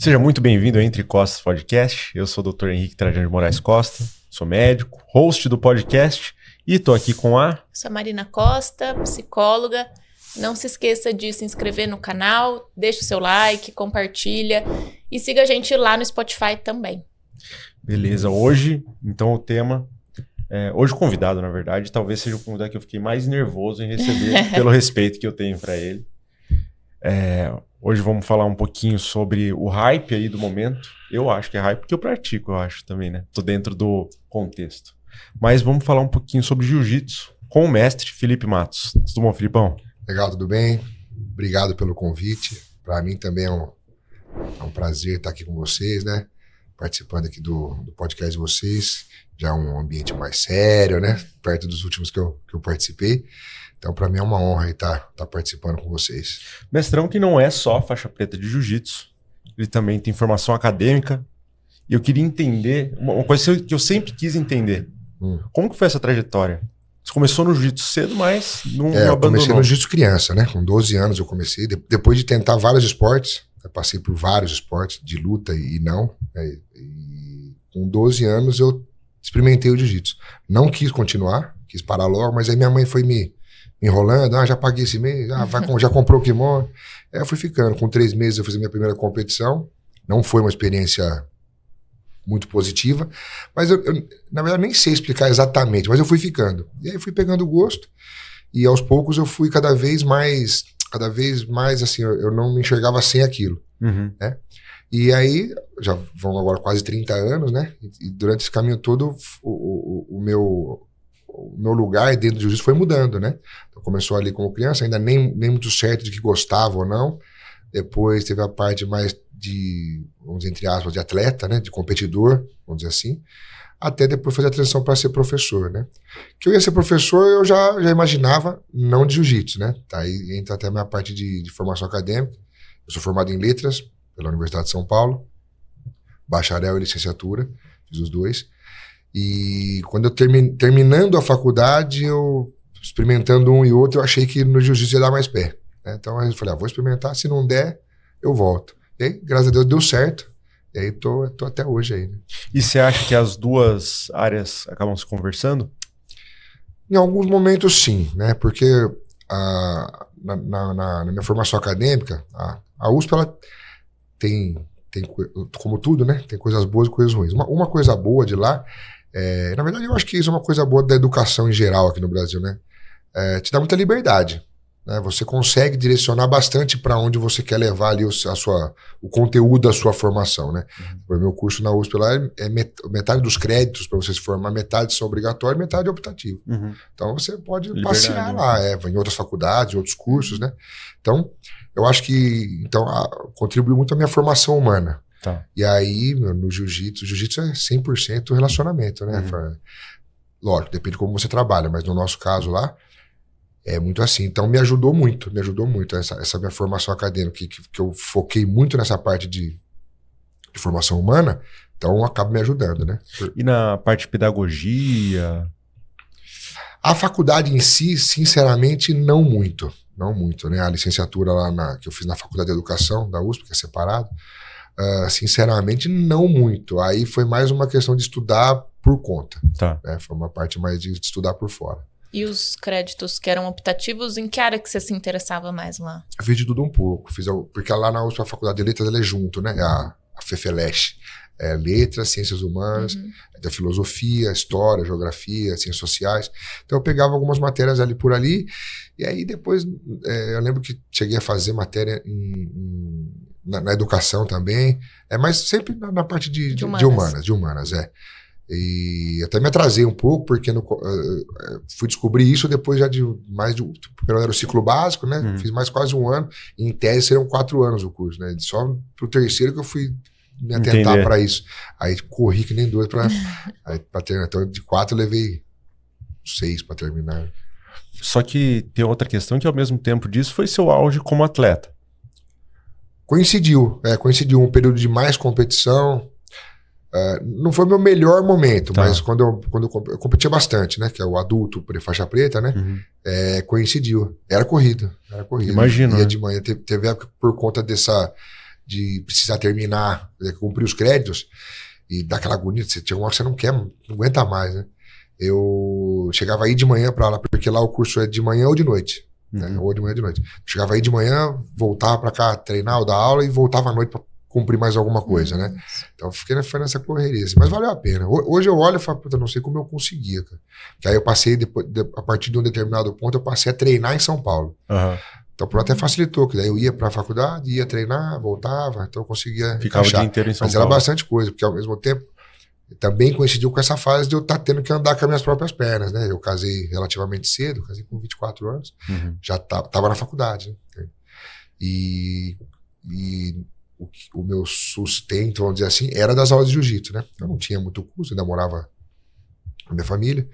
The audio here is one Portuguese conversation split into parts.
Seja muito bem-vindo ao Entre Costas Podcast. Eu sou o Dr. Henrique Trajano de Moraes Costa, sou médico, host do podcast e estou aqui com a... Sou a Marina Costa, psicóloga. Não se esqueça de se inscrever no canal, deixa o seu like, compartilha e siga a gente lá no Spotify também. Beleza, hoje, então o tema... hoje o convidado, na verdade, talvez seja o convidado que eu fiquei mais nervoso em receber pelo respeito que eu tenho para ele. Hoje vamos falar um pouquinho sobre o hype aí do momento. Eu acho que é hype porque eu pratico, eu acho também, né? Tô dentro do contexto. Mas vamos falar um pouquinho sobre jiu-jitsu com o mestre Felipe Matos. Tudo bom, Filipão? Legal, tudo bem? Obrigado pelo convite. Para mim também é um prazer estar aqui com vocês, né? Participando aqui do podcast de vocês. Já é um ambiente mais sério, né? Perto dos últimos que eu participei. Então, para mim é uma honra estar participando com vocês. Mestrão que não é só faixa preta de jiu-jitsu, ele também tem formação acadêmica. E eu queria entender, uma coisa que eu sempre quis entender. Como que foi essa trajetória? Você começou no jiu-jitsu cedo, mas não abandonou. Eu comecei no jiu-jitsu criança, né? Com 12 anos eu comecei. Depois de tentar vários esportes, eu passei por vários esportes de luta e não. E com 12 anos eu experimentei o jiu-jitsu. Não quis continuar, quis parar logo, mas aí minha mãe foi me enrolando, já paguei esse mês, já comprou o kimono. Aí eu fui ficando. Com 3 meses eu fiz a minha primeira competição. Não foi uma experiência muito positiva, mas eu na verdade nem sei explicar exatamente, mas eu fui ficando. E aí fui pegando o gosto e aos poucos eu fui cada vez mais assim, eu não me enxergava sem aquilo, né? E aí, já vão agora quase 30 anos, né? E durante esse caminho todo, o meu lugar dentro do jiu-jitsu foi mudando, né? Então, começou ali como criança, ainda nem muito certo de que gostava ou não. Depois teve a parte mais de, vamos dizer, entre aspas, de atleta, né? De competidor, vamos dizer assim. Até depois fazer a transição para ser professor, né? Que eu ia ser professor, eu já imaginava, não de jiu-jitsu, né? Tá, aí entra até a minha parte de formação acadêmica. Eu sou formado em letras pela Universidade de São Paulo, bacharel e licenciatura, fiz os dois. E quando eu terminando a faculdade, eu experimentando um e outro, eu achei que no jiu-jitsu ia dar mais pé, né? Então eu falei, vou experimentar, se não der, eu volto. E aí, graças a Deus, deu certo. E aí tô até hoje aí, né? E você acha que as duas áreas acabam se conversando? Em alguns momentos, sim, né? Porque na minha formação acadêmica, a USP, ela tem, como tudo, né? Tem coisas boas e coisas ruins. Uma coisa boa de lá, na verdade, eu acho que isso é uma coisa boa da educação em geral aqui no Brasil, né? Te dá muita liberdade, né? Você consegue direcionar bastante para onde você quer levar ali o conteúdo da sua formação, né? O meu curso na USP lá metade dos créditos para você se formar, metade são obrigatórios, metade é optativo. Então você pode passear lá, em outras faculdades, em outros cursos, né? Então, eu acho que contribuiu muito a minha formação humana. Tá. E aí, no jiu-jitsu é 100% relacionamento, né? Lógico, depende de como você trabalha, mas no nosso caso lá, é muito assim. Então, me ajudou muito essa minha formação acadêmica, que eu foquei muito nessa parte de formação humana, então acaba me ajudando, né? E na parte de pedagogia? A faculdade em si, sinceramente, não muito, né? A licenciatura lá que eu fiz na Faculdade de Educação da USP, que é separado, sinceramente, não muito. Aí foi mais uma questão de estudar por conta. Tá. Né? Foi uma parte mais de estudar por fora. E os créditos que eram optativos, em que área que você se interessava mais lá? Eu fiz de tudo um pouco. Porque lá na USP, a Faculdade de Letras, ela é junto, né? A FEFELESH. Letras, Ciências Humanas, da Filosofia, História, Geografia, Ciências Sociais. Então eu pegava algumas matérias ali por ali, e aí depois eu lembro que cheguei a fazer matéria na educação também, mas sempre na parte de humanas. E até me atrasei um pouco, porque fui descobrir isso depois já era o ciclo básico, né? Fiz mais quase um ano, e em tese seriam 4 anos o curso, né? Só pro terceiro que eu fui me atentar para isso. Aí corri que nem doido para terminar. Então, de 4 eu levei 6 para terminar. Só que tem outra questão que, ao mesmo tempo disso, foi seu auge como atleta. Coincidiu um período de mais competição. Não foi o meu melhor momento, mas quando eu competia bastante, né? Que é o adulto faixa preta, né? Coincidiu. Era corrida. Imagino. Ia de manhã. Teve época por conta de precisar terminar, cumprir os créditos, e dá aquela agonia, você tinha uma hora que você não quer, não aguenta mais, né? Eu chegava aí de manhã pra lá, porque lá o curso é de manhã ou de noite, né? Ou de manhã ou de noite. Chegava aí de manhã, voltava pra cá treinar ou dar aula e voltava à noite pra cumprir mais alguma coisa, né? Então foi nessa correria, assim, mas valeu a pena. Hoje eu olho e falo, puta, não sei como eu conseguia, cara. Que aí eu passei, a partir de um determinado ponto, eu passei a treinar em São Paulo. Então, por até facilitou, que daí eu ia pra faculdade, ia treinar, voltava, então eu conseguia Ficava o dia inteiro em São Mas Paulo. era bastante coisa, porque ao mesmo tempo também coincidiu com essa fase de eu estar tendo que andar com as minhas próprias pernas, né? Eu casei relativamente cedo, casei com 24 anos, já tava na faculdade, né? E o meu sustento, vamos dizer assim, era das aulas de jiu-jitsu, né? Eu não tinha muito custo, ainda morava com a minha família,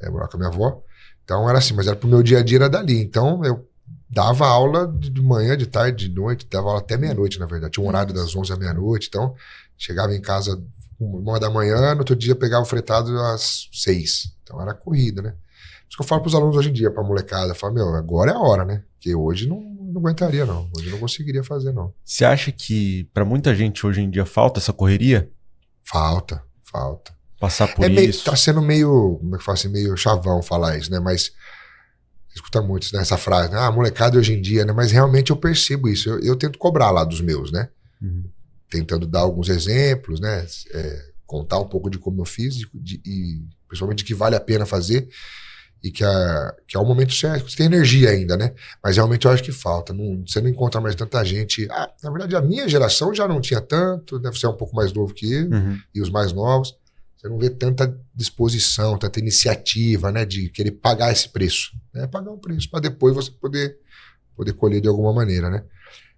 morava com a minha avó, então era assim, mas era pro meu dia a dia, era dali, então eu dava aula de manhã, de tarde, de noite, dava aula até meia-noite, na verdade, tinha um horário das 11 à meia-noite, então chegava em casa 1 da manhã, no outro dia pegava o fretado às 6, então era corrida, né? Por isso que eu falo pros alunos hoje em dia, pra molecada, eu falo, meu, agora é a hora, né? Porque hoje não aguentaria, não. Hoje não conseguiria fazer, não. Você acha que pra muita gente hoje em dia falta essa correria? Falta. Passar por isso? Tá sendo meio, como é que fala assim, meio chavão falar isso, né? Mas você escuta muito né, essa frase, né? Molecada hoje em dia, né? Mas realmente eu percebo isso. Eu tento cobrar lá dos meus, né? Tentando dar alguns exemplos, né? Contar um pouco de como eu fiz e principalmente de que vale a pena fazer. E que é o momento certo, você tem energia ainda, né? Mas realmente eu acho que falta. Você não encontra mais tanta gente. Na verdade, a minha geração já não tinha tanto, deve ser um pouco mais novo que eu, e os mais novos. Você não vê tanta disposição, tanta iniciativa, né? De querer pagar esse preço. Né? Pagar um preço para depois você poder colher de alguma maneira, né?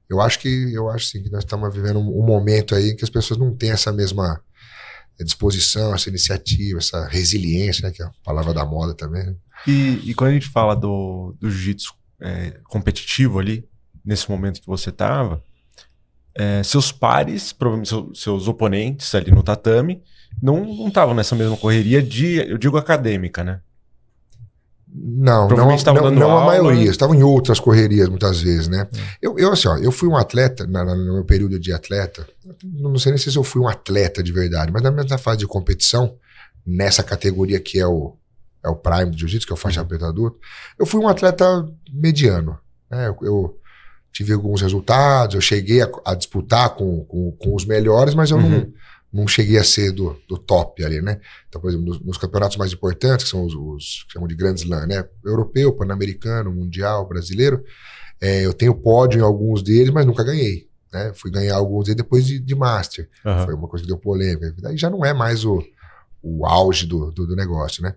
Eu acho sim que nós estamos vivendo um momento aí em que as pessoas não têm essa mesma disposição, essa iniciativa, essa resiliência, né? Que é a palavra da moda também, né? E quando a gente fala do jiu-jitsu competitivo ali, nesse momento que você estava, seus pares, provavelmente seus oponentes ali no tatame, não estavam nessa mesma correria eu digo acadêmica, né? Não aula, a maioria. Estavam em outras correrias muitas vezes, né? Eu fui um atleta, no meu período de atleta, não sei nem se eu fui um atleta de verdade, mas na minha fase de competição, nessa categoria que é o Prime do Jiu-Jitsu, que é o faixa preta adulto, eu fui um atleta mediano, né? Eu tive alguns resultados, eu cheguei a disputar com os melhores, mas eu não cheguei a ser do top ali, né? Então, por exemplo, nos campeonatos mais importantes, que são os que chamam de Grand Slam, né? Europeu, Pan-Americano, Mundial, Brasileiro, eu tenho pódio em alguns deles, mas nunca ganhei, né? Fui ganhar alguns deles depois de Master. Foi uma coisa que deu polêmica. Daí já não é mais o auge do negócio, né?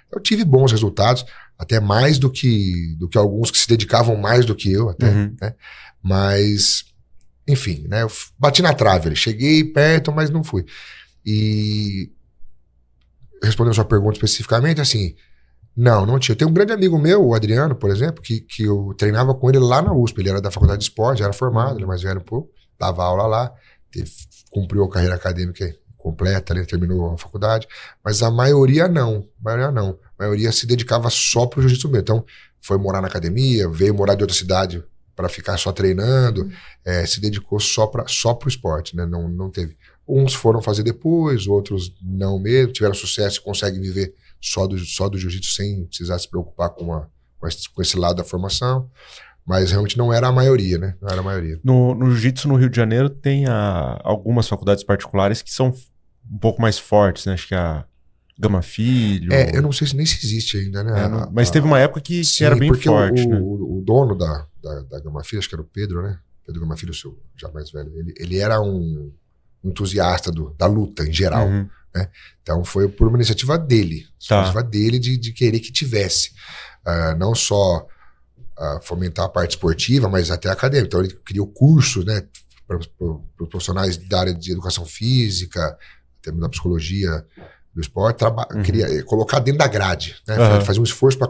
Eu tive bons resultados, até mais do que alguns que se dedicavam mais do que eu, até, né? Mas, enfim, né? Eu bati na trave, cheguei perto, mas não fui. E respondendo a sua pergunta especificamente, assim, não tinha. Eu tenho um grande amigo meu, o Adriano, por exemplo, que eu treinava com ele lá na USP, ele era da faculdade de esporte, já era formado, ele é mais velho um pouco, dava aula lá, cumpriu a carreira acadêmica completa, ele terminou a faculdade, mas a maioria não. A maioria se dedicava só pro jiu-jitsu mesmo. Então, foi morar na academia, veio morar de outra cidade para ficar só treinando, se dedicou só pro esporte, né? Não teve. Uns foram fazer depois, outros não mesmo, tiveram sucesso e conseguem viver só do jiu-jitsu sem precisar se preocupar com esse lado da formação. Mas realmente não era a maioria, né? Não era a maioria. No jiu-jitsu no Rio de Janeiro tem algumas faculdades particulares que são um pouco mais fortes, né? Acho que a Gama Filho... eu não sei nem se existe ainda, né? Mas teve uma época que era bem forte, né? O dono da Gama Filho, acho que era o Pedro, né? Pedro Gama Filho, seu já mais velho. Ele era um entusiasta da luta em geral, né? Então foi por uma iniciativa dele. Iniciativa dele de querer que tivesse. Não só... fomentar a parte esportiva, mas até acadêmica. Então ele criou cursos, né, para os profissionais da área de educação física, até da psicologia do esporte, queria colocar dentro da grade, né, fazer um esforço para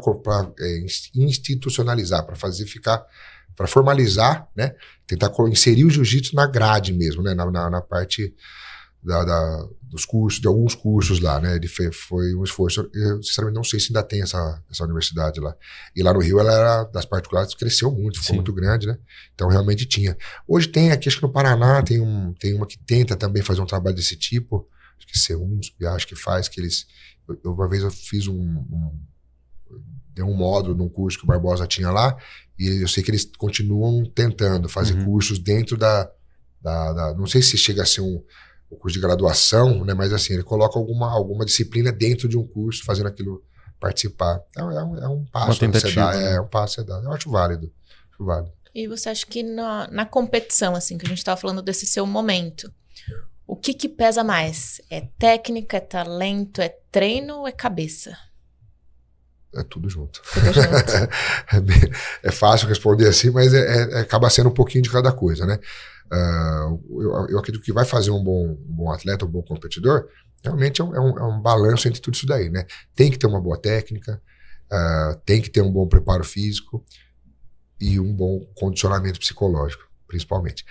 institucionalizar, para formalizar, né, tentar inserir o jiu-jitsu na grade mesmo, né, na parte dos cursos, de alguns cursos lá, né? Ele foi um esforço. Eu, sinceramente, não sei se ainda tem essa universidade lá. E lá no Rio, ela era das particulares, cresceu muito, ficou muito grande, né? Então, realmente tinha. Hoje tem aqui, acho que no Paraná, tem uma que tenta também fazer um trabalho desse tipo. Acho que C1, acho que faz, que eles... Uma vez eu fiz dei um módulo num curso que o Barbosa tinha lá, e eu sei que eles continuam tentando fazer cursos dentro não sei se chega a ser um curso de graduação, né? Mas assim, ele coloca alguma disciplina dentro de um curso, fazendo aquilo participar. É um passo a ser dado. É um passo a ser dado. Eu acho válido. E você acha que na competição, assim, que a gente estava falando desse seu momento, o que pesa mais? É técnica, é talento, é treino ou é cabeça? É tudo junto. Tudo junto. É fácil responder assim, mas acaba sendo um pouquinho de cada coisa, né? Eu acredito que vai fazer um bom atleta, um bom competidor, realmente é um balanço entre tudo isso daí, né? Tem que ter uma boa técnica, tem que ter um bom preparo físico e um bom condicionamento psicológico, principalmente.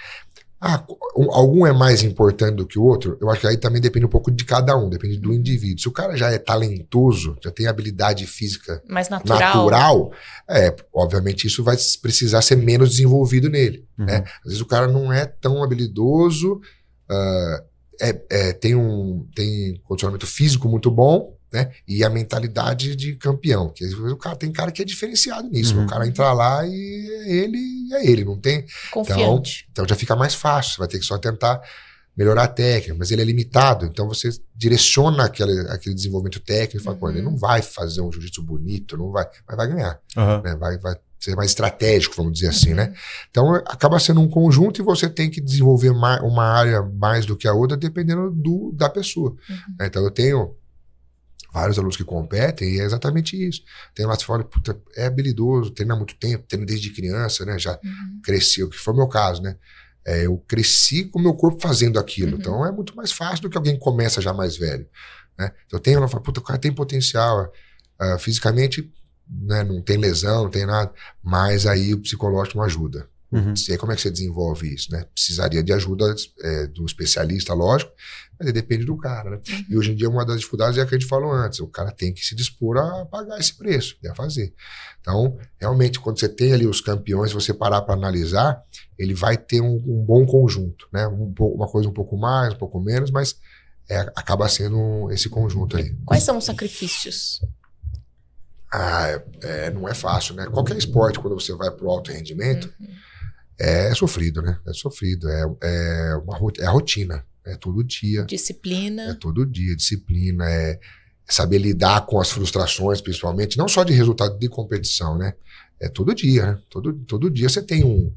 Algum é mais importante do que o outro? Eu acho que aí também depende um pouco de cada um, depende do indivíduo. Se o cara já é talentoso, já tem habilidade física mais natural, obviamente isso vai precisar ser menos desenvolvido nele. Né? Às vezes o cara não é tão habilidoso, tem condicionamento físico muito bom, né? E a mentalidade de campeão. Que tem cara que é diferenciado nisso. O cara entra lá e ele, não tem. Confiante. Então já fica mais fácil. Você vai ter que só tentar melhorar a técnica, mas ele é limitado. Então você direciona aquele desenvolvimento técnico e fala, pô, ele não vai fazer um jiu-jitsu bonito, não vai, mas vai ganhar. Né? Vai ser mais estratégico, vamos dizer assim, né? Então acaba sendo um conjunto e você tem que desenvolver uma área mais do que a outra, dependendo da pessoa. Então eu tenho vários alunos que competem e é exatamente isso. Tem lá que fala, puta, é habilidoso, treina há muito tempo, treina desde criança, né? Já cresceu, que foi o meu caso, né? Eu cresci com o meu corpo fazendo aquilo, então é muito mais fácil do que alguém que começa já mais velho, né? Então eu tenho lá, puta, o cara tem potencial, fisicamente, né, não tem lesão, não tem nada, mas aí o psicológico não ajuda. Sei como é que você desenvolve isso, né? Precisaria de ajuda de um especialista, lógico, mas depende do cara, né? E hoje em dia uma das dificuldades é a que a gente falou antes, o cara tem que se dispor a pagar esse preço, a fazer. Então, realmente, quando você tem ali os campeões, se você parar para analisar, ele vai ter um bom conjunto, né? Uma coisa um pouco mais, um pouco menos, mas acaba sendo esse conjunto aí. Quais são os sacrifícios? Não é fácil, né? Qualquer esporte, quando você vai pro alto rendimento, é sofrido, né? É sofrido, é a rotina, é todo dia. Disciplina. É todo dia, disciplina, é saber lidar com as frustrações, principalmente, não só de resultado de competição, né? É todo dia, né? Todo dia você tem um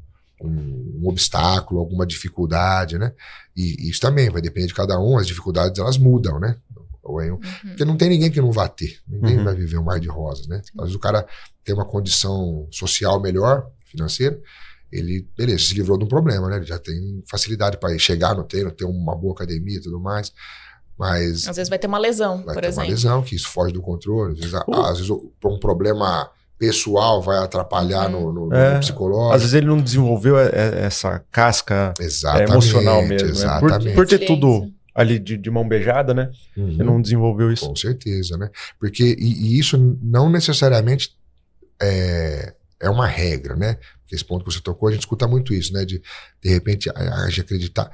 obstáculo, alguma dificuldade, né? E isso também vai depender de cada um, as dificuldades elas mudam, né? Porque não tem ninguém que não vá ter, ninguém vai viver um mar de rosas, né? Às vezes o cara tem uma condição social melhor, financeira, ele, beleza, se livrou de um problema, né? Ele já tem facilidade para chegar no treino, ter uma boa academia e tudo mais, mas... Às vezes vai ter uma lesão, por exemplo. Uma lesão, que isso foge do controle. Às vezes um problema pessoal vai atrapalhar no psicológico. Às vezes ele não desenvolveu essa casca emocional mesmo, exatamente. Né? Por ter tudo ali de mão beijada, né? Ele não desenvolveu isso. Com certeza, né? Porque e isso não necessariamente é uma regra, né? Porque esse ponto que você tocou, a gente escuta muito isso, né? De repente, a gente acreditar.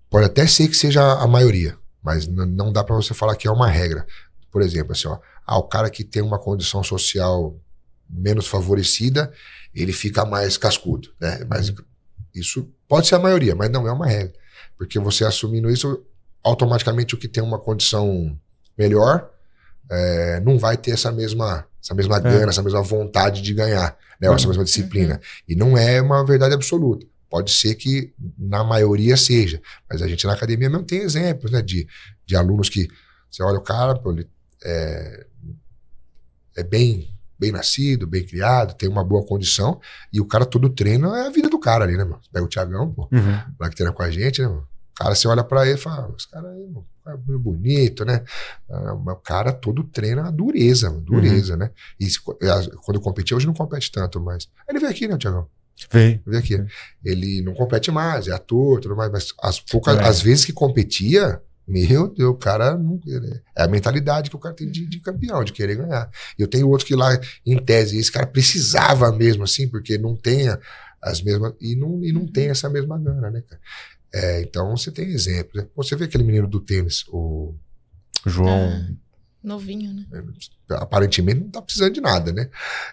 Pode até ser que seja a maioria, mas não dá para você falar que é uma regra. Por exemplo, assim, o cara que tem uma condição social menos favorecida, ele fica mais cascudo, né? Mas isso pode ser a maioria, mas não é uma regra. Porque você assumindo isso, automaticamente o que tem uma condição melhor não vai ter essa mesma gana, essa mesma vontade de ganhar, né? Essa mesma disciplina. E não é uma verdade absoluta. Pode ser que na maioria seja, mas a gente na academia mesmo tem exemplos, né? De alunos que você olha o cara, pô, ele é bem nascido, bem criado, tem uma boa condição, e o cara todo treino é a vida do cara ali, né, mano? Você pega o Thiagão, pô, lá que treina com a gente, né, mano? O cara, você olha pra ele e fala, esse cara aí, mano, é bonito, né? O cara todo treina a dureza, né? E quando competia, hoje não compete tanto, mas... Ele veio aqui, né, Thiagão? Veio aqui. Ele não compete mais, é ator, tudo mais, mas as vezes que competia, Meu Deus, o cara não... É a mentalidade que o cara tem de campeão, de querer ganhar. E eu tenho outro que lá, em tese, esse cara precisava mesmo, assim, porque não tem as mesmas... E não tem essa mesma gana, né, cara? Então, você tem exemplos. Né? Você vê aquele menino do tênis, o João... Novinho, né? Aparentemente não tá precisando de nada, né?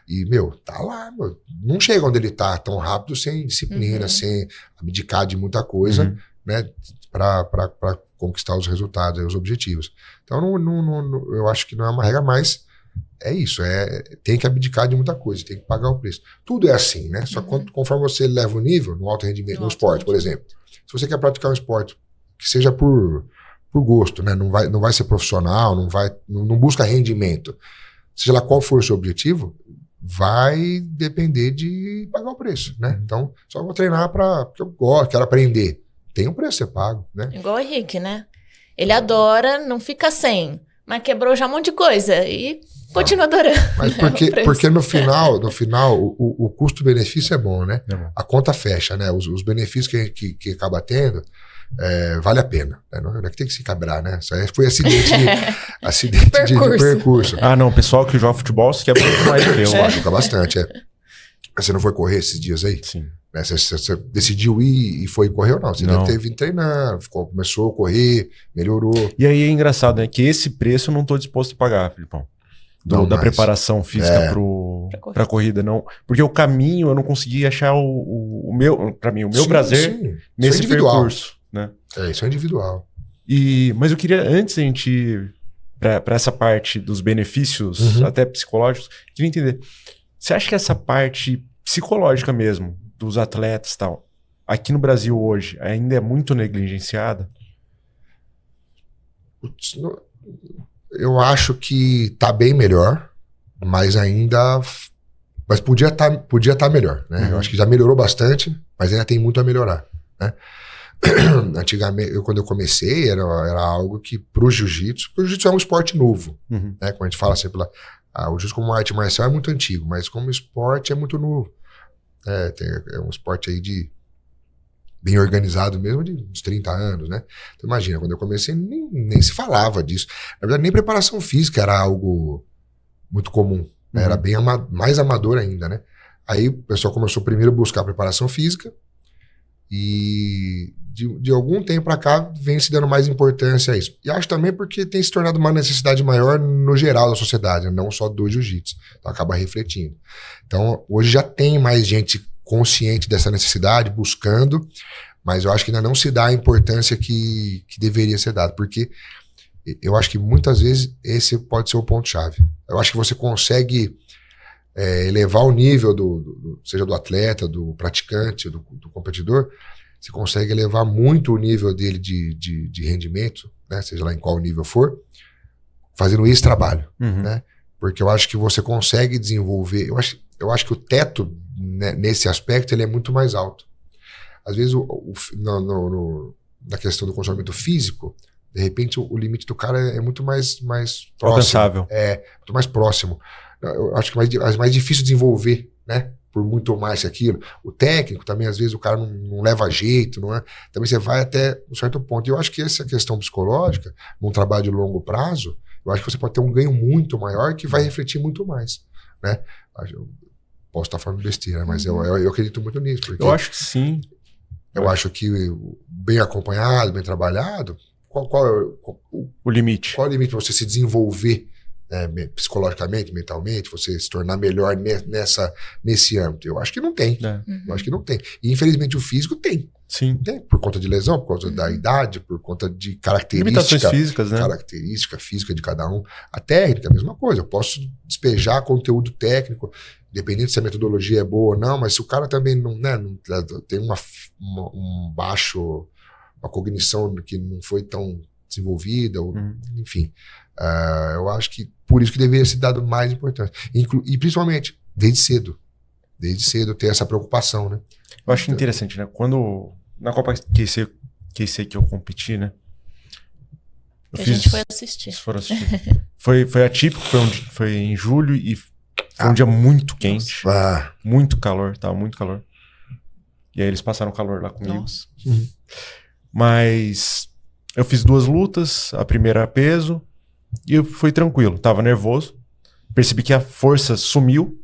E, tá lá, não chega onde ele tá tão rápido, sem disciplina, sem abdicar de muita coisa, né? Pra conquistar os resultados, os objetivos. Então, eu acho que não é uma regra, mas é isso, tem que abdicar de muita coisa, tem que pagar o preço. Tudo é assim, né? Só conforme você leva o nível, no alto rendimento, no esporte, por exemplo. Se você quer praticar um esporte que seja por gosto, né? Não vai ser profissional, não busca rendimento. Seja lá qual for o seu objetivo, vai depender de pagar o preço, né? Então, só vou treinar porque eu gosto, quero aprender. Tem um preço a ser pago, né? Igual o Henrique, né? Ele adora, não fica sem, mas quebrou já um monte de coisa e continua adorando. Mas porque no final o custo-benefício é bom, né? É bom. A conta fecha, né? Os benefícios que acaba tendo, vale a pena. Né? Não é que tem que se cabrar, né? Isso aí foi acidente de percurso. Ah, não, o pessoal que joga futebol se quebra muito mais do que eu. Machuca bastante, Você não foi correr esses dias aí? Sim. Né? Você decidiu ir e foi correr ou não? Você deve ter vindo treinando, começou a correr, melhorou. E aí é engraçado, né? Que esse preço eu não tô disposto a pagar, Filipão. Da preparação física pra corrida, não. Porque o caminho eu não consegui achar o meu, pra mim, o meu prazer nesse percurso, né? Isso é individual. Mas eu queria, antes da gente ir pra essa parte dos benefícios, até psicológicos, queria entender. Você acha que essa parte psicológica mesmo, dos atletas e tal, aqui no Brasil hoje, ainda é muito negligenciada? Eu acho que tá bem melhor, mas ainda... Mas podia tá melhor, né? Eu acho que já melhorou bastante, mas ainda tem muito a melhorar, né? Antigamente, quando eu comecei, era algo que pro jiu-jitsu é um esporte novo, né? Como a gente fala sempre lá, o jiu-jitsu como arte marcial é muito antigo, mas como esporte é muito novo. É um esporte aí bem organizado mesmo, de uns 30 anos, né? Então imagina, quando eu comecei, nem se falava disso. Na verdade, nem preparação física era algo muito comum, né? Era bem mais amador ainda, né? Aí o pessoal começou primeiro a buscar preparação física e de algum tempo pra cá vem se dando mais importância a isso. E acho também porque tem se tornado uma necessidade maior no geral da sociedade, não só do jiu-jitsu. Então acaba refletindo. Então hoje já tem mais gente consciente dessa necessidade, buscando, mas eu acho que ainda não se dá a importância que deveria ser dado, porque eu acho que muitas vezes esse pode ser o ponto-chave. Eu acho que você consegue elevar o nível seja do atleta, do praticante, do competidor, você consegue elevar muito o nível dele de rendimento, né, seja lá em qual nível for, fazendo esse trabalho, né? Porque eu acho que você consegue desenvolver, eu acho que o teto, né, nesse aspecto, ele é muito mais alto. Às vezes, na questão do condicionamento físico, de repente o limite do cara é muito mais próximo. Alcançável. Muito mais próximo. Eu acho que é mais difícil desenvolver, né? Por muito mais que aquilo. O técnico também, às vezes, o cara não leva jeito, não é? Também você vai até um certo ponto. E eu acho que essa questão psicológica, num trabalho de longo prazo, eu acho que você pode ter um ganho muito maior que vai refletir muito mais, né? Eu posso estar falando besteira, mas eu acredito muito nisso. Porque eu acho que sim. Eu acho que bem acompanhado, bem trabalhado, qual é o limite? Qual é o limite para você se desenvolver, né, psicologicamente, mentalmente, você se tornar melhor nesse âmbito? Eu acho que não tem. Eu acho que não tem. E infelizmente o físico tem. Sim. Tem, por conta de lesão, por causa da idade, por conta de limitações físicas, né? Característica física de cada um. A técnica, a mesma coisa. Eu posso despejar conteúdo técnico, independente se a metodologia é boa ou não, mas se o cara também não tem uma cognição que não foi tão desenvolvida, enfim. Eu acho que por isso que deveria ser dado mais importância. E principalmente, desde cedo ter essa preocupação, né? Eu acho interessante, né? Quando, na Copa QC que eu competi, né? A gente foi assistir. Foi atípico, foi em julho e foi um dia muito quente. Muito calor, tava muito calor. E aí eles passaram calor lá comigo. Nossa. Mas eu fiz 2 lutas, a primeira peso, e eu fui tranquilo. Tava nervoso, percebi que a força sumiu,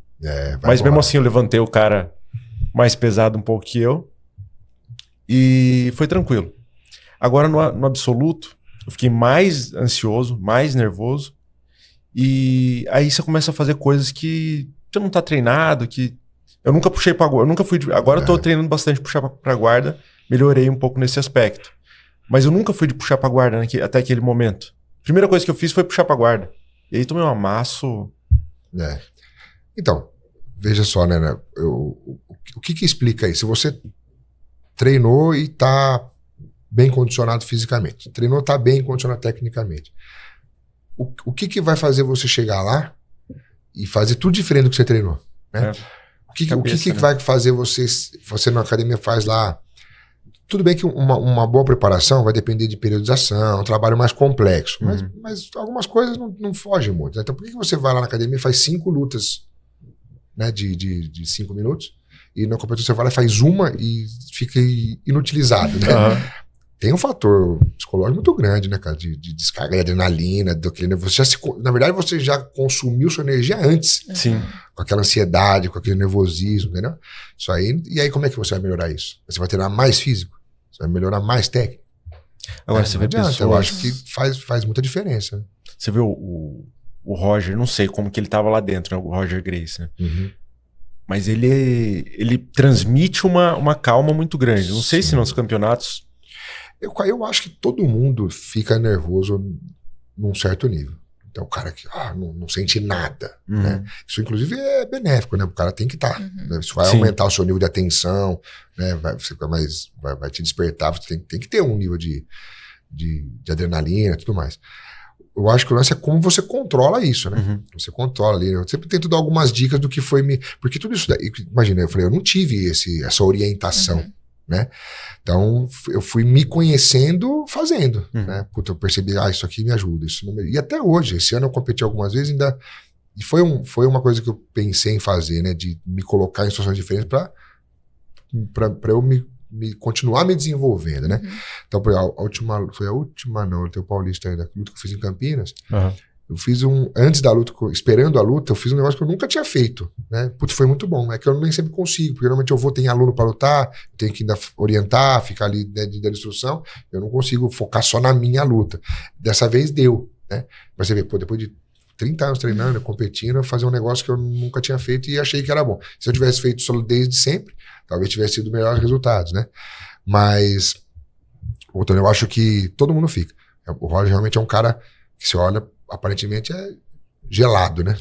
mas mesmo assim eu levantei o cara mais pesado um pouco que eu, e foi tranquilo. Agora no absoluto, eu fiquei mais ansioso, mais nervoso, e aí você começa a fazer coisas que você não tá treinado, que eu nunca puxei pra guarda, eu nunca fui agora eu tô treinando bastante puxar pra guarda, melhorei um pouco nesse aspecto. Mas eu nunca fui de puxar pra guarda até aquele momento. A primeira coisa que eu fiz foi puxar pra guarda. E aí tomei um amasso. Então, veja só, né? O que explica isso? Se você treinou e tá bem condicionado fisicamente, treinou, tá bem condicionado tecnicamente, o que vai fazer você chegar lá e fazer tudo diferente do que você treinou? Né? O que vai fazer você na academia faz lá? Tudo bem que uma boa preparação vai depender de periodização, um trabalho mais complexo, mas algumas coisas não fogem muito. Né? Então, por que você vai lá na academia e faz 5 lutas, né, de 5 minutos, e na competição você vai lá e faz uma e fica inutilizado, né? Tem um fator psicológico muito grande, né, cara, de descarga de adrenalina, na verdade você já consumiu sua energia antes. Sim. Com aquela ansiedade, com aquele nervosismo, entendeu? Isso aí, e aí como é que você vai melhorar isso? Você vai treinar mais físico? Você vai melhorar mais técnico? Agora você vê pessoas... Eu acho que faz muita diferença. Né? Você vê o Roger, não sei como que ele tava lá dentro, né, o Roger Gracie, né? Mas ele transmite uma calma muito grande. Não sei se nos campeonatos... Eu acho que todo mundo fica nervoso num certo nível. Então, o cara que não sente nada. Né? Isso, inclusive, é benéfico, né? O cara tem que estar. Né? Isso vai aumentar o seu nível de atenção, né? Vai te despertar. Você tem que ter um nível de adrenalina e tudo mais. Eu acho que o lance é como você controla isso, né? Você controla ali. Eu sempre tento dar algumas dicas do que foi me... Porque tudo isso daí... Imagina, eu não tive essa orientação. Né? Então eu fui me conhecendo fazendo, né? Puta, eu percebi, isso aqui me ajuda, isso não me... E até hoje, esse ano eu competi algumas vezes ainda, e foi uma coisa que eu pensei em fazer, né? De me colocar em situações diferentes para eu continuar me desenvolvendo, né? Então, eu tenho o Paulista ainda, a luta que eu fiz em Campinas. Eu fiz antes da luta, esperando a luta, eu fiz um negócio que eu nunca tinha feito, né? Putz, foi muito bom. É que eu nem sempre consigo, porque normalmente tem aluno para lutar, tenho que ainda orientar, ficar ali dando instrução, eu não consigo focar só na minha luta. Dessa vez deu, né? Mas você vê, depois de 30 anos treinando, competindo, eu fazer um negócio que eu nunca tinha feito e achei que era bom. Se eu tivesse feito só desde sempre, talvez tivesse sido melhores resultados, né? Mas, voltando, eu acho que todo mundo fica. O Roger realmente é um cara que você olha, aparentemente é gelado, né?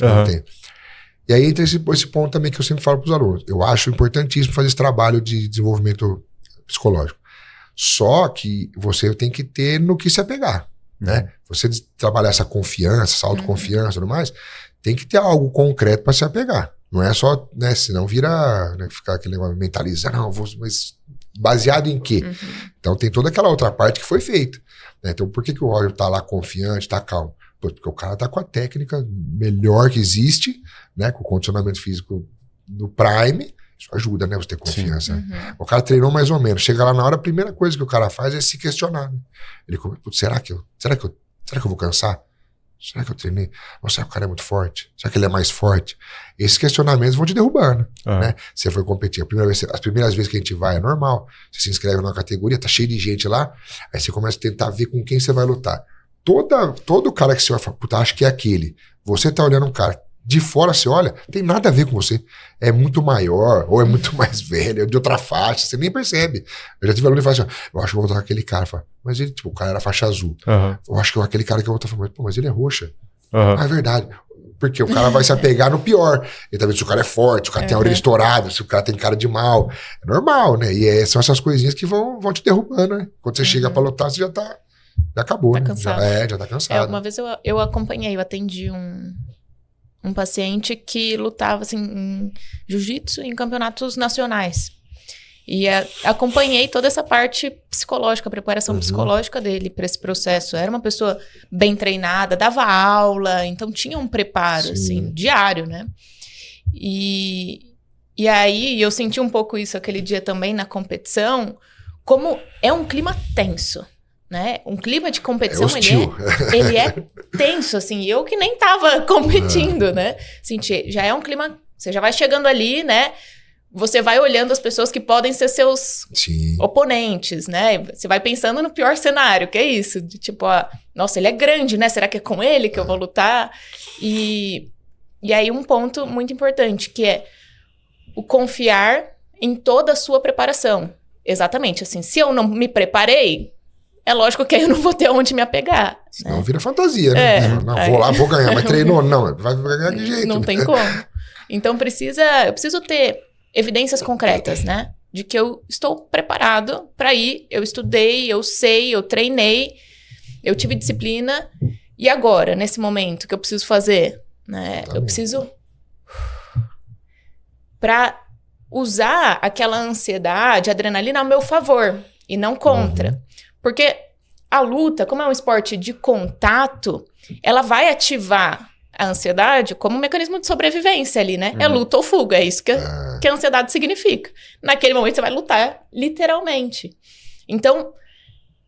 E aí entra esse ponto também que eu sempre falo para os alunos. Eu acho importantíssimo fazer esse trabalho de desenvolvimento psicológico. Só que você tem que ter no que se apegar, né? Você trabalhar essa confiança, essa autoconfiança e tudo mais, tem que ter algo concreto para se apegar. Não é só, né? Senão vira, né, ficar aquele negócio mentalizar, mas baseado em quê? Então tem toda aquela outra parte que foi feita. Né? Então por que o Roger tá lá confiante, tá calmo? Porque o cara tá com a técnica melhor que existe, né? Com o condicionamento físico no prime, isso ajuda, né? Você ter confiança. Né? O cara treinou mais ou menos. Chega lá na hora, a primeira coisa que o cara faz é se questionar. Né? Ele começa, será que eu vou cansar? Será que eu treinei? Ou será que o cara é muito forte? Será que ele é mais forte? Esses questionamentos vão te derrubando, né? Você foi competir. As primeiras vezes que a gente vai é normal. Você se inscreve numa categoria, tá cheio de gente lá, aí você começa a tentar ver com quem você vai lutar. Todo cara que você vai falar, puta, acho que é aquele. Você tá olhando um cara, de fora você olha, tem nada a ver com você. É muito maior, ou é muito mais velho, é de outra faixa, você nem percebe. Eu já tive aluno que fala assim, eu acho que eu vou lutar com aquele cara. Falo, mas ele, tipo, o cara era faixa azul. Eu acho que aquele cara que eu vou lutar, mas ele é roxa. Ah, é verdade. Porque o cara vai se apegar no pior. Ele tá vendo se o cara é forte, se o cara tem a orelha estourada, se o cara tem cara de mal. É normal, né? E são essas coisinhas que vão te derrubando, né? Quando você chega pra lutar, você já acabou, tá né? Cansado. Já tá cansado. Uma vez eu acompanhei, eu atendi um paciente que lutava assim, em jiu-jitsu em campeonatos nacionais. E acompanhei toda essa parte psicológica, a preparação psicológica dele para esse processo. Era uma pessoa bem treinada, dava aula, então tinha um preparo assim, diário, né? E aí eu senti um pouco isso aquele dia também na competição, como é um clima tenso. né? Um clima de competição, hostil. ele é tenso, assim. Eu que nem tava competindo, né? Assim, já é um clima... Você já vai chegando ali, né? Você vai olhando as pessoas que podem ser seus oponentes, né? Você vai pensando no pior cenário, que é isso. De tipo, nossa, ele é grande, né? Será que é com ele que eu vou lutar? E aí um ponto muito importante, que é o confiar em toda a sua preparação. Exatamente, assim, se eu não me preparei, é lógico que aí eu não vou ter onde me apegar. Senão vira fantasia, né? Não, vou lá, vou ganhar, mas treinou, não, vai ganhar de jeito. Não tem como. Então eu preciso ter evidências concretas, né? De que eu estou preparado para ir, eu estudei, eu sei, eu treinei, eu tive disciplina. E agora, nesse momento, o que eu preciso fazer? Né? Eu preciso... Para usar aquela ansiedade, adrenalina ao meu favor e não contra. Porque a luta, como é um esporte de contato, ela vai ativar a ansiedade como um mecanismo de sobrevivência ali, né? É luta ou fuga, é isso que a ansiedade significa. Naquele momento você vai lutar, literalmente. Então,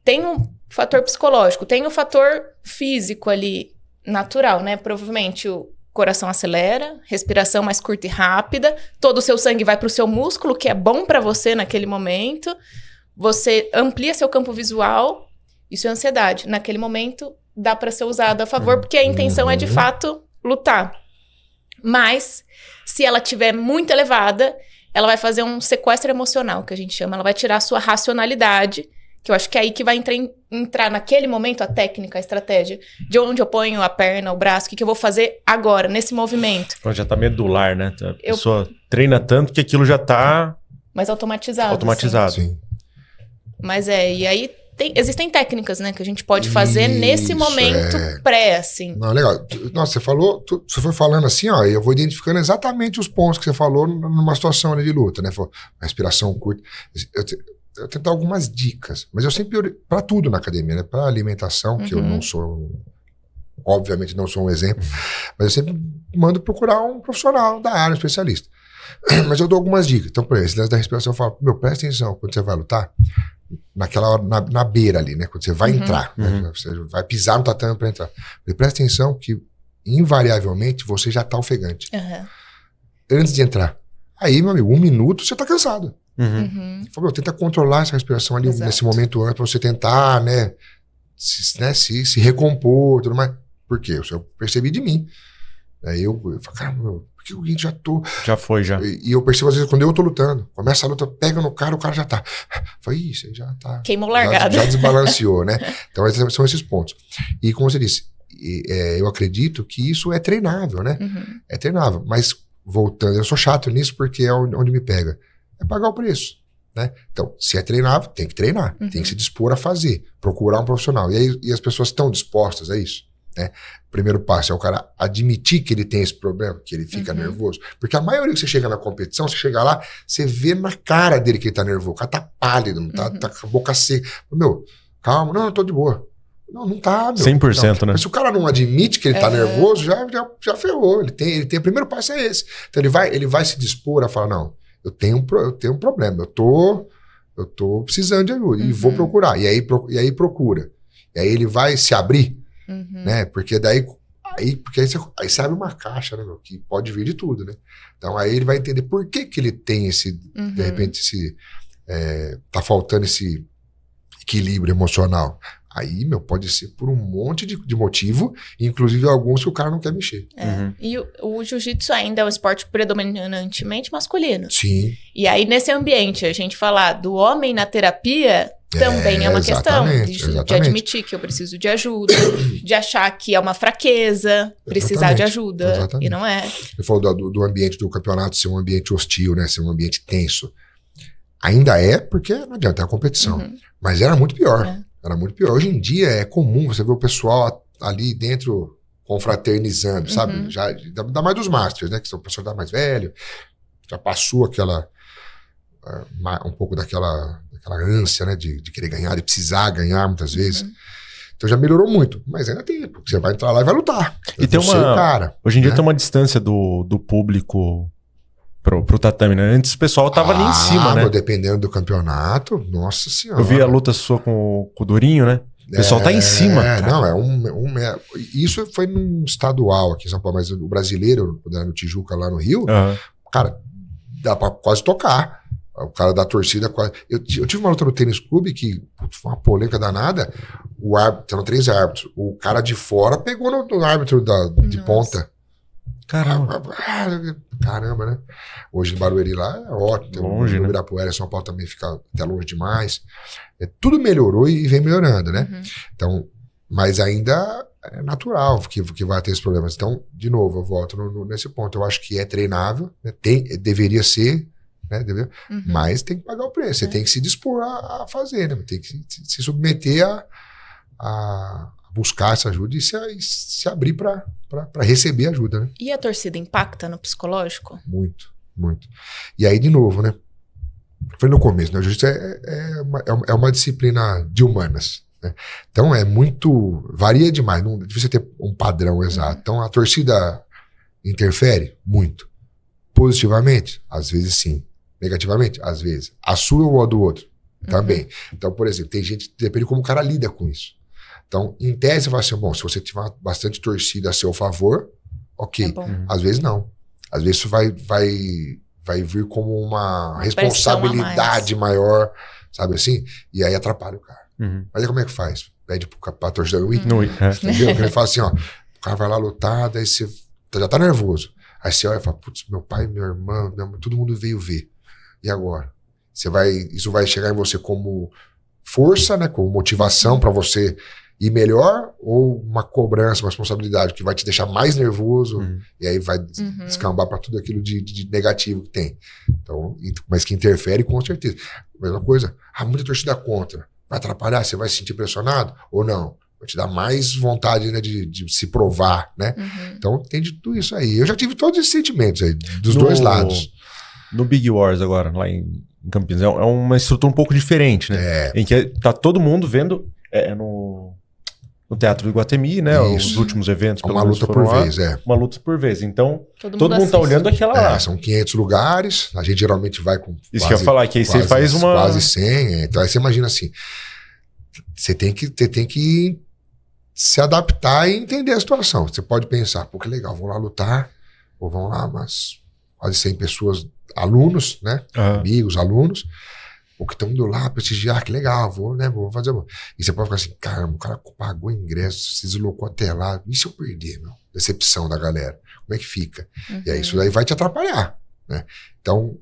tem um fator psicológico, tem um fator físico ali, natural, né? Provavelmente o coração acelera, respiração mais curta e rápida, todo o seu sangue vai para o seu músculo, que é bom para você naquele momento, você amplia seu campo visual, isso é ansiedade. Naquele momento, dá para ser usado a favor, porque a intenção é, de fato, lutar. Mas, se ela estiver muito elevada, ela vai fazer um sequestro emocional, que a gente chama, ela vai tirar a sua racionalidade, que eu acho que é aí que vai entrar naquele momento a técnica, a estratégia. De onde eu ponho a perna, o braço, o que eu vou fazer agora, nesse movimento. Então já tá medular, né? A pessoa treina tanto que aquilo já tá... mais automatizado. Automatizado. Sim. Mas e aí existem técnicas, né? Que a gente pode fazer nesse momento pré, assim. Não, legal. Nossa, você falou, você foi falando assim, ó, e eu vou identificando exatamente os pontos que você falou numa situação ali de luta, né? Falou, respiração curta. Eu tento dar algumas dicas, mas eu sempre, para tudo na academia, né? Para alimentação, que eu não sou, obviamente não sou um exemplo, mas eu sempre mando procurar um profissional da área, um especialista. Mas eu dou algumas dicas. Então, por exemplo, esse lance da respiração, eu falo, presta atenção, quando você vai lutar, naquela hora, na beira ali, né? Quando você vai entrar, né? Você vai pisar no tatame para entrar. Presta atenção que, invariavelmente, você já tá ofegante. Antes de entrar. Aí, meu amigo, 1 minuto, você tá cansado. Tenta controlar essa respiração ali nesse momento antes, pra você tentar, né, se recompor, tudo mais. Por quê? Eu percebi de mim. Aí eu falo, caramba, por que eu já tô... Já foi, já. E eu percebo, às vezes, quando eu tô lutando, começa a luta, pega no cara, o cara já tá. Falei, isso, já tá... Queimou largada. Já desbalanceou, né? Então, são esses pontos. E como você disse, eu acredito que isso é treinável, né? É treinável. Mas, voltando, eu sou chato nisso porque é onde me pega. É pagar o preço, né? Então, se é treinável, tem que treinar, tem que se dispor a fazer, procurar um profissional. E as pessoas estão dispostas a isso, né? O primeiro passo é o cara admitir que ele tem esse problema, que ele fica nervoso. Porque a maioria que você chega na competição, você chega lá, você vê na cara dele que ele tá nervoso, o cara tá pálido, não tá com a boca seca. Meu, calma, não, eu tô de boa. Não tá, meu. 100%, né? Mas se o cara não admite que ele tá nervoso, já ferrou. Ele tem o primeiro passo é esse. Então ele vai se dispor a falar, não, eu tenho um problema, eu tô precisando de ajuda e vou procurar. E aí procura. E aí ele vai se abrir, né? Porque aí você abre uma caixa, né, meu, que pode vir de tudo, né? Então aí ele vai entender por que ele tem esse, de repente, tá faltando esse equilíbrio emocional. Aí, pode ser por um monte de motivo, inclusive alguns que o cara não quer mexer. E o jiu-jitsu ainda é um esporte predominantemente masculino. Sim. E aí, nesse ambiente, a gente falar do homem na terapia também é uma questão de admitir que eu preciso de ajuda, de achar que é uma fraqueza, precisar de ajuda, e não é. Você falou do ambiente do campeonato ser um ambiente hostil, né? Ser um ambiente tenso. Ainda é, porque não adianta, é a competição. Mas era muito pior. Era muito pior. Hoje em dia é comum você ver o pessoal ali dentro confraternizando, sabe? Já, ainda mais dos masters, né? Que são o pessoal mais velho, já passou um pouco daquela ânsia, né? De querer ganhar, de precisar ganhar muitas vezes. Então já melhorou muito, mas ainda tem, porque você vai entrar lá e vai lutar. E tem hoje em dia tem uma distância do público pro tatame, né? Antes o pessoal tava ali em cima, né? Dependendo do campeonato, nossa senhora. Eu vi a luta sua com o Durinho, né? O pessoal tá em cima, cara. Não, isso foi num estadual aqui em São Paulo, mas o brasileiro, no Tijuca, lá no Rio, cara, dá pra quase tocar. O cara da torcida quase... Eu tive uma luta no tênis clube que foi uma polêmica danada. O árbitro, eram 3 árbitros. O cara de fora pegou no árbitro de ponta. Caramba, né? Hoje em Barueri lá é ótimo. Longe, no Ibirapuera, São Paulo também fica até longe demais. Tudo melhorou e vem melhorando, né? Então, mas ainda é natural que vai ter esses problemas. Então, de novo, eu volto nesse ponto. Eu acho que é treinável, né? Deveria ser, né? Mas tem que pagar o preço. Você tem que se dispor a fazer, né? Tem que se submeter a buscar essa ajuda e se abrir para receber ajuda, né? E a torcida impacta no psicológico? Muito, muito. E aí, de novo, né? Foi no começo, né? O jiu-jitsu é uma disciplina de humanas, né? Então varia demais, não difícil ter um padrão exato. Então a torcida interfere muito. Positivamente? Às vezes sim. Negativamente? Às vezes. A sua ou a do outro? Também. Então, por exemplo, tem gente que depende como o cara lida com isso. Então, em tese, vai ser bom. Se você tiver bastante torcida a seu favor, ok. Às vezes não. Às vezes isso vai vir como uma responsabilidade maior, sabe assim? E aí atrapalha o cara. Mas aí como é que faz? Pede pra torcida não ir? Não ir. Entendeu? Porque ele fala assim, ó, o cara vai lá lutar, daí você já tá nervoso. Aí você olha e fala, putz, meu pai, minha irmã, todo mundo veio ver. E agora? Isso vai chegar em você como força, né? Como motivação pra você ir melhor, ou uma cobrança, uma responsabilidade que vai te deixar mais nervoso, e aí vai descambar para tudo aquilo de negativo que tem. Então, mas que interfere com certeza. Mesma coisa, muita torcida contra. Vai atrapalhar? Você vai se sentir pressionado? Ou não? Vai te dar mais vontade, né, de se provar, né? Então, tem de tudo isso aí. Eu já tive todos esses sentimentos aí, dos dois lados. No Big Wars agora, lá em Campinas, é uma estrutura um pouco diferente, né? Em que tá todo mundo vendo no Teatro do Iguatemi, né? Isso. Os últimos eventos. Uma luta por vez, Uma luta por vez. Então, todo mundo tá olhando aquela lá. São 500 lugares, a gente geralmente vai com isso que eu ia falar, que aí você faz uma... Quase 100, então aí você imagina assim, você tem que se adaptar e entender a situação. Você pode pensar, pô, que legal, vou lá lutar, ou vão lá umas quase 100 pessoas, alunos, né? Amigos, alunos, ou que estão indo lá prestigiar, que legal, vou fazer. E você pode ficar assim, caramba, o cara pagou ingresso, se deslocou até lá, e se eu perder, meu? Decepção da galera. Como é que fica? E aí isso daí vai te atrapalhar, né? Então,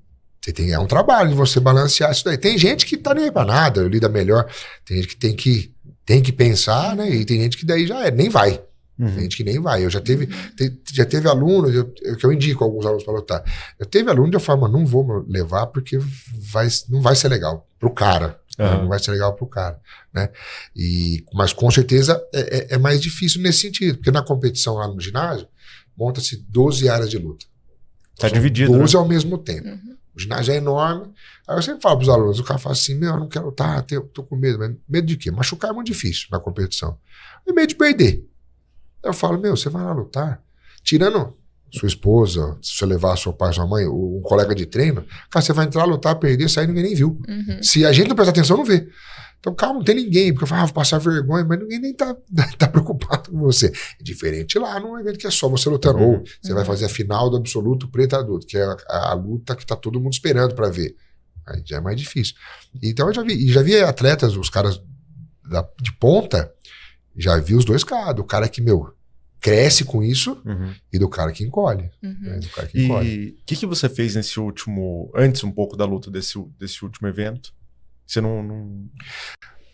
é um trabalho de você balancear isso daí. Tem gente que tá nem aí pra nada, lida melhor. Tem gente que tem que pensar, né? E tem gente que daí já nem vai. Tem gente que nem vai. Eu já teve aluno, que eu indico alguns alunos para lutar. Eu teve aluno que eu falo, não vou levar porque não vai ser legal pro cara. Não vai ser legal pro cara, né? Mas com certeza é mais difícil nesse sentido, porque na competição lá no ginásio, monta-se 12 áreas de luta. Tá dividido, 12 né? ao mesmo tempo. O ginásio é enorme. Aí eu sempre falo pros alunos, o cara fala assim, eu não quero lutar, tô com medo. Mas medo de quê? Machucar é muito difícil na competição. E medo de perder. Eu falo, você vai lá lutar, tirando sua esposa, se você levar seu pai, sua mãe, um colega de treino, cara, você vai entrar, lutar, perder, sair, ninguém nem viu. Se a gente não prestar atenção, não vê. Então, calma, não tem ninguém, porque eu falo, vou passar vergonha, mas ninguém nem tá preocupado com você. É diferente lá num evento que é só você lutando, ou você vai fazer a final do absoluto preto adulto, que é a luta que tá todo mundo esperando pra ver. Aí já é mais difícil. Então, eu já vi atletas, os caras de ponta, já vi os dois caras, do cara que, cresce com isso e do cara que encolhe. Né, do cara que encolhe. E o que você fez nesse último, antes um pouco da luta desse último evento? Você não...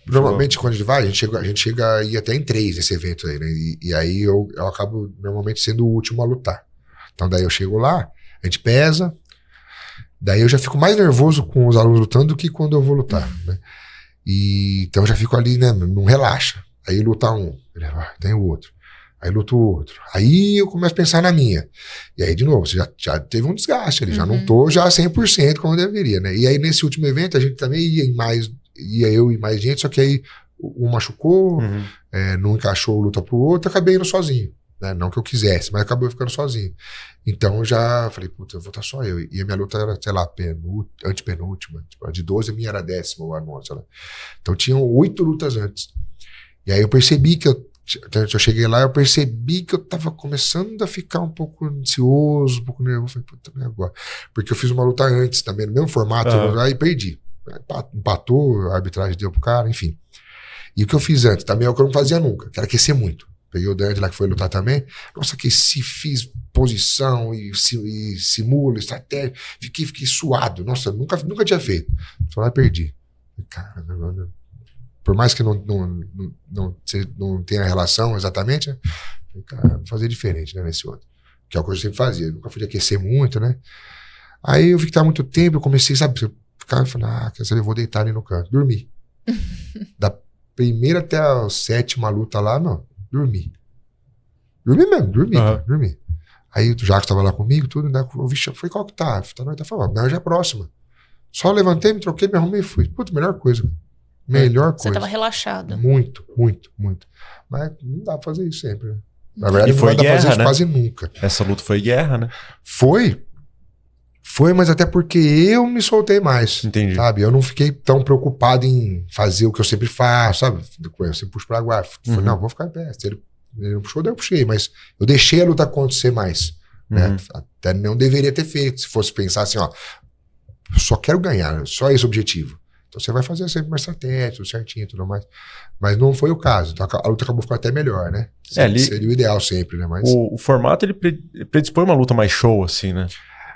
Normalmente, quando a gente vai, a gente chega a ir até em 3 nesse evento aí, né? E aí eu acabo normalmente sendo o último a lutar. Então daí eu chego lá, a gente pesa, daí eu já fico mais nervoso com os alunos lutando do que quando eu vou lutar, né? Então eu já fico ali, né? Não relaxa. Aí luta um, tem o outro. Aí luta o outro. Aí eu começo a pensar na minha. E aí, de novo, você já teve um desgaste ali. Já não tô 100% como eu deveria, né? E aí, nesse último evento, a gente também ia eu e mais gente, só que aí um machucou, não encaixou luta pro outro, acabei indo sozinho. né? Não que eu quisesse, mas acabou ficando sozinho. Então eu já falei, puta, eu vou estar só eu. E a minha luta era, sei lá, antepenúltima. Tipo, a de 12 a minha era 10ª ou a 9ª, sei lá. Então tinham 8 lutas antes. E aí eu percebi que eu cheguei lá, eu percebi que eu tava começando a ficar um pouco ansioso, um pouco nervoso. Falei, puta, não é agora. Porque eu fiz uma luta antes também, no mesmo formato, aí perdi. Empatou, a arbitragem deu pro cara, enfim. E o que eu fiz antes, também é o que eu não fazia nunca, que era aquecer muito. Peguei o Dante lá que foi lutar também. Nossa, aqueci, fiz posição e simulo, estratégia. Fiquei suado. Nossa, nunca tinha feito. Só lá perdi. Cara, por mais que não tenha relação exatamente, né? Cara, vou fazer diferente, né, nesse outro. Que é o que eu sempre fazia. Eu nunca fui de aquecer muito, né? Aí eu vi que tava muito tempo, eu comecei, sabe, ficar e falei, quer saber, eu vou deitar ali no canto. Dormi. Da primeira até a 7ª luta lá, não, dormi. Dormi mesmo, dormi. Aí o Jacques tava lá comigo, tudo, né? Eu falei, qual que tá? Tá falando, não, já é a próxima. Só levantei, me troquei, me arrumei e fui. Puta, melhor coisa. Melhor coisa. Você tava relaxado. Muito. Mas não dá pra fazer isso sempre, né? Na verdade, não dá pra fazer isso, né? Quase nunca. Essa luta foi guerra, né? Foi, mas até porque eu me soltei mais. Entendi. Sabe? Eu não fiquei tão preocupado em fazer o que eu sempre faço, sabe? Eu sempre puxo pra guarda. Falei, não, vou ficar em pé. Se ele não puxou, daí eu puxei. Mas eu deixei a luta acontecer mais. Né? Até não deveria ter feito. Se fosse pensar assim, ó, eu só quero ganhar, só esse o objetivo. Então você vai fazer sempre uma estratégia, tudo certinho e tudo mais. Mas não foi o caso. Então a luta acabou ficando até melhor, né? Seria o ideal sempre, né? Mas... O formato, ele predispõe uma luta mais show, assim, né?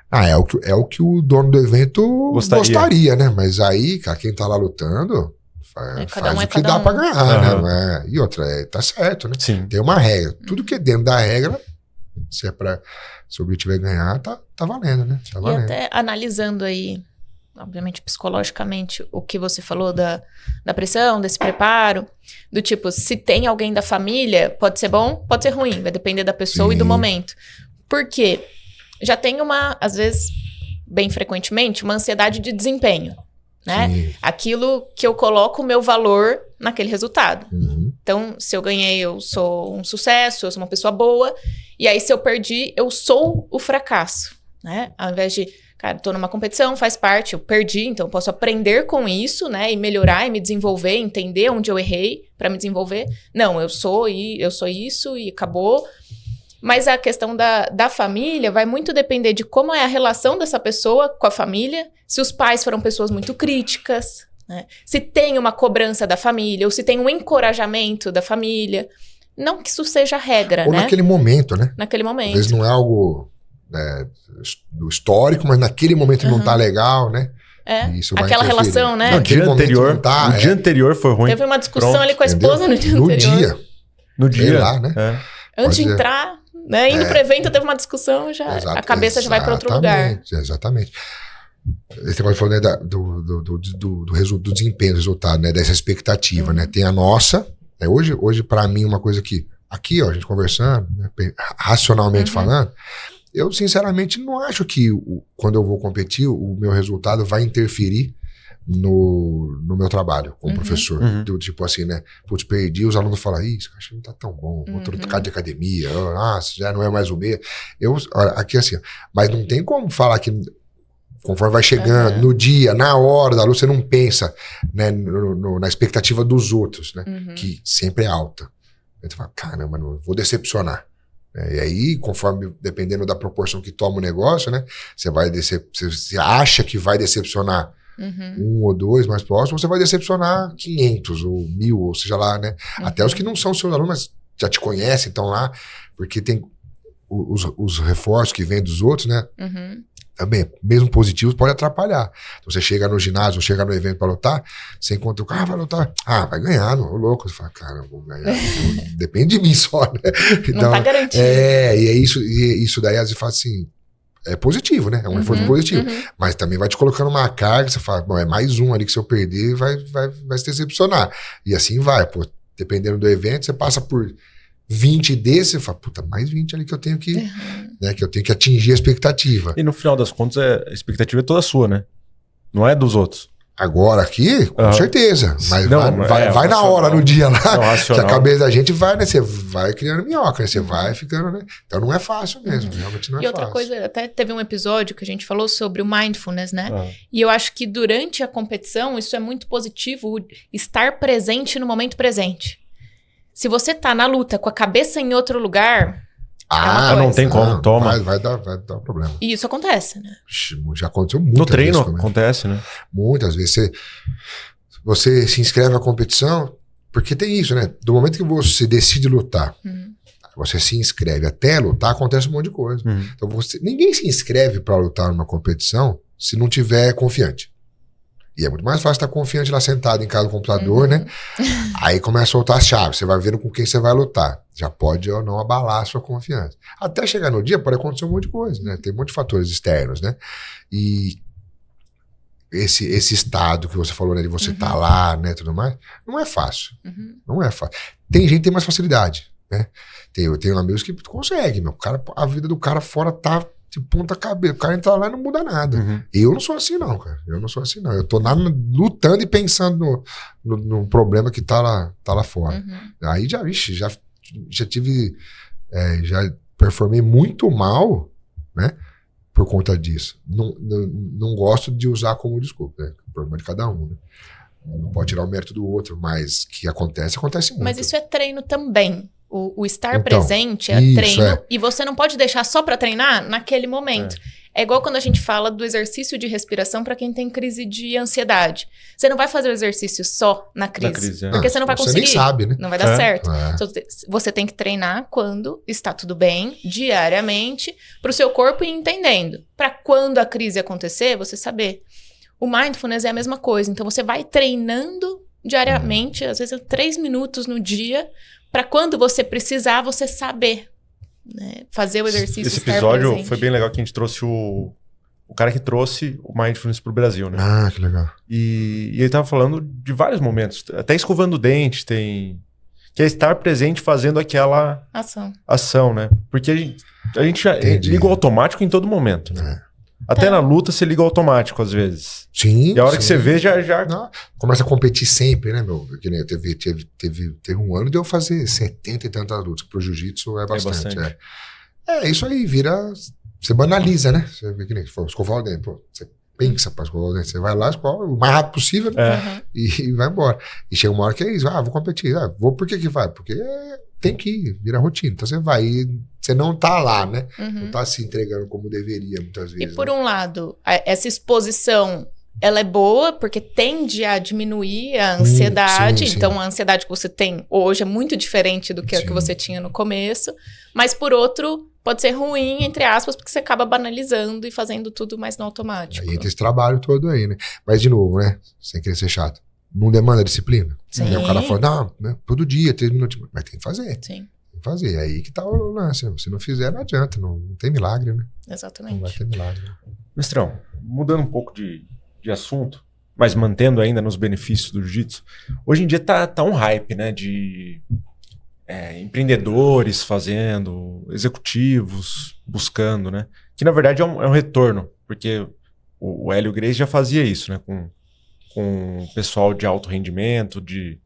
É o que o dono do evento gostaria, né? Mas aí, cara, quem tá lá lutando faz o que dá pra ganhar, né? E outra, tá certo, né? Sim. Tem uma regra. Tudo que é dentro da regra, se o objetivo é ganhar, tá valendo, né? Tá valendo. E até analisando aí, obviamente, psicologicamente, o que você falou da pressão, desse preparo, do tipo, se tem alguém da família, pode ser bom, pode ser ruim, vai depender da pessoa e do momento. Por quê? Já tem às vezes, bem frequentemente, uma ansiedade de desempenho, né? Sim. Aquilo que eu coloco o meu valor naquele resultado. Então, se eu ganhei, eu sou um sucesso, eu sou uma pessoa boa, e aí se eu perdi, eu sou o fracasso, né? Ao invés de, cara, tô numa competição, faz parte, eu perdi, então eu posso aprender com isso, né? E melhorar e me desenvolver, entender onde eu errei para me desenvolver. Não, eu sou isso e acabou. Mas a questão da família vai muito depender de como é a relação dessa pessoa com a família, se os pais foram pessoas muito críticas, né? Se tem uma cobrança da família, ou se tem um encorajamento da família. Não que isso seja regra, ou né? Ou naquele momento, né? Naquele momento. Às vezes não é algo do histórico, mas naquele momento não tá legal, né? Isso vai aquela relação, né? No dia anterior, dia anterior foi ruim. Teve uma discussão ali com a esposa no dia anterior. No dia. Lá, né? Antes de entrar... Né? Indo pro evento, teve uma discussão, a cabeça já vai para outro lugar. Exatamente. Esse negócio falou, né, do desempenho, do resultado, né, dessa expectativa, né? Tem a nossa, né? Hoje para mim, uma coisa que, aqui, ó, a gente conversando, né, racionalmente falando, eu sinceramente não acho que quando eu vou competir, o meu resultado vai interferir no meu trabalho como professor. Tipo assim, né? Putz, perdi, os alunos falam, isso, acho que não tá tão bom, vou trocar de academia, já não é mais o B. Aqui assim, mas não tem como falar que conforme vai chegando, no dia, na hora da luta, você não pensa, né, na expectativa dos outros, né? Que sempre é alta. Aí você fala, caramba, não vou decepcionar. E aí, conforme, dependendo da proporção que toma o negócio, né? Você acha que vai decepcionar um ou dois mais próximos, você vai decepcionar 500 ou 1000, ou seja lá, né? Até os que não são seus alunos, mas já te conhecem, estão lá, porque tem os reforços que vêm dos outros, né? Também, mesmo positivos, pode atrapalhar. Então, você chega no ginásio, ou chega no evento para lutar, você encontra o cara, vai lutar, vai ganhar, não, louco. Você fala, cara, eu vou ganhar, depende de mim só, né? Então, não tá garantido. E é isso daí, às vezes, fala assim, é positivo, né? É um reforço positivo. Mas também vai te colocando uma carga, você fala, bom, é mais um ali que se eu perder, vai se decepcionar. E assim vai, pô. Dependendo do evento, você passa por 20 desses, você fala, puta, mais 20 ali que eu tenho que, né, que eu tenho que atingir a expectativa. E no final das contas, a expectativa é toda sua, né? Não é dos outros. Agora aqui, com certeza. Mas não, vai na hora, no dia lá, que a não, cabeça da gente vai, né? Você vai criando minhoca, né? Você vai ficando, né? Então não é fácil mesmo, realmente não é fácil. E outra coisa, até teve um episódio que a gente falou sobre o mindfulness, né? E eu acho que durante a competição, isso é muito positivo, estar presente no momento presente. Se você tá na luta com a cabeça em outro lugar... não tem como, toma. Vai dar problema. E isso acontece, né? Já aconteceu muitas no treino vezes acontece, né? Muitas vezes. Você se inscreve na competição, porque tem isso, né? Do momento que você decide lutar, você se inscreve até lutar, acontece um monte de coisa. Então ninguém se inscreve para lutar numa competição se não tiver confiante. E é muito mais fácil estar confiante lá sentado em casa do computador, né? Aí começa a soltar as chaves, você vai vendo com quem você vai lutar. Já pode ou não abalar a sua confiança. Até chegar no dia pode acontecer um monte de coisa, né? Tem um monte de fatores externos, né? E esse estado que você falou, né? De você estar lá, né? Tudo mais, não é fácil. Não é fácil. Tem gente que tem mais facilidade, né? Eu tenho amigos que conseguem, meu. A vida do cara fora tá de ponta cabeça. O cara entra lá e não muda nada. Eu não sou assim, não, cara. Eu não sou assim, não. Eu tô lutando e pensando no problema que tá lá fora. Aí já tive. Já performei muito mal, né? Por conta disso. Não gosto de usar como desculpa, né? O problema de cada um, né? Não pode tirar o mérito do outro, mas que acontece muito. Mas isso é treino também. O estar presente é treino. E você não pode deixar só para treinar naquele momento. É igual quando a gente fala do exercício de respiração para quem tem crise de ansiedade. Você não vai fazer o exercício só na crise. Porque você não vai conseguir. Você nem sabe, né? Não vai dar certo. Então, você tem que treinar quando está tudo bem, diariamente, para o seu corpo ir entendendo. Para quando a crise acontecer, você saber. O mindfulness é a mesma coisa. Então, você vai treinando diariamente, às vezes 3 minutos no dia, para quando você precisar, você saber, né? Fazer o exercício. Esse episódio foi bem legal que a gente trouxe o cara que trouxe o mindfulness pro Brasil, né? Ah, que legal. E ele tava falando de vários momentos, até escovando o dente, que é estar presente fazendo aquela ação, né? Porque a gente já liga o automático em todo momento, né? Até na luta você liga o automático às vezes. Sim. E a hora que você vê, já... Não, começa a competir sempre, né, meu? Que nem teve um ano de eu fazer 70 e tantas lutas. Pro jiu-jitsu é bastante. Isso aí vira... Você banaliza, né? Você vê que nem escovar o dente. Pô, você pensa pra escovar o dente. Você vai lá, escova o mais rápido possível, né? E vai embora. E chega uma hora que é isso. Vou competir. Por que vai? Porque tem que ir, vira rotina. Então você vai e você não tá lá, né? Não tá se entregando como deveria, muitas vezes. E por um lado, essa exposição, ela é boa porque tende a diminuir a ansiedade. Sim. Então, a ansiedade que você tem hoje é muito diferente do que a que você tinha no começo. Mas, por outro, pode ser ruim, entre aspas, porque você acaba banalizando e fazendo tudo mais no automático. Aí entra esse trabalho todo aí, né? Mas, de novo, né? Sem querer ser chato. Não demanda disciplina. Sim. E aí o cara fala, não, né? Todo dia, 3 minutos. Mas tem que fazer. Sim. Fazer. É aí que tá o lance. Se não fizer, não adianta. Não tem milagre, né? Exatamente. Não vai ter milagre. Mestrão, mudando um pouco de assunto, mas mantendo ainda nos benefícios do jiu-jitsu, hoje em dia tá um hype, né? De empreendedores fazendo, executivos buscando, né? Que na verdade é um retorno, porque o Hélio Gracie já fazia isso, né? Com o pessoal de alto rendimento, de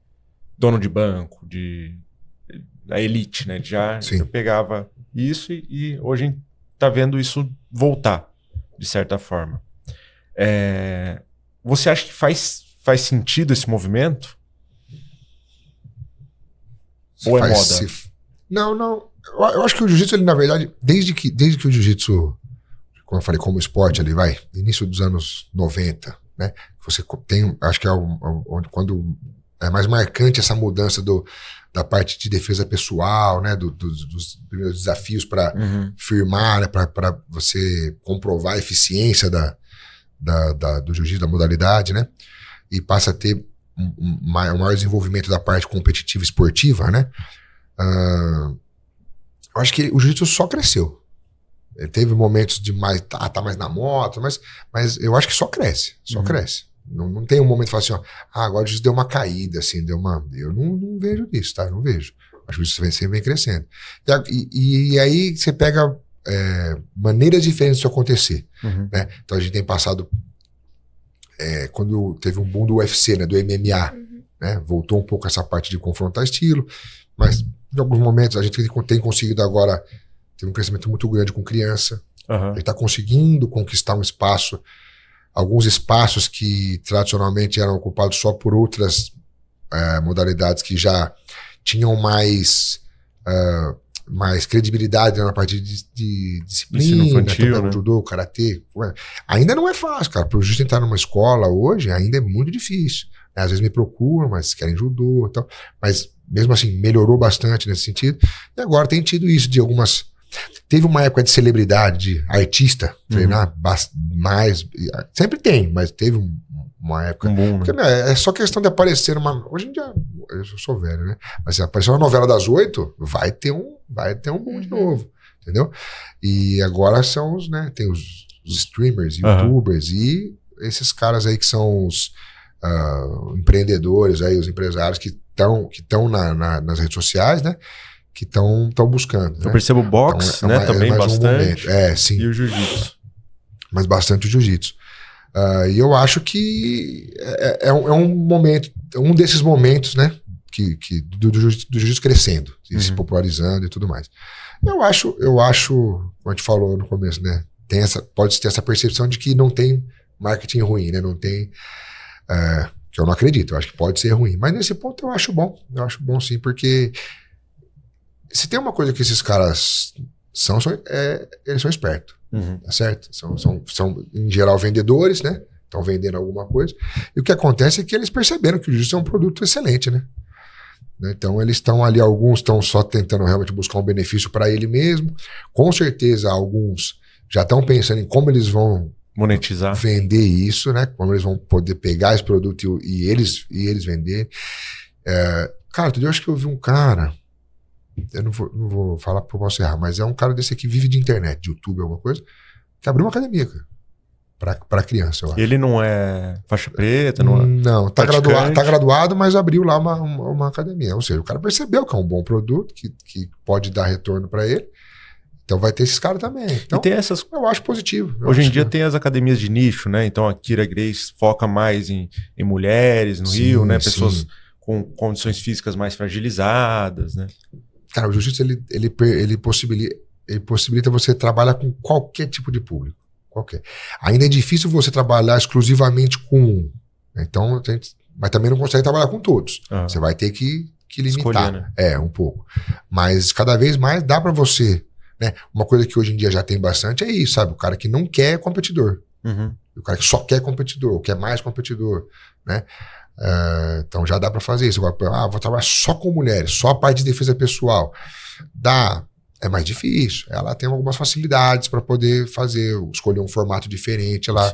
dono de banco, da elite, né? Já pegava isso e hoje a gente tá vendo isso voltar, de certa forma. Você acha que faz sentido esse movimento? Ou é moda? Não. Eu acho que o jiu-jitsu, ele, na verdade, desde que o jiu-jitsu, como eu falei, como esporte, ali vai, início dos anos 90, né? Você tem, acho que quando é mais marcante essa mudança da parte de defesa pessoal, né? Dos primeiros desafios para firmar, né? Para você comprovar a eficiência do jiu-jitsu, da modalidade, né? E passa a ter um maior desenvolvimento da parte competitiva esportiva, né? Eu acho que o jiu-jitsu só cresceu. Ele teve momentos de tá mais na moto, mas eu acho que só cresce, cresce. Não tem um momento que fala assim, agora o jiu-jitsu deu uma caída, assim, eu não vejo isso, tá? Eu não vejo. Acho que o jiu-jitsu vem crescendo. E aí você pega maneiras diferentes disso acontecer, né? Então a gente tem passado quando teve um boom do UFC, né, do MMA, né, voltou um pouco essa parte de confrontar estilo, mas em alguns momentos a gente tem conseguido agora, teve um crescimento muito grande com criança, ele está conseguindo conquistar um espaço, alguns espaços que tradicionalmente eram ocupados só por outras modalidades que já tinham mais credibilidade na parte de disciplina, infantil, né? Judô, karatê. Ainda não é fácil, cara. Para o justo entrar numa escola hoje, ainda é muito difícil. Às vezes me procuram, mas querem judô e tal. Mas mesmo assim, melhorou bastante nesse sentido. E agora tem tido isso de algumas... Teve uma época de celebridade, de artista, treinar mais. Sempre tem, mas teve uma época. Porque, é só questão de aparecer numa. Hoje em dia, eu sou velho, né? Mas se aparecer uma novela das 8, vai ter um boom de novo. Entendeu? E agora são os, né? Tem os streamers, youtubers e esses caras aí que são os empreendedores, aí, os empresários que estão nas redes sociais, né? Que estão buscando. Eu percebo o boxe, então, né? Também bastante. Sim. E o jiu-jitsu. Mas bastante o jiu-jitsu. E eu acho que é um momento, um desses momentos, né? Do jiu-jitsu crescendo, se popularizando e tudo mais. Eu acho, como a gente falou no começo, né? Pode ter essa percepção de que não tem marketing ruim, né? Não tem. Que eu não acredito, eu acho que pode ser ruim. Mas nesse ponto eu acho bom. Eu acho bom sim, porque. Se tem uma coisa que esses caras eles são espertos, tá certo? São, em geral, vendedores, né? Estão vendendo alguma coisa. E o que acontece é que eles perceberam que o jiu-jitsu é um produto excelente, né? Então, eles estão ali, alguns estão só tentando realmente buscar um benefício para ele mesmo. Com certeza, alguns já estão pensando em como eles vão monetizar, vender isso, né? Como eles vão poder pegar esse produto e eles venderem. Cara, outro dia eu acho que eu vi um cara... Eu não vou falar porque eu posso errar, mas é um cara desse aqui que vive de internet, de YouTube, alguma coisa, que abriu uma academia, cara, pra criança, eu acho. Ele não é faixa preta? Não, tá graduado, mas abriu lá uma academia. Ou seja, o cara percebeu que é um bom produto, que pode dar retorno pra ele. Então vai ter esses caras também. Então, e tem essas... eu acho positivo. Hoje em dia tem as academias de nicho, né? Então a Kira Grace foca mais em mulheres no Rio, né? Pessoas com condições físicas mais fragilizadas, né? Cara, o jiu-jitsu ele possibilita você trabalhar com qualquer tipo de público. Qualquer. Ainda é difícil você trabalhar exclusivamente com um. Então, mas também não consegue trabalhar com todos. Você vai ter que limitar. Escolher, né? Um pouco. Mas cada vez mais dá pra você. Né? Uma coisa que hoje em dia já tem bastante é isso, sabe? O cara que não quer competidor. O cara que só quer competidor, ou quer mais competidor, né? Então já dá para fazer isso. Agora, vou trabalhar só com mulheres, só a parte de defesa pessoal. Dá, é mais difícil. Ela tem algumas facilidades para poder escolher um formato diferente lá.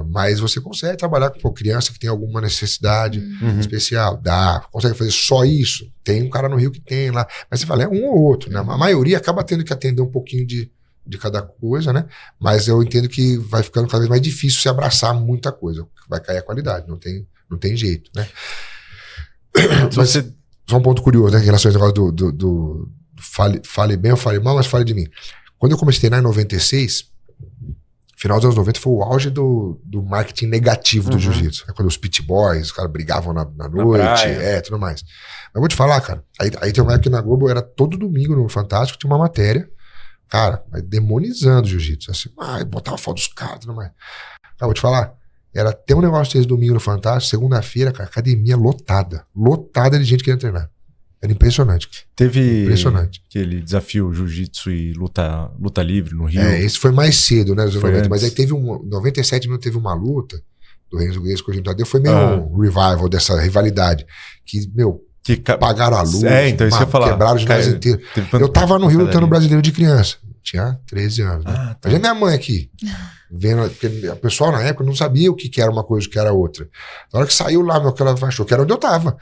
Mas você consegue trabalhar com criança que tem alguma necessidade especial. Dá, consegue fazer só isso. Tem um cara no Rio que tem lá. Mas você fala, é um ou outro, né? A maioria acaba tendo que atender um pouquinho de cada coisa, né? Mas eu entendo que vai ficando cada vez mais difícil se abraçar muita coisa. Vai cair a qualidade, não tem jeito, né? Mas só um ponto curioso, né? Em relação ao negócio do fale bem ou fale mal, mas fale de mim. Quando eu comecei a treinar em 96, final dos anos 90 foi o auge do marketing negativo do jiu-jitsu. Quando os pit boys, os caras brigavam na noite, tudo mais. Mas eu vou te falar, cara, aí tem uma época que na Globo era todo domingo no Fantástico, tinha uma matéria, cara, demonizando o jiu-jitsu. Assim, botava foto dos caras, tudo mais. Cara, vou te falar, tem um negócio desse domingo no Fantástico, segunda-feira, cara, academia lotada de gente querendo treinar. Era impressionante. Teve aquele desafio jiu-jitsu e luta livre no Rio. Esse foi mais cedo, né? Nos 90, mas aí teve em 97 teve uma luta do Renzo Gracie com o Jim Tadeu. Foi meio um revival dessa rivalidade. Que pagaram a luz, então isso que eu ia falar. Quebraram o ginásio inteiro. Eu tava no Rio lutando brasileiro de criança. Tinha 13 anos. Né? Mas minha mãe aqui, vendo, porque o pessoal na época não sabia o que era uma coisa e o que era outra. Na hora que saiu lá, ela achou que era onde eu tava.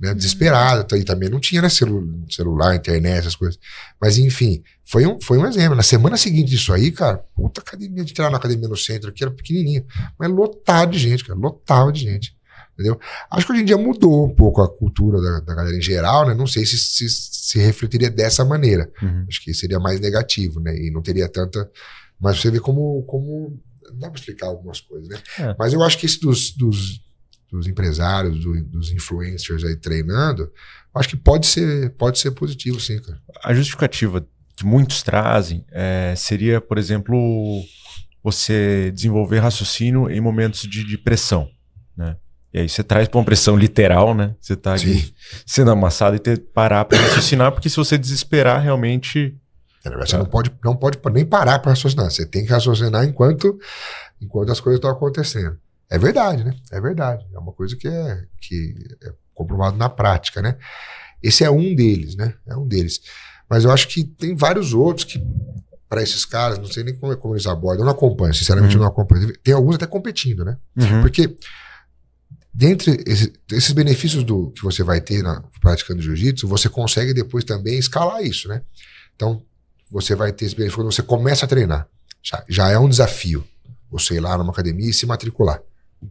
Né? Desesperado. E também não tinha, né, celular, internet, essas coisas. Mas enfim, foi um exemplo. Na semana seguinte disso aí, cara, puta academia, de treinar na academia no centro aqui, era pequenininha. Mas lotado de gente, cara. Lotava de gente. Entendeu? Acho que hoje em dia mudou um pouco a cultura da galera em geral, né? Não sei se refletiria dessa maneira. Acho que seria mais negativo, né? E não teria tanta... Mas você vê como não dá pra explicar algumas coisas, né? É. Mas eu acho que esse dos empresários, dos influencers aí treinando, eu acho que pode ser positivo, sim, cara. A justificativa que muitos trazem seria, por exemplo, você desenvolver raciocínio em momentos de pressão, né? E aí você traz para uma pressão literal, né? Você tá ali sendo amassado e ter que parar para raciocinar, porque se você desesperar, realmente... Você não pode nem parar para raciocinar. Você tem que raciocinar enquanto as coisas estão acontecendo. É verdade, né? É verdade. É uma coisa que é comprovado na prática, né? Esse é um deles, né? É um deles. Mas eu acho que tem vários outros que, para esses caras, não sei nem como eles abordam. Eu não acompanho, sinceramente, eu não acompanho. Tem alguns até competindo, né? Porque dentre esses benefícios que você vai ter praticando jiu-jitsu, você consegue depois também escalar isso, né? Então, você vai ter esse benefício quando você começa a treinar. Já é um desafio você ir lá numa academia e se matricular.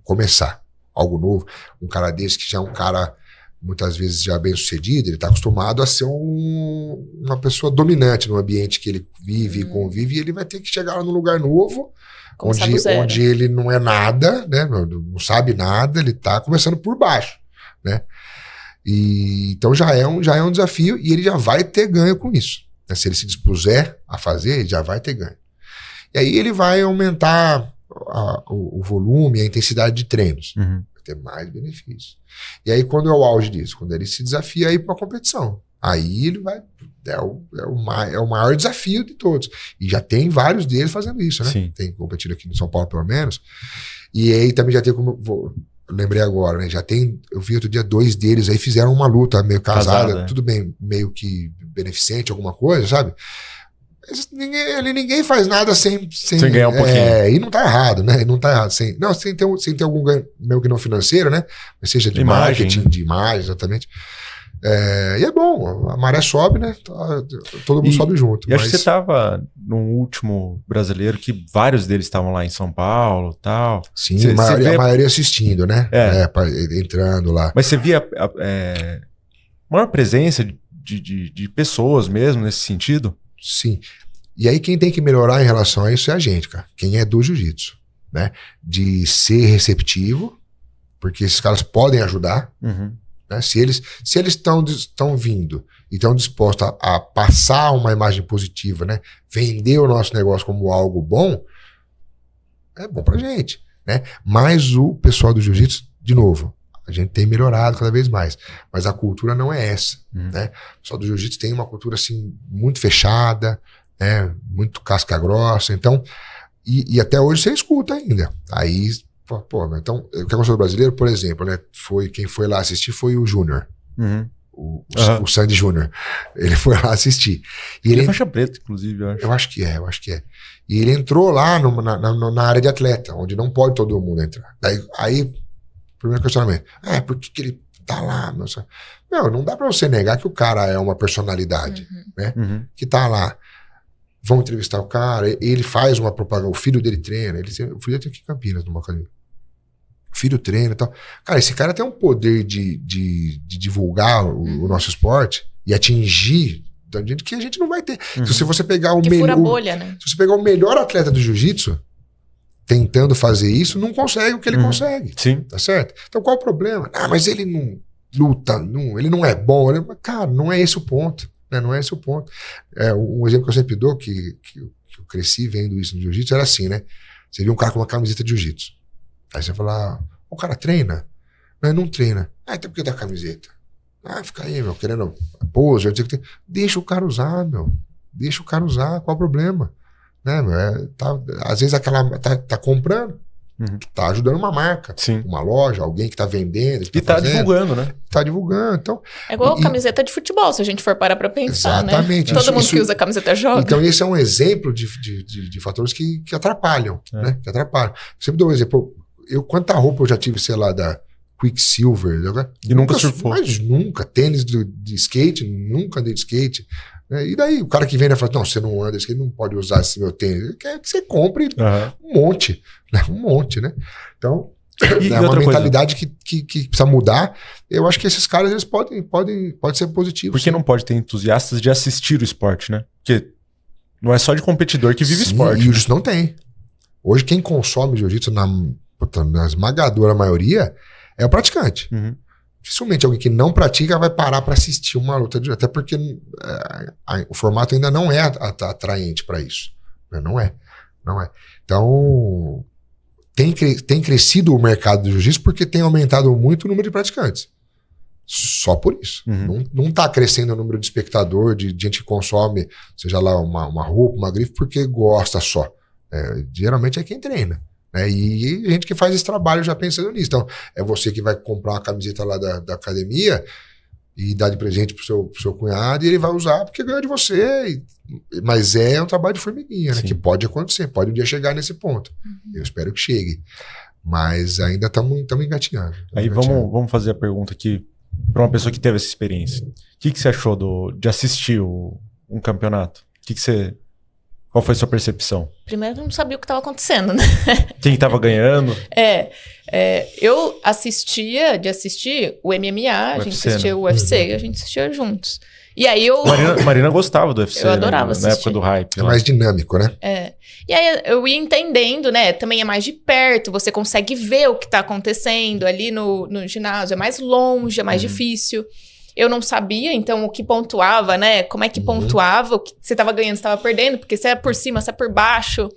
Começar algo novo. Um cara desse que já é um cara, muitas vezes, já bem sucedido, ele está acostumado a ser uma pessoa dominante no ambiente que ele vive e convive, e ele vai ter que chegar num lugar novo, onde ele não é nada, né? Não sabe nada, ele está começando por baixo, né? Então já é um desafio e ele já vai ter ganho com isso. Né? Se ele se dispuser a fazer, ele já vai ter ganho. E aí ele vai aumentar o volume, a intensidade de treinos. Vai ter mais benefícios. E aí quando é o auge disso? Quando ele se desafia a ir para a competição. Aí ele vai... É o maior desafio de todos. E já tem vários deles fazendo isso, né? Sim. Tem competido aqui no São Paulo, pelo menos. E aí também já tem como... Lembrei agora, né? Eu vi outro dia 2 deles aí fizeram uma luta meio casada, tudo bem, meio que beneficente, alguma coisa, sabe? Mas ninguém faz nada sem ganhar um pouquinho. E não tá errado, né? Não tá errado. Sem ter algum ganho, meio que não financeiro, né? Mas seja de marketing, de imagem, exatamente. E é bom, a maré sobe, né? Todo mundo sobe junto. E acho que você estava no último brasileiro que vários deles estavam lá em São Paulo e tal. Sim, a maioria assistindo, né? Entrando lá. Mas você via maior presença de pessoas mesmo nesse sentido? Sim. E aí quem tem que melhorar em relação a isso é a gente, cara. Quem é do jiu-jitsu, né? De ser receptivo, porque esses caras podem ajudar. Né? Se eles estão vindo e estão dispostos a passar uma imagem positiva, né? Vender o nosso negócio como algo bom, é bom pra gente, né? Mas o pessoal do jiu-jitsu, de novo, a gente tem melhorado cada vez mais, mas a cultura não é essa, né? O pessoal do jiu-jitsu tem uma cultura assim muito fechada, né? Muito casca grossa, então e até hoje você escuta ainda. Aí então, o que aconteceu no brasileiro, por exemplo, né? Quem foi lá assistir foi o Júnior. O Sandy Júnior. Ele foi lá assistir. E ele faixa preta, inclusive, eu acho. Eu acho que é. E ele entrou lá na área de atleta, onde não pode todo mundo entrar. Aí primeiro questionamento. Por que ele tá lá? Meu, não dá pra você negar que o cara é uma personalidade, né? Que tá lá. Vão entrevistar o cara, ele faz uma propaganda, o filho dele treina, o filho dele tem aqui em Campinas, numa academia. O filho treina e tal. Cara, esse cara tem um poder de divulgar o nosso esporte e atingir da gente que a gente não vai ter. Se você pegar o melhor... bolha, né? Se você pegar o melhor atleta do jiu-jitsu tentando fazer isso, não consegue o que ele consegue. Sim. Tá certo? Então qual o problema? Mas ele não luta, ele não é bom. Cara, não é esse o ponto. Né? Não é esse o ponto. Um exemplo que eu sempre dou, que eu cresci vendo isso no jiu-jitsu, era assim, né? Você via um cara com uma camiseta de jiu-jitsu. Aí você fala, o cara treina? Não treina. Então por que dá camiseta? Fica aí, meu, querendo pose, não sei o que tem. Deixa o cara usar, meu. Deixa o cara usar, qual o problema? Né, meu? Às vezes tá comprando, tá ajudando uma marca, uma loja, alguém que tá vendendo. E tá divulgando, né? Tá divulgando, então... É igual camiseta de futebol, se a gente for parar pra pensar, exatamente, né? Todo mundo que usa camiseta joga. Então esse é um exemplo de fatores que atrapalham, né? Que atrapalham. Eu sempre dou um exemplo. Quanta roupa eu já tive, sei lá, da Quicksilver. E nunca surfou. Mas nunca. Tênis de skate, nunca andei de skate. Né? E daí o cara que vem e fala, não, você não anda de skate, não pode usar esse meu tênis. Ele quer que você compre um monte. Né? Um monte, né? Então, é uma mentalidade que precisa mudar. Eu acho que esses caras, eles podem ser positivos. Porque não pode ter entusiastas de assistir o esporte, né? Porque não é só de competidor que vive esporte. E o jiu-jitsu não tem. Hoje quem consome jiu-jitsu na esmagadora maioria é o praticante. Dificilmente alguém que não pratica vai parar para assistir uma luta de jiu-jitsu, até porque o formato ainda não é atraente para isso. Não é. Então, tem crescido o mercado do jiu-jitsu porque tem aumentado muito o número de praticantes. Só por isso. Não está crescendo o número de espectador, de gente que consome, seja lá uma roupa, uma grife, porque gosta só. Geralmente é quem treina. E gente que faz esse trabalho já pensando nisso. Então, é você que vai comprar uma camiseta lá da academia e dar de presente pro seu cunhado e ele vai usar porque ganhou de você. Mas é um trabalho de formiguinha, né? Que pode acontecer, pode um dia chegar nesse ponto. Eu espero que chegue. Mas ainda estamos engatinhando. Aí vamos fazer a pergunta aqui para uma pessoa que teve essa experiência. O que você achou de assistir um campeonato? Qual foi a sua percepção? Primeiro, eu não sabia o que estava acontecendo, né? Quem estava ganhando? Eu assistia o MMA, a gente assistia o UFC, a gente assistia juntos. E aí Marina gostava do UFC. Eu adorava assistir. Na época do hype. É mais dinâmico, né? E aí eu ia entendendo, né? Também é mais de perto, você consegue ver o que tá acontecendo ali no ginásio. É mais longe, é mais difícil. Eu não sabia, então, o que pontuava, né? Como é que pontuava, o que você tava ganhando, você tava perdendo, porque se é por cima, se é por baixo.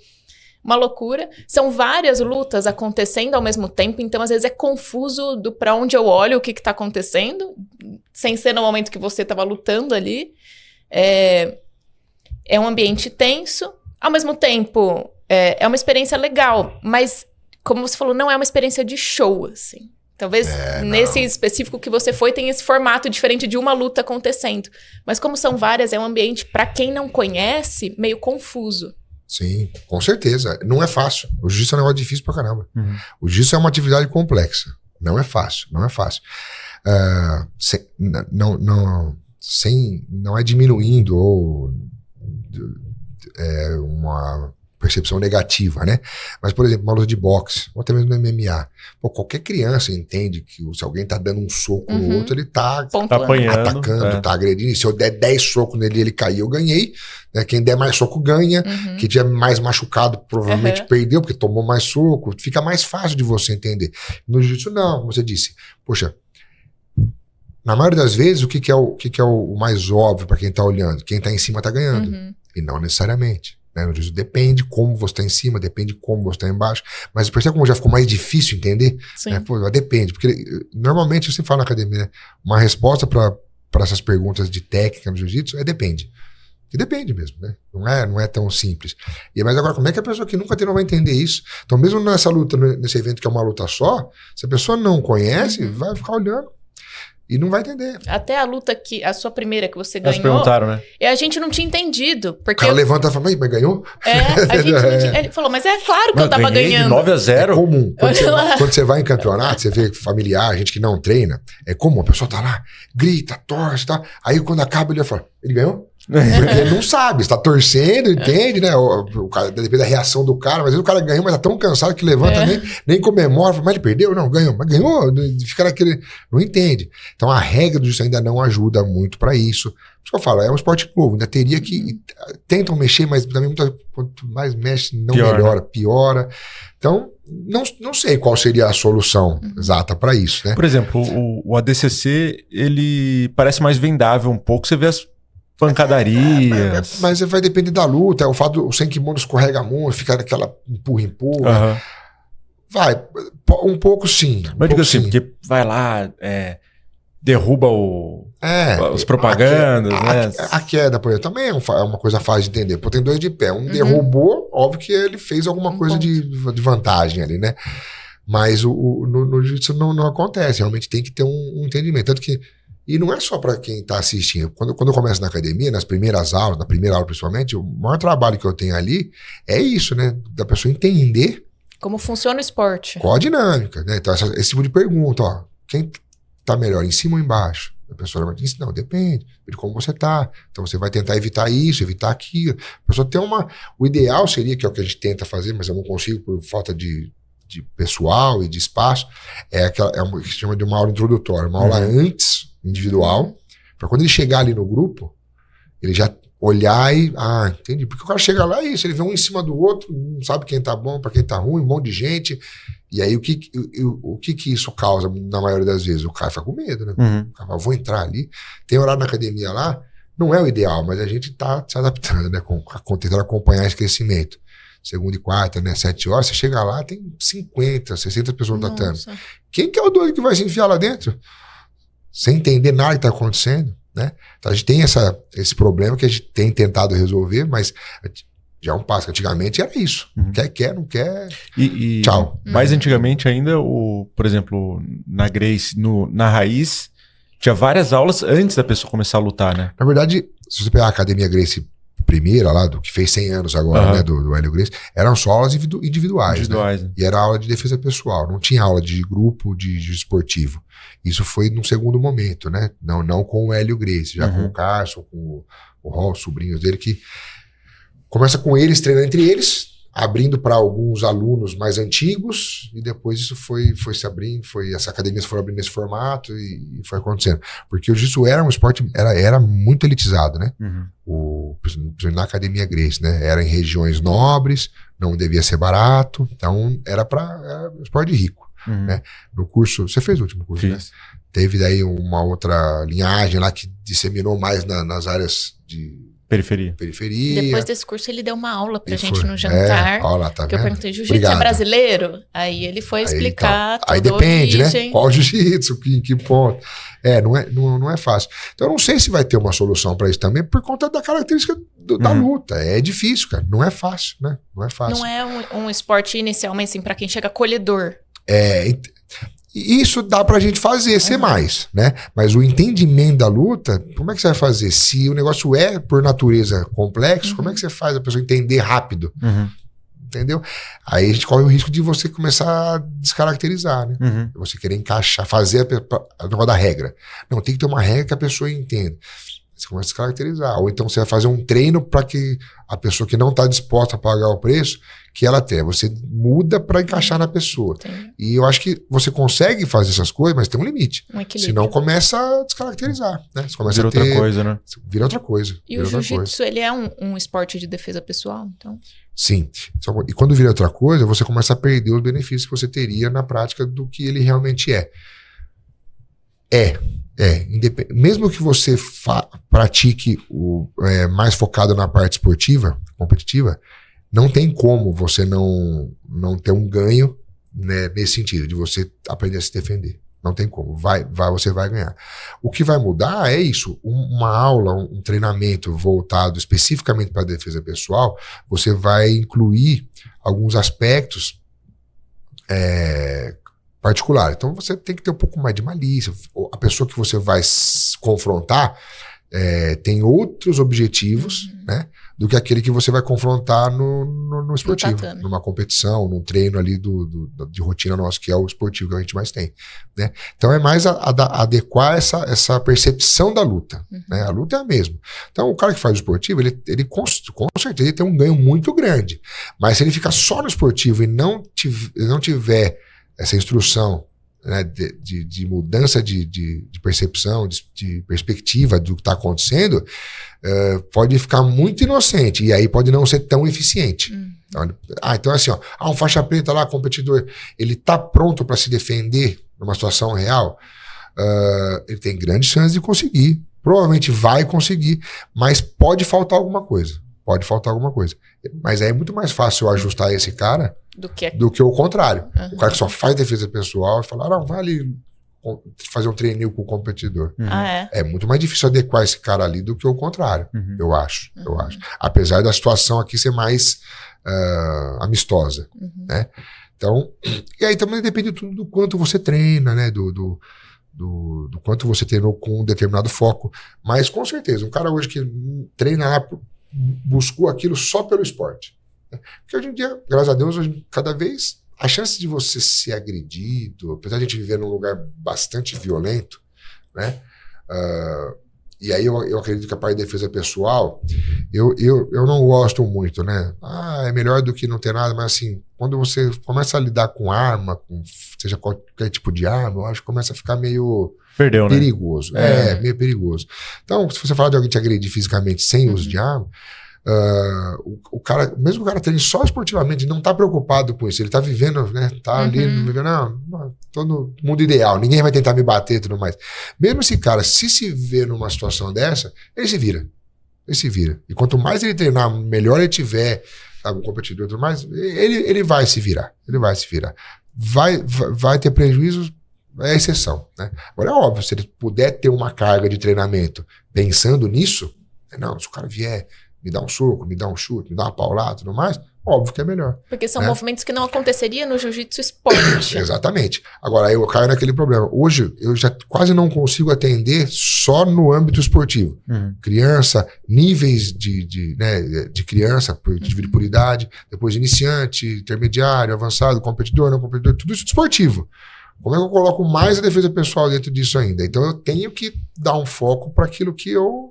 Uma loucura. São várias lutas acontecendo ao mesmo tempo, então às vezes é confuso pra onde eu olho o que tá acontecendo, sem ser no momento que você tava lutando ali. É um ambiente tenso, ao mesmo tempo é uma experiência legal, mas como você falou, não é uma experiência de show, assim. Talvez nesse específico que você foi, tenha esse formato diferente de uma luta acontecendo. Mas como são várias, é um ambiente, pra quem não conhece, meio confuso. Sim, com certeza. Não é fácil. O jiu-jitsu é um negócio difícil pra caramba. O jiu-jitsu é uma atividade complexa. Não é fácil. Não é diminuindo ou uma percepção negativa, né? Mas, por exemplo, uma luta de boxe, ou até mesmo no MMA. Qualquer criança entende que se alguém tá dando um soco no outro, ele tá apanhando, atacando, tá agredindo. E se eu der 10 socos nele e ele cair, eu ganhei. Né? Quem der mais soco ganha. Quem tiver mais machucado provavelmente perdeu, porque tomou mais soco. Fica mais fácil de você entender. No jiu-jitsu, não, como você disse. Poxa, na maioria das vezes, o que é o mais óbvio para quem tá olhando? Quem tá em cima tá ganhando. E não necessariamente. Né? No jiu-jitsu depende como você tá em cima, depende como você tá embaixo. Mas percebe como já ficou mais difícil entender? Né? Depende. Porque normalmente, eu sempre falo na academia, né? Uma resposta para essas perguntas de técnica no jiu-jitsu depende. E depende mesmo, né? Não é tão simples. Mas agora, como é que a pessoa que nunca treinou vai entender isso? Então, mesmo nessa luta, nesse evento que é uma luta só, se a pessoa não conhece, vai ficar olhando. E não vai entender. Até a luta a sua primeira que você ganhou. Eles perguntaram, né? E a gente não tinha entendido. Porque o cara levanta e fala, mas ganhou? A gente não tinha, ele falou, mas é claro que eu tava ganhando. De 9-0. É comum. Quando você vai em campeonato, você vê familiar, gente que não treina, é comum. A pessoa tá lá, grita, torce, tá? Aí quando acaba, ele fala, ele ganhou? Porque ele não sabe, está torcendo, entende, né? O cara, depende da reação do cara, mas às vezes o cara ganhou, mas tá tão cansado que levanta, nem comemora, fala, mas ele perdeu? Não, ganhou. Mas ganhou? Fica naquele. Não entende. Então a regra do jiu-jitsu ainda não ajuda muito para isso. Por isso que eu falo, é um esporte novo, ainda teria que. Tentam mexer, mas também quanto mais mexe, não melhora, piora. Então, não sei qual seria a solução exata para isso, né? Por exemplo, o ADCC, ele parece mais vendável um pouco, você vê as pancadarias. Mas vai depender da luta. O fato do sem kimono escorrega muito, fica aquela empurra. Vai, um pouco sim. Mas digo assim, porque vai lá, derruba os propagandas, né? A queda, por exemplo, também é uma coisa fácil de entender. Pô, tem dois de pé. Um derrubou, óbvio que ele fez alguma coisa de vantagem ali, né? Mas no jiu-jitsu não acontece. Realmente tem que ter um entendimento. Tanto que e não é só para quem está assistindo. Quando eu começo na academia, nas primeiras aulas, na primeira aula principalmente, o maior trabalho que eu tenho ali é isso, né? Da pessoa entender como funciona o esporte. Qual a dinâmica, né? Então, esse tipo de pergunta, ó. Quem tá melhor, em cima ou embaixo? A pessoa vai dizer, não, depende de como você tá. Então você vai tentar evitar isso, evitar aquilo. A pessoa tem o ideal seria, que é o que a gente tenta fazer, mas eu não consigo por falta de pessoal e de espaço, o que se chama de uma aula introdutória, uma aula antes individual, para quando ele chegar ali no grupo, Ele já olhar e... entendi. Porque o cara chega lá e isso, ele vê um em cima do outro, não sabe quem tá bom, pra quem tá ruim, um monte de gente. E aí, o que isso causa na maioria das vezes? O cara fica com medo, né? O cara fala, vou entrar ali. Tem horário na academia lá, não é o ideal, mas a gente tá se adaptando, né? Tentando acompanhar esse crescimento. Segunda e quarta, né? 7 horas, você chega lá, tem 50, 60 pessoas no tatame. Quem que é o doido que vai se enfiar lá dentro? Sem entender nada que tá acontecendo, né? Então a gente tem esse problema que a gente tem tentado resolver, mas já é um passo. Antigamente era isso. Quer, não quer. Tchau. Mais antigamente ainda, por exemplo, na Grace, na Raiz, tinha várias aulas antes da pessoa começar a lutar, né? Na verdade, se você pegar a Academia Grace primeira lá, do que fez 100 anos agora, né, do Hélio Gracie, eram só aulas individuais, né? E era aula de defesa pessoal, não tinha aula de grupo, de esportivo. Isso foi num segundo momento, né? Não com o Hélio Gracie, já com o Carson, com o Hall, sobrinhos dele, que começa com eles, treinando entre eles, abrindo para alguns alunos mais antigos, e depois isso foi se abrindo, as academias foram abrindo nesse formato e foi acontecendo. Porque o jiu-jitsu era um esporte, era muito elitizado, né? Na Academia Gracie, né? Era em regiões nobres, não devia ser barato, então era um esporte rico, né? No curso, você fez o último curso, né? Teve daí uma outra linhagem lá que disseminou mais nas áreas de periferia. Depois desse curso, ele deu uma aula pra gente no jantar. Lá, tá que eu perguntei, jiu-jitsu é brasileiro? Aí ele foi explicar toda aí depende, a origem. Né? Qual jiu-jitsu, que ponto. Não é fácil. Então eu não sei se vai ter uma solução pra isso também, por conta da característica da luta. É difícil, cara. Não é fácil, né? Não é fácil. Não é um esporte inicialmente, assim, pra quem chega acolhedor. Isso dá pra gente fazer, ser mais, né? Mas o entendimento da luta, como é que você vai fazer? Se o negócio é, por natureza, complexo, como é que você faz a pessoa entender rápido? Entendeu? Aí a gente corre o risco de você começar a descaracterizar, né? Você querer encaixar, fazer a negócio da regra. Não, tem que ter uma regra que a pessoa entenda. Você começa a descaracterizar. Ou então você vai fazer um treino para que a pessoa que não está disposta a pagar o preço, que ela tem. Você muda para encaixar na pessoa. E eu acho que você consegue fazer essas coisas, mas tem um limite. Um equilíbrio. Senão começa a descaracterizar, né? Você começa vira outra coisa, né? Vira outra coisa. E o jiu-jitsu, ele é um esporte de defesa pessoal, então? Sim. E quando vira outra coisa, você começa a perder os benefícios que você teria na prática do que ele realmente é. Mesmo que você pratique mais focado na parte esportiva, competitiva, não tem como você não ter um ganho, né, nesse sentido, de você aprender a se defender. Não tem como. Você vai ganhar. O que vai mudar é isso. Uma aula, um treinamento voltado especificamente para a defesa pessoal, você vai incluir alguns aspectos particulares. Então você tem que ter um pouco mais de malícia. A pessoa que você vai confrontar tem outros objetivos, né, do que aquele que você vai confrontar no esportivo, numa competição, num treino ali de rotina nosso, que é o esportivo que a gente mais tem, né? Então é mais adequar essa percepção da luta, né? A luta é a mesma. Então o cara que faz o esportivo, ele com certeza tem um ganho muito grande, mas se ele ficar só no esportivo e não tiver essa instrução, né, de mudança de percepção, de perspectiva do que está acontecendo, pode ficar muito inocente e aí pode não ser tão eficiente. Então assim, um faixa preta lá, competidor, ele está pronto para se defender numa situação real, ele tem grandes chances de conseguir, provavelmente vai conseguir, mas pode faltar alguma coisa. Mas aí é muito mais fácil eu ajustar esse cara do que o contrário. O cara que só faz defesa pessoal e fala, não, vai ali fazer um treininho com o competidor. É muito mais difícil adequar esse cara ali do que o contrário, eu acho. Apesar da situação aqui ser mais amistosa, né? Então, e aí também depende tudo do quanto você treina, né? Do quanto você treinou com um determinado foco. Mas com certeza, um cara hoje que treina lá, buscou aquilo só pelo esporte. Porque hoje em dia, graças a Deus, cada vez a chance de você ser agredido, apesar de a gente viver num lugar bastante violento, né, E aí eu acredito que a parte de defesa pessoal, eu não gosto muito, né? É melhor do que não ter nada, mas assim, quando você começa a lidar com arma, seja qualquer tipo de arma, eu acho que começa a ficar meio perigoso. Né? Meio perigoso. Então, se você falar de alguém te agredir fisicamente sem uso de arma, o cara, mesmo que o cara treine só esportivamente, não tá preocupado com isso, ele tá vivendo, né? Tá ali, vivendo, todo mundo ideal, ninguém vai tentar me bater e tudo mais. Mesmo esse cara, se vê numa situação dessa, ele se vira. E quanto mais ele treinar, melhor ele tiver, sabe, um competidor e tudo mais, ele vai se virar. Vai ter prejuízos, é exceção, né? Agora é óbvio, se ele puder ter uma carga de treinamento pensando nisso, não, se o cara vier me dá um soco, me dá um chute, me dá uma paulada e tudo mais, óbvio que é melhor. Porque são movimentos que não aconteceria no jiu-jitsu esporte. Exatamente. Agora, eu caio naquele problema. Hoje, eu já quase não consigo atender só no âmbito esportivo. Criança, níveis de criança, dividido por idade, depois iniciante, intermediário, avançado, competidor, não competidor, tudo isso esportivo. Como é que eu coloco mais a defesa pessoal dentro disso ainda? Então, eu tenho que dar um foco para aquilo que eu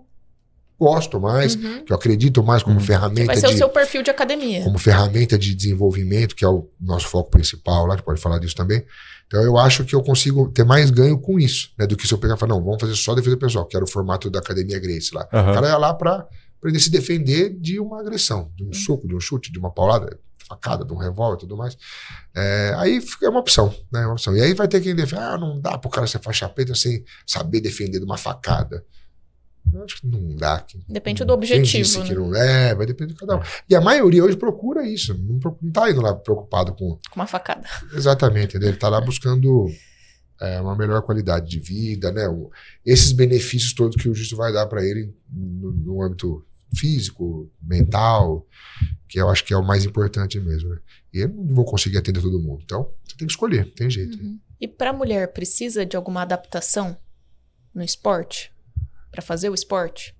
gosto mais, que eu acredito mais como ferramenta que vai ser o seu perfil de academia. Como ferramenta de desenvolvimento, que é o nosso foco principal lá, a gente pode falar disso também. Então eu acho que eu consigo ter mais ganho com isso, né, do que se eu pegar e falar, não, vamos fazer só defesa pessoal, que era o formato da Academia Gracie lá. O cara ia lá para aprender a se defender de uma agressão, de um soco, de um chute, de uma paulada, facada, de um revólver e tudo mais. Aí é uma opção, né? É uma opção. E aí vai ter quem defende, não dá pro cara ser faixa preta sem saber defender de uma facada. Eu acho que não dá. Depende do objetivo. Quem disse que não vai depender de cada um. E a maioria hoje procura isso. Não tá indo lá preocupado com uma facada. Exatamente. Ele tá lá buscando uma melhor qualidade de vida, né? Esses benefícios todos que o jiu-jitsu vai dar para ele no âmbito físico, mental, que eu acho que é o mais importante mesmo, né? E eu não vou conseguir atender todo mundo. Então, você tem que escolher, tem jeito. E para a mulher, precisa de alguma adaptação no esporte? Para fazer o esporte?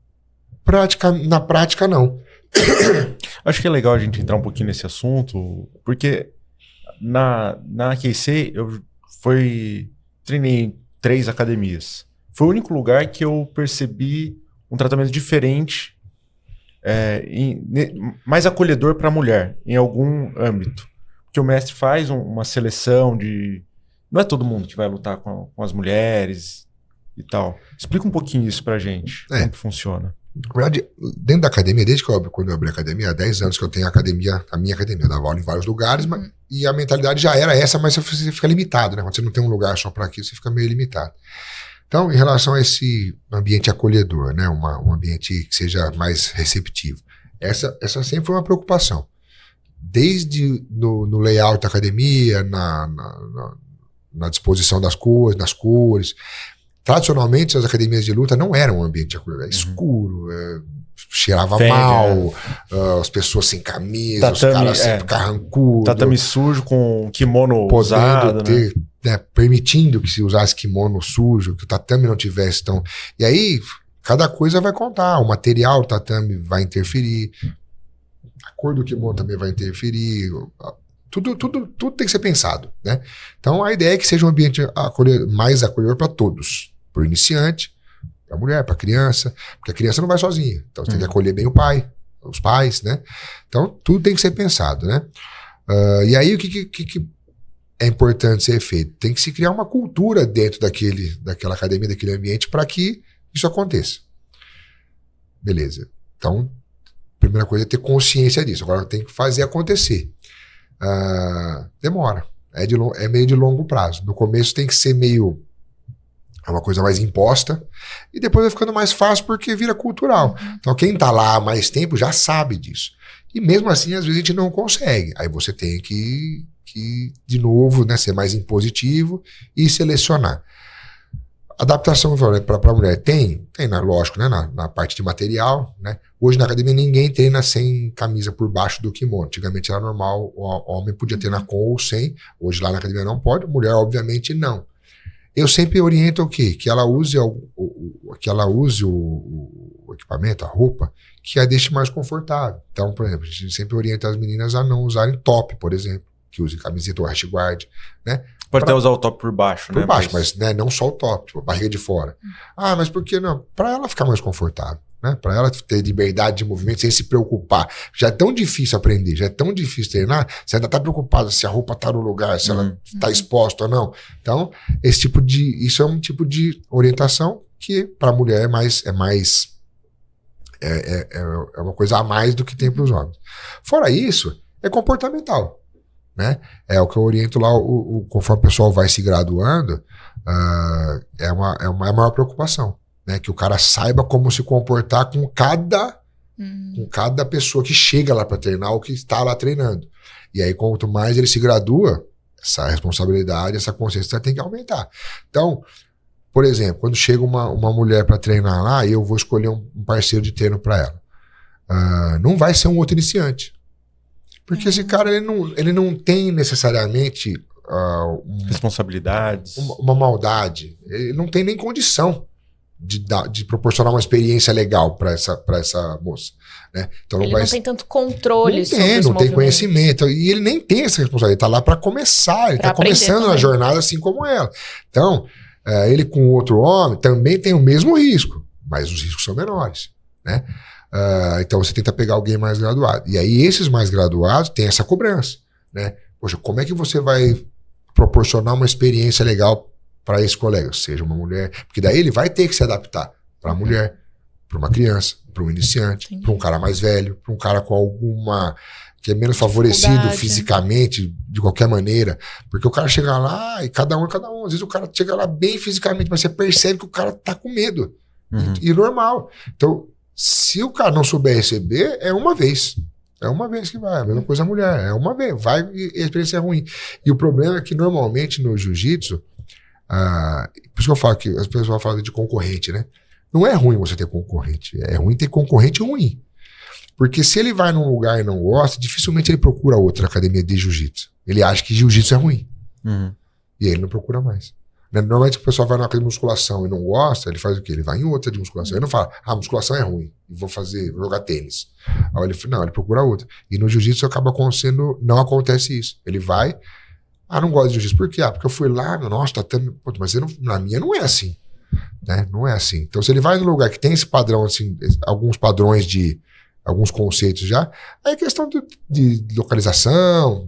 Na prática, não. Acho que é legal a gente entrar um pouquinho nesse assunto, porque na AQC eu treinei em 3 academias. Foi o único lugar que eu percebi um tratamento diferente, mais acolhedor para a mulher, em algum âmbito. Porque o mestre faz uma seleção de... Não é todo mundo que vai lutar com as mulheres e tal. Explica um pouquinho isso pra gente, como que funciona. Na verdade, dentro da academia, desde quando eu abri a academia, há 10 anos que eu tenho a minha academia, eu dava aula em vários lugares, e a mentalidade já era essa, mas você fica limitado, né? Quando você não tem um lugar só para aquilo, você fica meio limitado. Então, em relação a esse ambiente acolhedor, né? Um ambiente que seja mais receptivo, essa sempre foi uma preocupação. Desde no layout da academia, na disposição das cores. Tradicionalmente, as academias de luta não eram um ambiente acolhedor, escuro, cheirava mal, as pessoas sem camisa, os caras sempre carrancudos. Tatame sujo com kimono usado, né? Permitindo que se usasse kimono sujo, que o tatame não tivesse tão... E aí, cada coisa vai contar, o material do tatame vai interferir, a cor do kimono também vai interferir... Tudo tem que ser pensado, né? Então, a ideia é que seja um ambiente mais acolhedor para todos. Para o iniciante, para a mulher, para a criança. Porque a criança não vai sozinha. Então, você tem que acolher bem os pais, né? Então, tudo tem que ser pensado, né? E aí, o que é importante ser feito? Tem que se criar uma cultura dentro daquela academia, daquele ambiente, para que isso aconteça. Beleza. Então, a primeira coisa é ter consciência disso. Agora, tem que fazer acontecer. Demora. É meio de longo prazo. No começo tem que ser uma coisa mais imposta e depois vai ficando mais fácil porque vira cultural. Então quem tá lá há mais tempo já sabe disso. E mesmo assim, às vezes a gente não consegue. Aí você tem que de novo, né, ser mais impositivo e selecionar. Adaptação para a mulher tem, lógico, né, na parte de material, né? Hoje na academia ninguém treina sem camisa por baixo do kimono. Antigamente era normal, o homem podia treinar com ou sem. Hoje lá na academia não pode, mulher obviamente não. Eu sempre oriento o quê? Que ela use o equipamento, a roupa, que a deixe mais confortável. Então, por exemplo, a gente sempre orienta as meninas a não usarem top, por exemplo, que use camiseta ou rash guard, né? Pode até usar o top por baixo, né? Por baixo, mas né, não só o top, tipo, a barriga de fora. Ah, mas por que não? Para ela ficar mais confortável, né? Para ela ter liberdade de movimento sem se preocupar. Já é tão difícil aprender, já é tão difícil treinar, você ainda tá preocupado se a roupa tá no lugar, se ela tá exposta ou não. Então, isso é um tipo de orientação que para a mulher é uma coisa a mais do que tem para os homens. Fora isso, é comportamental. Né? É o que eu oriento lá, conforme o pessoal vai se graduando, é uma maior preocupação, né? Que o cara saiba como se comportar com cada pessoa que chega lá para treinar ou que está lá treinando. E aí, quanto mais ele se gradua, essa responsabilidade, essa consciência tem que aumentar. Então, por exemplo, quando chega uma mulher para treinar lá, eu vou escolher um parceiro de treino para ela. Não vai ser um outro iniciante. Porque esse cara, ele não tem necessariamente responsabilidades, uma maldade. Ele não tem nem condição de proporcionar uma experiência legal para essa moça. Né? Então ele não tem tanto controle sobre os movimentos. Não tem conhecimento. E ele nem tem essa responsabilidade. Ele está lá para começar. Ele está começando na jornada assim como ela. Então, ele com outro homem também tem o mesmo risco, mas os riscos são menores. Né? Então você tenta pegar alguém mais graduado. E aí esses mais graduados têm essa cobrança, né? Poxa, como é que você vai proporcionar uma experiência legal para esse colega? Seja uma mulher, porque daí ele vai ter que se adaptar para a mulher, para uma criança, para um iniciante, para um cara mais velho, para um cara com alguma que é menos favorecido fisicamente de qualquer maneira, porque o cara chega lá e cada um. Às vezes o cara chega lá bem fisicamente, mas você percebe que o cara tá com medo. E normal. Então, se o cara não souber receber, é uma vez. É uma vez que vai. A mesma coisa a mulher. É uma vez. Vai e a experiência é ruim. E o problema é que normalmente no jiu-jitsu, por isso que eu falo que as pessoas falam de concorrente, né? Não é ruim você ter concorrente. É ruim ter concorrente ruim. Porque se ele vai num lugar e não gosta, dificilmente ele procura outra academia de jiu-jitsu. Ele acha que jiu-jitsu é ruim. E aí ele não procura mais. Normalmente o pessoal vai numa academia de musculação e não gosta, ele faz o quê? Ele vai em outra de musculação. Ele não fala, musculação é ruim, vou jogar tênis. Aí ele fala, não, ele procura outra. E no jiu-jitsu acaba acontecendo, não acontece isso. Ele vai, não gosto de jiu-jitsu. Por quê? Porque eu fui lá, nossa, tá tendo... Mas na minha não é assim. Né? Não é assim. Então se ele vai num lugar que tem esse padrão, assim, alguns padrões de... alguns conceitos já, aí é questão de localização,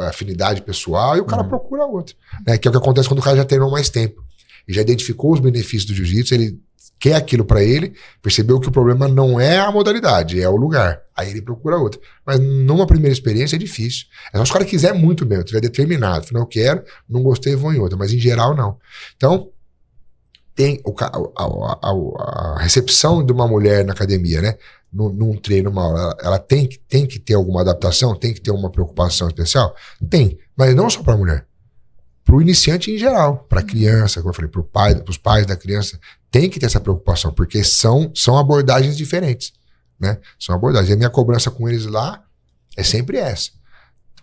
afinidade pessoal, e o cara procura outro. Né? Que é o que acontece quando o cara já treinou mais tempo. E já identificou os benefícios do jiu-jitsu, ele quer aquilo pra ele, percebeu que o problema não é a modalidade, é o lugar. Aí ele procura outro. Mas numa primeira experiência é difícil. É só se o cara quiser muito mesmo, tiver determinado. Não quero, não gostei, vou em outra. Mas em geral, não. Então, tem a recepção de uma mulher na academia, né? Num treino, uma aula, ela tem que ter alguma adaptação, tem que ter uma preocupação especial? Tem, mas não só para a mulher. Para o iniciante em geral, para a criança, como eu falei, para os pais da criança, tem que ter essa preocupação, porque são abordagens diferentes, né? São abordagens. E a minha cobrança com eles lá é sempre essa.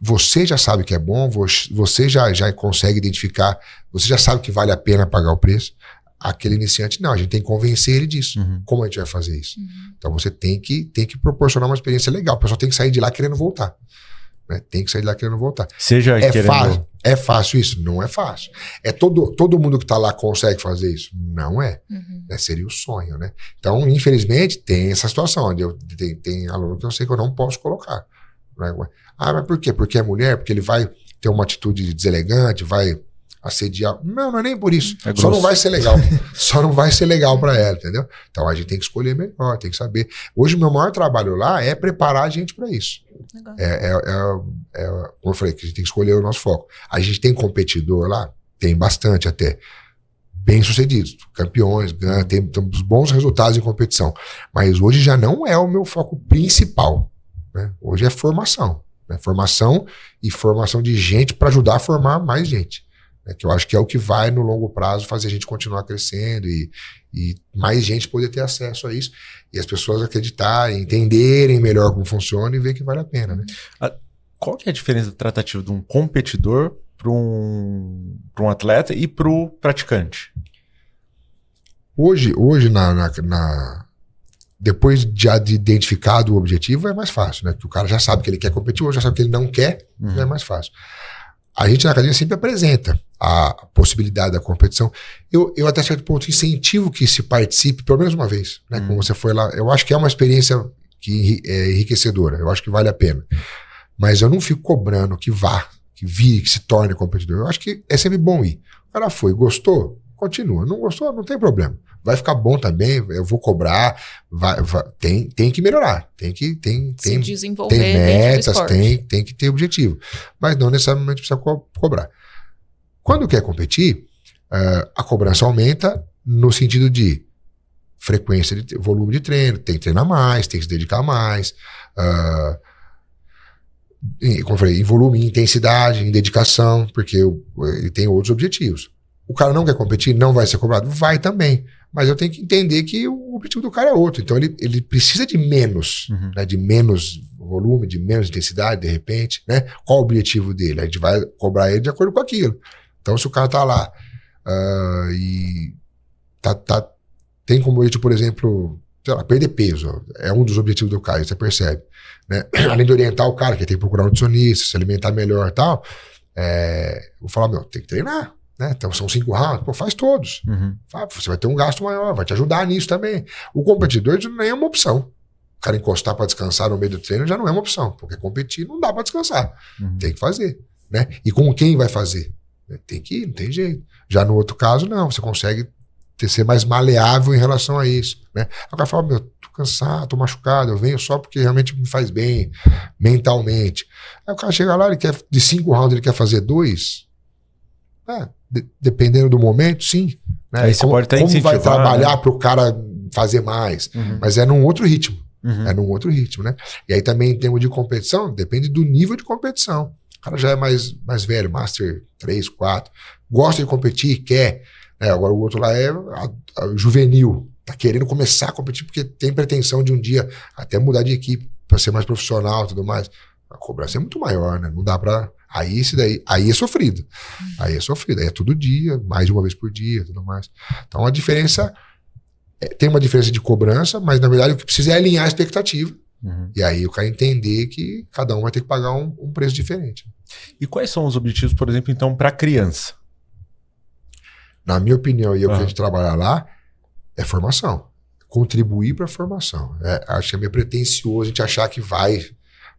Você já sabe que é bom, você já consegue identificar, você já sabe que vale a pena pagar o preço. Aquele iniciante, não, a gente tem que convencer ele disso. Como a gente vai fazer isso? Então você tem que proporcionar uma experiência legal. O pessoal tem que sair de lá querendo voltar. Né? Tem que sair de lá querendo voltar. É fácil isso? Não é fácil. Todo mundo que está lá consegue fazer isso? Não é. Seria o sonho, né? Então, infelizmente, tem essa situação onde tem aluno que eu sei que eu não posso colocar. Né? Mas por quê? Porque é mulher? Porque ele vai ter uma atitude deselegante, vai assediar. Não é nem por isso. Só não vai ser legal. Só não vai ser legal para ela, entendeu? Então a gente tem que escolher melhor, tem que saber. Hoje o meu maior trabalho lá é preparar a gente para isso. Como eu falei, que a gente tem que escolher o nosso foco. A gente tem competidor lá? Tem bastante até. Bem sucedidos, campeões, temos bons resultados em competição. Mas hoje já não é o meu foco principal. Né? Hoje é formação. Né? Formação e formação de gente para ajudar a formar mais gente. Que eu acho que é o que vai, no longo prazo, fazer a gente continuar crescendo e mais gente poder ter acesso a isso. E as pessoas acreditarem, entenderem melhor como funciona e ver que vale a pena. Né? Qual que é a diferença tratativa de um competidor para um atleta e para o praticante? Hoje depois de identificado o objetivo, é mais fácil. Né? Porque o cara já sabe que ele quer competir, ou já sabe que ele não quer, é mais fácil. A gente na academia sempre apresenta a possibilidade da competição. Eu até certo ponto incentivo que se participe pelo menos uma vez, né? Como você foi lá, eu acho que é uma experiência que é enriquecedora, eu acho que vale a pena. Mas eu não fico cobrando que vá, que vire, que se torne competidor. Eu acho que é sempre bom ir. O cara foi, gostou, continua. Não gostou, não tem problema. Vai ficar bom também, eu vou cobrar, tem que melhorar, tem se desenvolver, tem metas, dentro do esporte. tem que ter objetivo. Mas não necessariamente precisa cobrar. Quando quer competir, a cobrança aumenta no sentido de frequência, volume de treino, tem que treinar mais, tem que se dedicar mais, como eu falei, em volume, em intensidade, em dedicação, porque ele tem outros objetivos. O cara não quer competir, não vai ser cobrado? Vai também. Mas eu tenho que entender que o objetivo do cara é outro. Então ele precisa de menos, né, de menos volume, de menos intensidade, de repente, né? Qual o objetivo dele? A gente vai cobrar ele de acordo com aquilo. Então, se o cara tá lá e tem como objetivo, por exemplo, sei lá, perder peso, é um dos objetivos do cara, você percebe, né? Além de orientar o cara, que tem que procurar um nutricionista, se alimentar melhor e tal, vou falar, tem que treinar. Né? Então são 5 rounds, faz todos. Você vai ter um gasto maior, vai te ajudar nisso também. O competidor nem é uma opção. O cara encostar para descansar no meio do treino já não é uma opção, porque competir não dá para descansar. Tem que fazer. Né? E com quem vai fazer? Tem que ir, não tem jeito. Já no outro caso, não, você consegue ser mais maleável em relação a isso. Né? O cara fala, tô cansado, tô machucado, eu venho só porque realmente me faz bem, mentalmente. Aí o cara chega lá, ele quer, de 5 rounds ele quer fazer 2. Dependendo do momento, sim. Né? Aí você pode até como vai trabalhar, né, para o cara fazer mais. Mas é num outro ritmo. É num outro ritmo, né? E aí também, em termos de competição, depende do nível de competição. O cara já é mais velho, Master 3, 4, gosta de competir, quer. Né? Agora o outro lá é juvenil, tá querendo começar a competir porque tem pretensão de um dia até mudar de equipe para ser mais profissional e tudo mais. A cobrança é muito maior, né? Não dá pra... Aí é sofrido. Aí é todo dia, mais de uma vez por dia, tudo mais. Então a diferença tem uma diferença de cobrança, mas na verdade o que precisa é alinhar a expectativa. E aí o cara entender que cada um vai ter que pagar um preço diferente. E quais são os objetivos, por exemplo, então, para criança? Na minha opinião, e o que a gente trabalha lá é formação. Contribuir para a formação. Acho que é meio pretencioso a gente achar que vai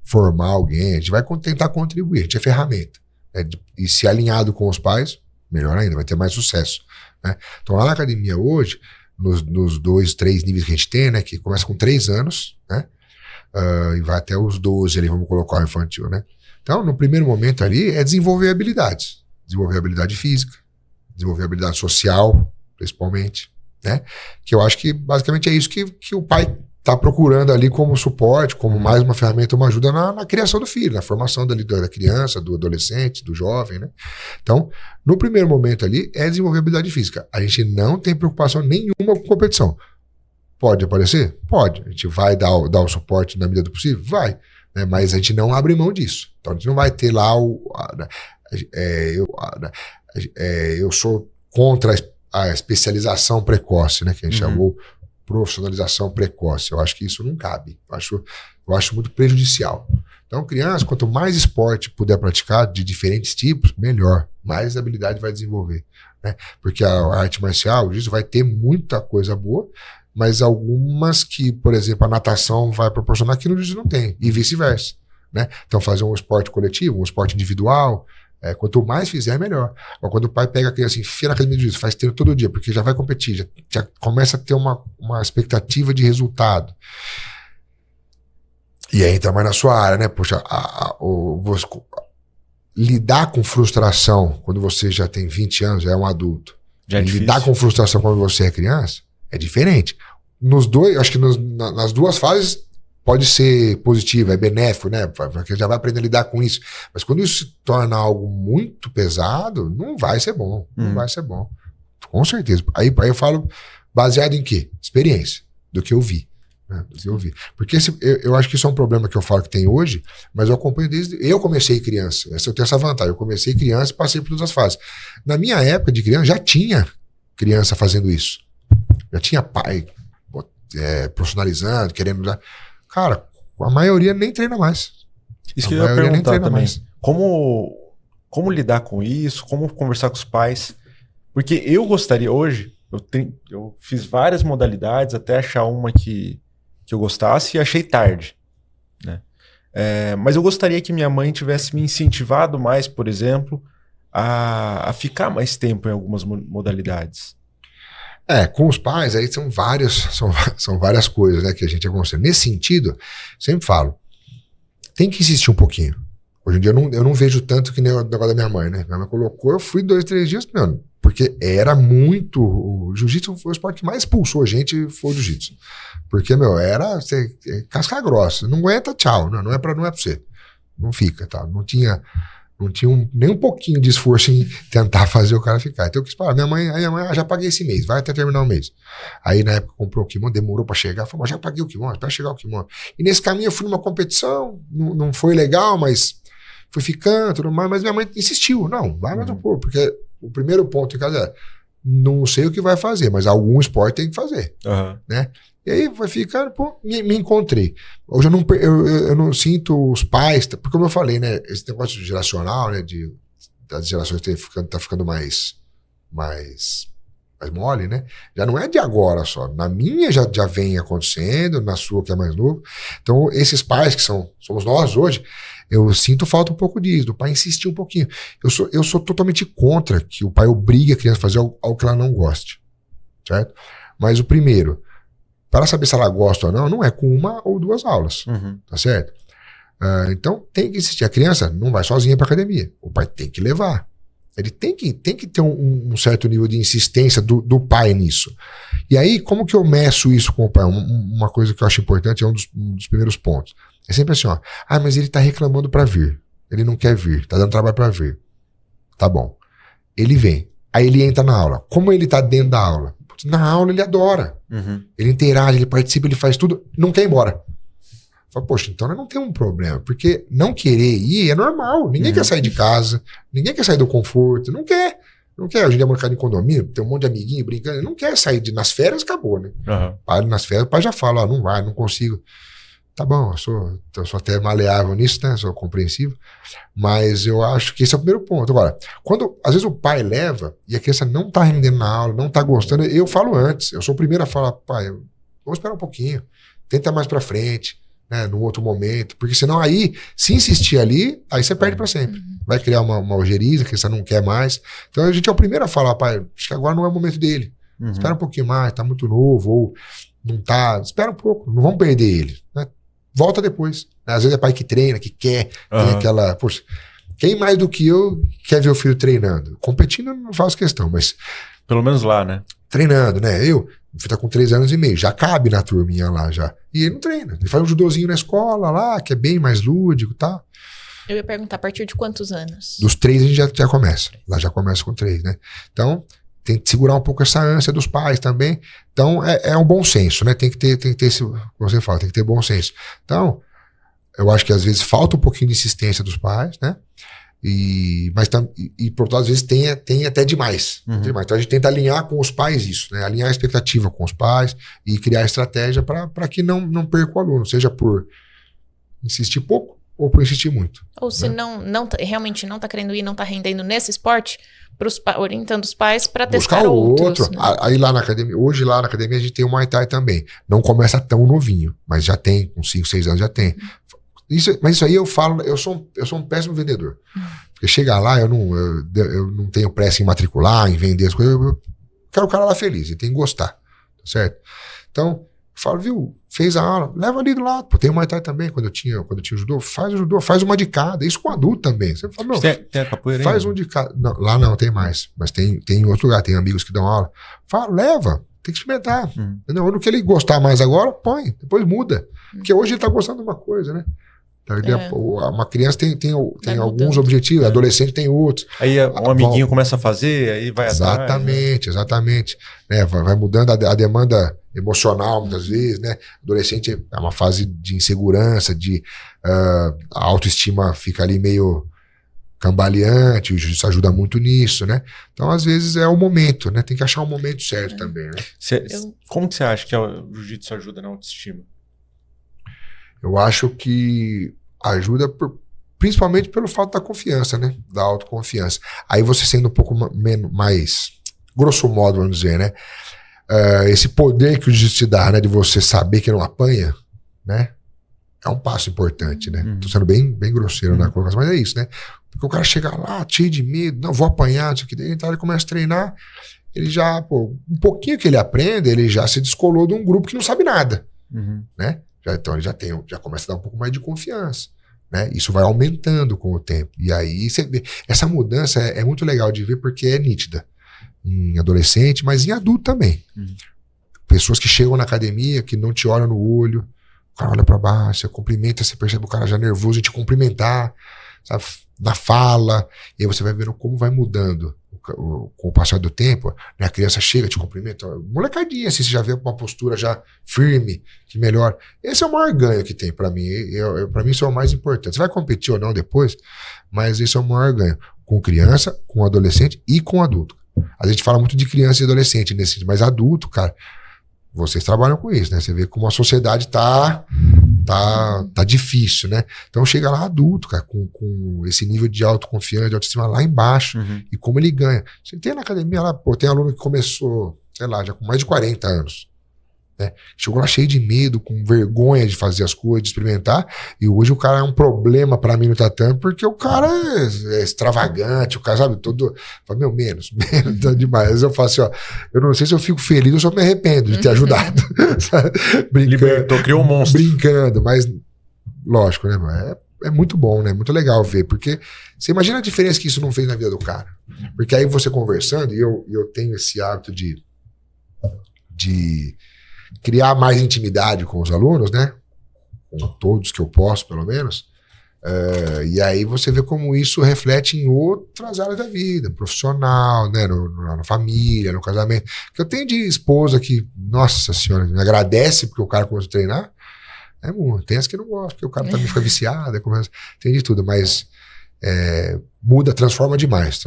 formar alguém, a gente vai tentar contribuir, a gente é ferramenta. Né? E se alinhado com os pais, melhor ainda, vai ter mais sucesso. Né? Então lá na academia hoje, nos 2, 3 níveis que a gente tem, né, que começa com 3 anos, né, e vai até os 12 ali, vamos colocar o infantil, né. Então no primeiro momento ali é desenvolver habilidades, desenvolver habilidade física, desenvolver habilidade social, principalmente, né, que eu acho que basicamente é isso que o pai está procurando ali como suporte, como mais uma ferramenta, uma ajuda na criação do filho, na formação da criança, do adolescente, do jovem, né? Então, no primeiro momento ali, é desenvolver habilidade física. A gente não tem preocupação nenhuma com competição. Pode aparecer? Pode. A gente vai dar o suporte na medida do possível? Vai. Né? Mas a gente não abre mão disso. Então, a gente não vai ter lá eu sou contra a especialização precoce, né? Que a gente chamou profissionalização precoce. Eu acho que isso não cabe. Eu acho muito prejudicial. Então, criança, quanto mais esporte puder praticar de diferentes tipos, melhor. Mais habilidade vai desenvolver. Né? Porque a arte marcial, o jiu-jitsu vai ter muita coisa boa, mas algumas que, por exemplo, a natação vai proporcionar que no jiu-jitsu não tem. E vice-versa. Né? Então, fazer um esporte coletivo, um esporte individual, quanto mais fizer, melhor. Ou quando o pai pega a criança e enfia na academia de jiu-jitsu, faz treino todo dia, porque já vai competir, já começa a ter uma expectativa de resultado. E aí entra mais na sua área, né? Poxa, lidar com frustração quando você já tem 20 anos, já é um adulto. Já é lidar com frustração quando você é criança é diferente. Acho que nas duas fases pode ser positivo, é benéfico, né? Porque já vai aprender a lidar com isso. Mas quando isso se torna algo muito pesado, não vai ser bom. Não vai ser bom. Com certeza. Aí eu falo baseado em quê? Experiência. Do que eu vi. Né? Do que eu vi. Porque eu acho que isso é um problema que eu falo que tem hoje, mas eu acompanho desde... Eu comecei criança. Eu tenho essa vantagem. Eu comecei criança e passei por todas as fases. Na minha época de criança, já tinha criança fazendo isso. Já tinha pai profissionalizando, querendo usar... Cara, a maioria nem treina mais. Isso que eu ia perguntar também. Como como lidar com isso, como conversar com os pais. Porque eu gostaria, hoje, eu fiz várias modalidades até achar uma que eu gostasse e achei tarde, né? Mas eu gostaria que minha mãe tivesse me incentivado mais, por exemplo, a ficar mais tempo em algumas modalidades. Com os pais, aí são várias coisas, né, que a gente aconselha. Nesse sentido, sempre falo, tem que insistir um pouquinho. Hoje em dia eu não vejo tanto que nem o negócio da minha mãe, né? Minha mãe colocou, eu fui 2, 3 dias, mano, porque era muito... O jiu-jitsu foi o esporte que mais expulsou a gente, foi o jiu-jitsu. Porque, era casca grossa. Não aguenta, tchau. Não é pra você. Não fica, tá? Não tinha nem um pouquinho de esforço em tentar fazer o cara ficar. Então eu quis parar. Minha mãe, já paguei esse mês, vai até terminar o mês. Aí na época comprou o kimono, demorou pra chegar, falou, mas já paguei o kimono, espera chegar o kimono. E nesse caminho eu fui numa competição, não foi legal, mas fui ficando, tudo mais, mas minha mãe insistiu, não, vai mais um pouco, porque o primeiro ponto em casa é, não sei o que vai fazer, mas algum esporte tem que fazer, né? E aí vai ficando, me encontrei. Hoje eu não sinto os pais, porque como eu falei, né, esse negócio geracional, né, das gerações tá ficando mais mole, né? Já não é de agora só. Na minha já vem acontecendo, na sua que é mais novo. Então esses pais que somos nós hoje, eu sinto falta um pouco disso, do pai insistir um pouquinho. Eu sou totalmente contra que o pai obrigue a criança a fazer algo que ela não goste, certo? Mas o primeiro, para saber se ela gosta ou não é com 1 ou 2 aulas, tá certo? Então tem que insistir. A criança não vai sozinha para academia, o pai tem que levar. Ele tem que ter um certo nível de insistência do pai nisso. E aí, como que eu meço isso com o pai? Uma coisa que eu acho importante, é um dos primeiros pontos. É sempre assim, ó. Mas ele tá reclamando pra vir. Ele não quer vir, tá dando trabalho pra vir. Tá bom. Ele vem. Aí ele entra na aula. Como ele tá dentro da aula? Na aula ele adora. Ele interage, ele participa, ele faz tudo, não quer ir embora. Fala, poxa, então não tem um problema, porque não querer ir é normal. Ninguém quer sair de casa, ninguém quer sair do conforto, não quer. Hoje em dia morar em condomínio, tem um monte de amiguinho brincando, não quer sair nas férias, acabou, né? Nas férias, o pai já fala, não vai, não consigo. Tá bom, eu sou até maleável nisso, né? Sou compreensivo, mas eu acho que esse é o primeiro ponto. Agora, às vezes o pai leva e a criança não tá rendendo na aula, não tá gostando, eu falo antes, eu sou o primeiro a falar, pai, vamos esperar um pouquinho, tenta mais pra frente, né, num outro momento, porque senão aí, se insistir ali, aí você perde para sempre. Vai criar uma ojeriza que você não quer mais. Então a gente é o primeiro a falar, pai, acho que agora não é o momento dele. Espera um pouquinho mais, tá muito novo, ou não tá, espera um pouco, não vamos perder ele, né? Volta depois. Às vezes é pai que treina, que quer, tem aquela, poxa, quem mais do que eu quer ver o filho treinando? Competindo eu não faço questão, mas... Pelo menos lá, né? Treinando, né? O filho tá com 3 anos e meio, já cabe na turminha lá já. E ele não treina. Ele faz um judozinho na escola lá, que é bem mais lúdico e tal. Eu ia perguntar, a partir de quantos anos? Dos 3 a gente já começa. Lá já começa com 3, né? Então, tem que segurar um pouco essa ânsia dos pais também. Então, é um bom senso, né? Tem que ter esse, como você fala, tem que ter bom senso. Então, eu acho que às vezes falta um pouquinho de insistência dos pais, né? Mas por outro lado, às vezes tem até demais, demais. Então a gente tenta alinhar com os pais isso, né? Alinhar a expectativa com os pais e criar estratégia para que não perca o aluno, seja por insistir pouco ou por insistir muito. Ou se realmente não tá querendo ir, não tá rendendo nesse esporte, orientando os pais para testar outros. Né? Aí lá na academia, hoje lá na academia a gente tem o Muay Thai também. Não começa tão novinho, mas já tem, com 5, 6 anos já tem. Mas isso aí eu falo, eu sou um péssimo vendedor. Porque chegar lá, eu não tenho pressa em matricular, em vender as coisas, eu quero o cara lá feliz, ele tem que gostar, tá certo? Então, eu falo, viu, fez a aula, leva ali do lado, pô, tem o Muay Thai também, quando eu tinha o judô, faz uma de cada, isso com adulto também. Você fala, não, tem a capoeira faz ainda? Um de cada. Não, lá não, tem mais, mas tem em outro lugar, tem amigos que dão aula. Fala, leva, tem que experimentar. Entendeu? No que ele gostar mais agora, põe, depois muda. Porque hoje ele tá gostando de uma coisa, né? Uma criança tem alguns objetivos, adolescente tem outros. Aí um amiguinho começa a fazer, aí vai atrás. Exatamente. Né? Vai mudando a demanda emocional, muitas vezes, né? Adolescente é uma fase de insegurança, a autoestima fica ali meio cambaleante, isso ajuda muito nisso, né? Então, às vezes, é o momento, né? Tem que achar o momento certo também, né? Como que você acha que o jiu-jitsu ajuda na autoestima? Eu acho que ajuda principalmente pelo fato da confiança, né? Da autoconfiança. Aí você sendo um pouco mais, grosso modo, vamos dizer, né? Esse poder que o jiu-jitsu te dá, né? De você saber que não apanha, né? É um passo importante, né? Tô sendo bem grosseiro na colocação, mas é isso, né? Porque o cara chega lá, cheio de medo, não, vou apanhar, isso aqui, daí então ele começa a treinar, ele já, um pouquinho que ele aprende, ele já se descolou de um grupo que não sabe nada, né? Então ele já começa a dar um pouco mais de confiança, né? Isso vai aumentando com o tempo. E aí você vê, essa mudança é muito legal de ver porque é nítida em adolescente, mas em adulto também. Pessoas que chegam na academia, que não te olham no olho, o cara olha pra baixo, você cumprimenta, você percebe o cara já nervoso em te cumprimentar, sabe? Na fala, e aí você vai vendo como vai mudando com o passar do tempo, né? A criança chega, te cumprimenta, molecadinha, assim, você já vê uma postura já firme, que melhora. Esse é o maior ganho que tem pra mim, pra mim isso é o mais importante. Você vai competir ou não depois, mas esse é o maior ganho, com criança, com adolescente e com adulto. A gente fala muito de criança e adolescente nesse sentido, mas adulto, cara, vocês trabalham com isso, né? Você vê como a sociedade tá difícil, né? Então chega lá adulto, cara, com esse nível de autoconfiança, de autoestima lá embaixo, e como ele ganha. Você tem na academia lá, pô, tem aluno que começou, sei lá, já com mais de 40 anos, né? Chegou lá cheio de medo, com vergonha de fazer as coisas, de experimentar, e hoje o cara é um problema pra mim no tatame, porque o cara é extravagante, o cara, sabe, todo... Fala, meu, menos, tá demais. Às vezes eu falo assim, ó, eu não sei se eu fico feliz ou só me arrependo de ter ajudado. Libertou, criou um monstro. Brincando, mas lógico, né, é muito bom, né, muito legal ver, porque você imagina a diferença que isso não fez na vida do cara. Porque aí você conversando, e eu tenho esse hábito de criar mais intimidade com os alunos, né? Com todos que eu posso, pelo menos. E aí você vê como isso reflete em outras áreas da vida, profissional, né? Na família, no casamento. Que eu tenho de esposa que, nossa senhora, me agradece porque o cara começou a treinar. Tem as que não gostam, porque o cara também fica viciado, tem de tudo, mas muda, transforma demais.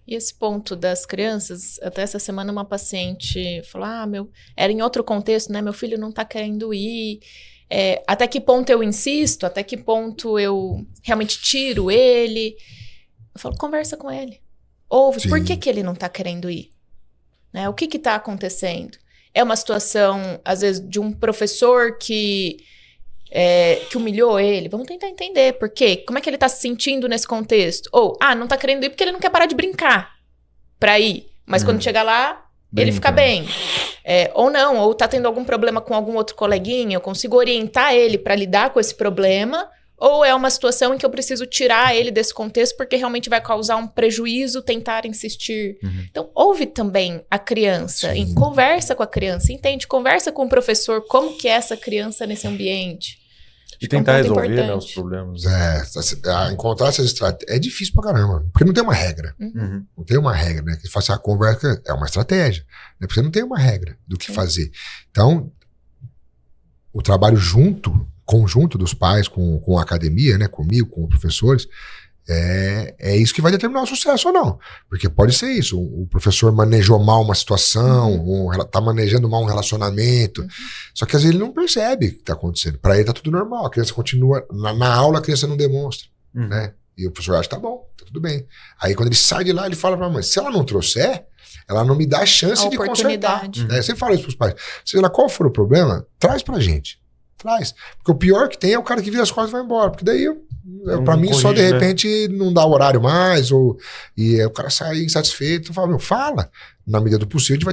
E esse ponto das crianças, até essa semana uma paciente falou, era em outro contexto, né? Meu filho não tá querendo ir. Até que ponto eu insisto? Até que ponto eu realmente tiro ele? Eu falo, conversa com ele. Ouve, Sim. Por que ele não tá querendo ir? Né? O que tá acontecendo? É uma situação, às vezes, de um professor que humilhou ele. Vamos tentar entender por quê. Como é que ele tá se sentindo nesse contexto? Ou, não tá querendo ir porque ele não quer parar de brincar pra ir. Mas quando chegar lá, ele fica bem. Ou não, ou tá tendo algum problema com algum outro coleguinha, eu consigo orientar ele pra lidar com esse problema, ou é uma situação em que eu preciso tirar ele desse contexto porque realmente vai causar um prejuízo tentar insistir. Então, ouve também a criança, conversa com a criança, entende, conversa com o professor como que é essa criança nesse ambiente. E tentar resolver, né, os problemas. Encontrar essas estratégias é difícil pra caramba, porque não tem uma regra. Não tem uma regra, né? Que faz a conversa é uma estratégia, né? Porque você não tem uma regra do que fazer. Então, o trabalho conjunto dos pais com a academia, né? Comigo, com os professores, é isso que vai determinar o sucesso ou não. Porque pode ser isso, o professor manejou mal uma situação, tá manejando mal um relacionamento, só que às vezes ele não percebe o que tá acontecendo. Para ele tá tudo normal, a criança continua, na aula a criança não demonstra, né? E o professor acha que tá bom, tá tudo bem. Aí quando ele sai de lá, ele fala pra mãe, se ela não trouxer, ela não me dá a chance de consertar. Você fala isso pros pais. Seja lá qual for o problema, traz pra gente. Traz. Porque o pior que tem é o cara que vira as costas e vai embora. Porque daí, pra mim, só de repente não dá horário mais, e o cara sai insatisfeito. Fala. Na medida do possível, a gente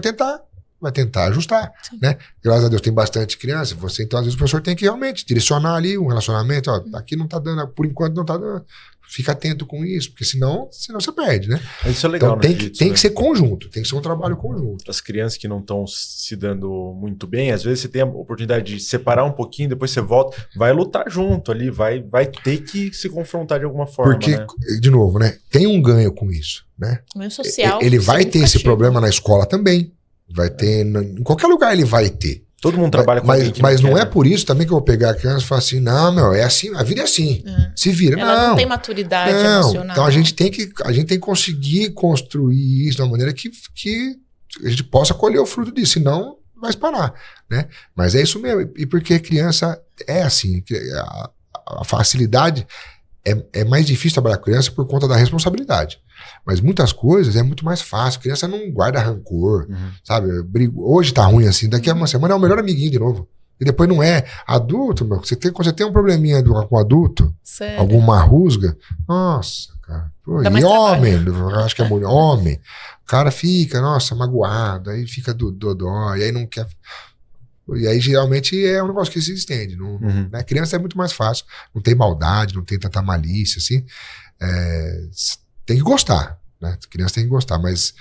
vai tentar ajustar, né? Graças a Deus tem bastante criança. Então, às vezes, o professor tem que realmente direcionar ali um relacionamento. Aqui não tá dando, por enquanto não tá dando. Fica atento com isso, porque senão você perde, né? Isso é legal, então, tem que ser conjunto, tem que ser um trabalho conjunto. As crianças que não estão se dando muito bem, às vezes você tem a oportunidade de separar um pouquinho, depois você volta, vai lutar junto ali, vai ter que se confrontar de alguma forma. Porque, né? De novo, né? Tem um ganho com isso, né? Ganho social. Ele vai ter esse problema na escola também. Vai ter, em qualquer lugar ele vai ter. Todo mundo trabalha com alguém que mas não quer, é por isso também que eu vou pegar a criança e falar assim, não, é assim, a vida é assim. Se vira. Ela não tem maturidade emocional. Então a gente tem que conseguir construir isso de uma maneira que a gente possa colher o fruto disso, senão vai espanar, né? Mas é isso mesmo. E porque criança é assim, a facilidade é mais difícil trabalhar com criança por conta da responsabilidade. Mas muitas coisas é muito mais fácil. Criança não guarda rancor, sabe? Hoje tá ruim assim, daqui a uma semana é o melhor amiguinho de novo. E depois não é. Adulto, meu, quando você tem um probleminha com adulto, Sério? alguma rusga, nossa, cara. Pô, e homem, eu acho que é mulher, homem. O cara fica, nossa, magoado, aí fica dodó, e aí não quer. E aí geralmente é um negócio que se estende. Né? Criança é muito mais fácil, não tem maldade, não tem tanta malícia, assim. Tem que gostar, né? Criança tem que gostar, mas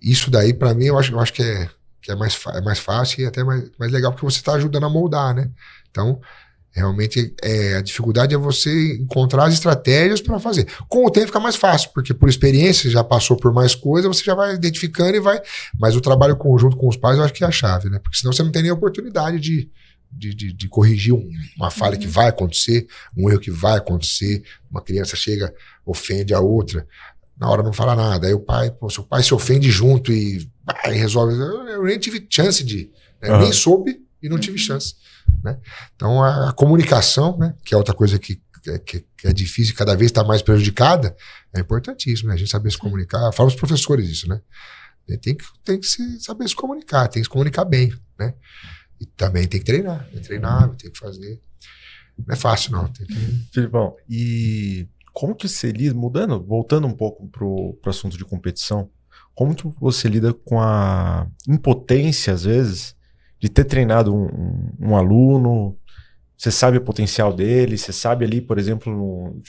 isso daí, pra mim, eu acho que é mais fácil e até mais legal, porque você tá ajudando a moldar, né? Então, realmente, a dificuldade é você encontrar as estratégias para fazer. Com o tempo fica mais fácil, porque por experiência, já passou por mais coisas, você já vai identificando e vai... Mas o trabalho conjunto com os pais, eu acho que é a chave, né? Porque senão você não tem nem oportunidade de corrigir uma falha que vai acontecer, um erro que vai acontecer, uma criança chega, ofende a outra, na hora não fala nada, aí o pai, seu pai se ofende junto e resolve. Eu nem tive chance né? Nem soube e não tive chance. Né? Então a comunicação, né? Que é outra coisa que é difícil e cada vez está mais prejudicada, é importantíssimo, né? A gente saber se comunicar. Fala os professores isso, né? Tem que saber se comunicar, tem que se comunicar bem, né? E também tem que treinar, tem que fazer. Não é fácil, não. Filipão, e como que você lida, voltando um pouco pro assunto de competição, como que você lida com a impotência, às vezes, de ter treinado um aluno, você sabe o potencial dele, você sabe ali, por exemplo,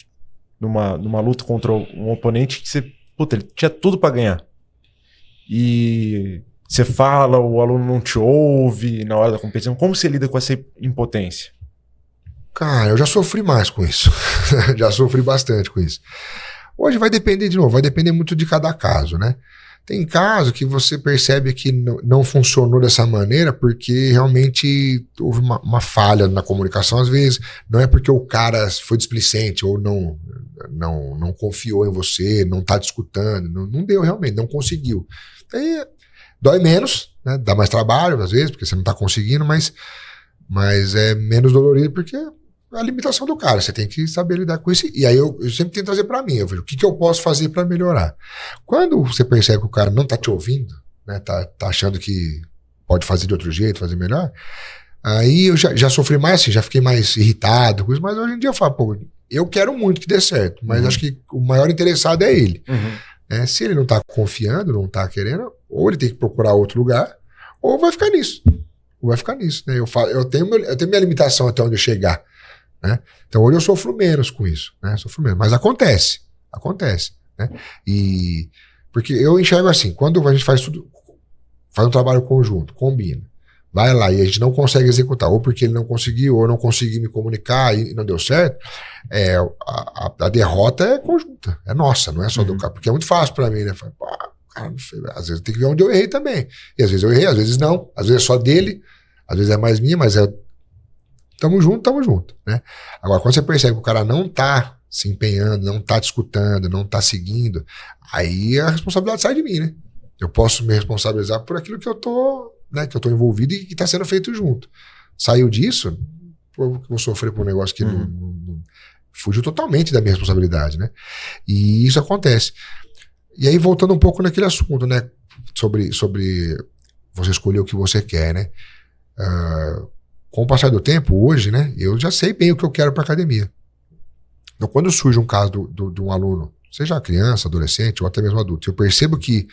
numa luta contra um oponente que ele tinha tudo para ganhar. E você fala, o aluno não te ouve na hora da competição. Como você lida com essa impotência? Cara, eu já sofri mais com isso. Já sofri bastante com isso. Hoje vai depender muito de cada caso, né? Tem caso que você percebe que não funcionou dessa maneira porque realmente houve uma falha na comunicação. Às vezes não é porque o cara foi displicente ou não confiou em você, não tá te escutando, não deu realmente, não conseguiu. Aí dói menos, né? Dá mais trabalho às vezes porque você não tá conseguindo, mas é menos dolorido porque a limitação do cara, você tem que saber lidar com isso. E aí eu sempre tento trazer pra mim, eu vejo o que eu posso fazer pra melhorar. Quando você percebe que o cara não tá te ouvindo, né, tá achando que pode fazer de outro jeito, fazer melhor, aí eu já sofri mais assim, já fiquei mais irritado com isso, mas hoje em dia eu falo, pô, eu quero muito que dê certo, mas acho que o maior interessado é ele. Se ele não tá confiando, não tá querendo, ou ele tem que procurar outro lugar, ou vai ficar nisso. Né? Eu tenho minha limitação até onde eu chegar. Né? Então hoje eu sofro menos com isso, né? Mas acontece, né? E porque eu enxergo assim, quando a gente faz um trabalho conjunto, combina, vai lá e a gente não consegue executar, ou porque ele não conseguiu, ou eu não consegui me comunicar e não deu certo, a derrota é conjunta, é nossa, não é só do cara, porque é muito fácil pra mim, né? Cara, não sei, às vezes tem que ver onde eu errei também, e às vezes eu errei, às vezes não, às vezes é só dele, às vezes é mais minha, mas tamo junto, né? Agora, quando você percebe que o cara não tá se empenhando, não tá te escutando, não tá seguindo, aí a responsabilidade sai de mim, né? Eu posso me responsabilizar por aquilo que eu tô, né, que eu tô envolvido e que tá sendo feito junto. Saiu disso, eu vou sofrer por um negócio que não fugiu totalmente da minha responsabilidade, né? E isso acontece. E aí, voltando um pouco naquele assunto, né? Sobre você escolher o que você quer, né? Com o passar do tempo, hoje, né, eu já sei bem o que eu quero para academia. Então, quando surge um caso de um aluno, seja criança, adolescente ou até mesmo adulto, eu percebo que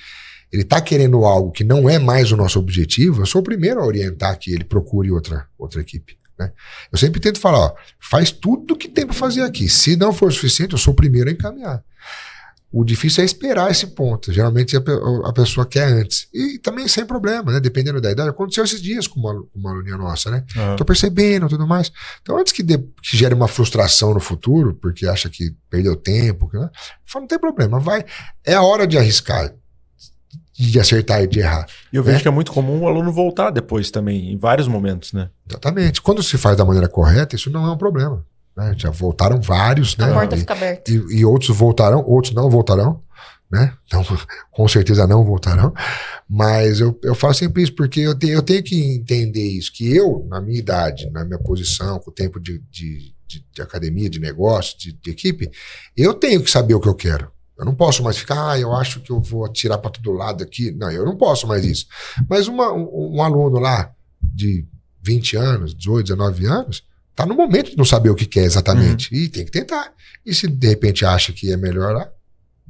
ele está querendo algo que não é mais o nosso objetivo, eu sou o primeiro a orientar que ele procure outra equipe. Né? Eu sempre tento falar, faz tudo o que tem para fazer aqui. Se não for suficiente, eu sou o primeiro a encaminhar. O difícil é esperar esse ponto. Geralmente a pessoa quer antes. E também sem problema, né? Dependendo da idade. Aconteceu esses dias com uma aluninha nossa, né? Tô percebendo e tudo mais. Então, antes que gere uma frustração no futuro, porque acha que perdeu tempo, né? Falo, não tem problema, vai. É a hora de arriscar, de acertar e de errar. E eu vejo que é muito comum o aluno voltar depois também, em vários momentos, né? Exatamente. Quando se faz da maneira correta, isso não é um problema. Né? Já voltaram vários, né? A porta fica aberta. E outros voltarão, outros não voltarão, né? Então, com certeza não voltarão. Mas eu falo sempre isso, porque eu tenho que entender isso, que eu, na minha idade, na minha posição, com o tempo de de academia, de negócio, de equipe, eu tenho que saber o que eu quero. Eu não posso mais ficar, eu acho que eu vou atirar para todo lado aqui. Não, eu não posso mais isso. Mas um aluno lá de 20 anos, 18, 19 anos, está no momento de não saber o que quer exatamente. E tem que tentar. E se de repente acha que é melhor lá,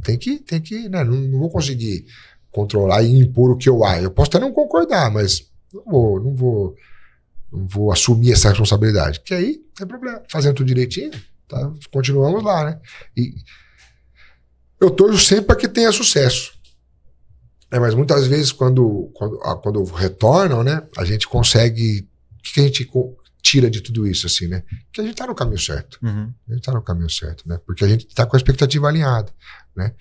tem que né? Não vou conseguir controlar e impor o que eu acho. Eu posso até não concordar, mas não vou assumir essa responsabilidade. Que aí, não tem problema. Fazendo tudo direitinho, tá? Continuamos lá, né? E eu torço sempre para que tenha sucesso. Mas muitas vezes, quando retornam, né, a gente consegue... O que a gente tira de tudo isso, assim, né? Que a gente tá no caminho certo. Uhum. A gente tá no caminho certo, né? Porque a gente tá com a expectativa alinhada, né?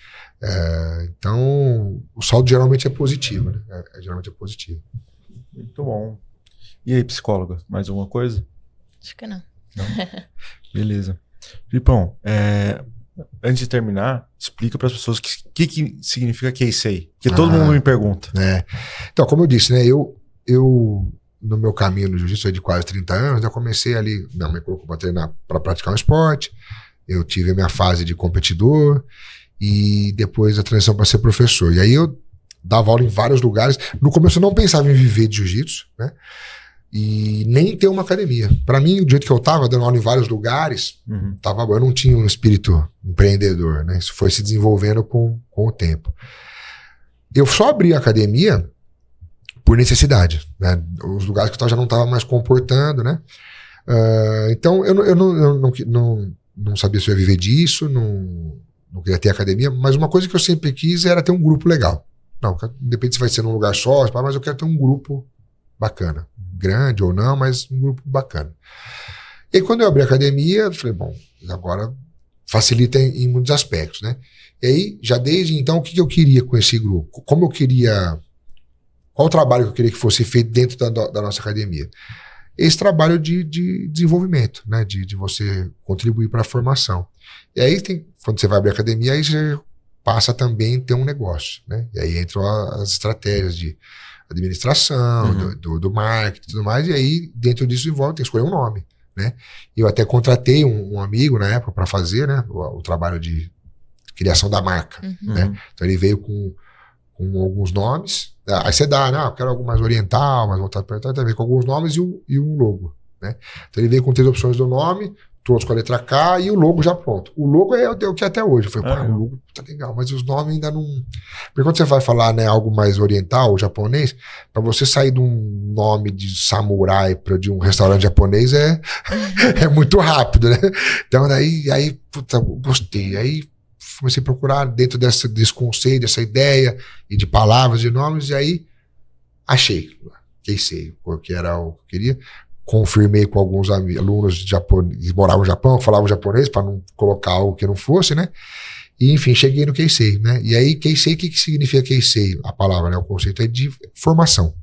Então, o saldo geralmente é positivo, né? Geralmente é positivo. Muito bom. E aí, psicóloga, mais alguma coisa? Acho que não. Não? Beleza. Filipão, antes de terminar, explica para as pessoas o que significa Keisei. Porque todo mundo me pergunta. Então, como eu disse, né? Eu no meu caminho no jiu-jitsu de quase 30 anos, eu comecei ali, minha mãe colocou para treinar, para praticar um esporte, eu tive a minha fase de competidor e depois a transição para ser professor. E aí eu dava aula em vários lugares. No começo eu não pensava em viver de jiu-jitsu, né? E nem ter uma academia. Para mim, do jeito que eu tava, dando aula em vários lugares, eu não tinha um espírito empreendedor, né? Isso foi se desenvolvendo com o tempo. Eu só abri a academia por necessidade, né? Os lugares que eu já não estava mais comportando, né? Então, eu não sabia se eu ia viver disso, não queria ter academia, mas uma coisa que eu sempre quis era ter um grupo legal. Não, independente se vai ser num lugar só, mas eu quero ter um grupo bacana. Grande ou não, mas um grupo bacana. E aí, quando eu abri a academia, eu falei, bom, agora facilita em muitos aspectos, né? E aí, já desde então, o que eu queria com esse grupo? Como eu queria... Qual o trabalho que eu queria que fosse feito dentro da nossa academia? Esse trabalho de desenvolvimento, né? De você contribuir para a formação. E aí, quando você vai abrir a academia, aí você passa também a ter um negócio, né? E aí entram as estratégias de administração, do marketing e tudo mais, e aí dentro disso envolve, tem que escolher um nome, né? Eu até contratei um amigo na época para fazer, né, o trabalho de criação da marca, né? Então ele veio com alguns nomes, aí você dá, né? Eu quero algo mais oriental, mais voltado para também com alguns nomes e um logo, né? Então ele veio com 3 opções do nome, todos com a letra K e o logo já pronto. O logo é o que é até hoje. Eu falei, o logo tá legal, mas os nomes ainda não... Porque quando você vai falar, né, algo mais oriental, japonês, para você sair de um nome de samurai para de um restaurante japonês é muito rápido, né? Então aí puta, gostei. Aí comecei a procurar dentro desse conceito, dessa ideia e de palavras, de nomes, e aí achei. Keisei, que era o que eu queria. Confirmei com alguns alunos que moravam no Japão, falavam japonês, para não colocar algo que não fosse, né? E, enfim, cheguei no Keisei, né? E aí, Keisei, o que significa Keisei? A palavra, né? O conceito é de formação.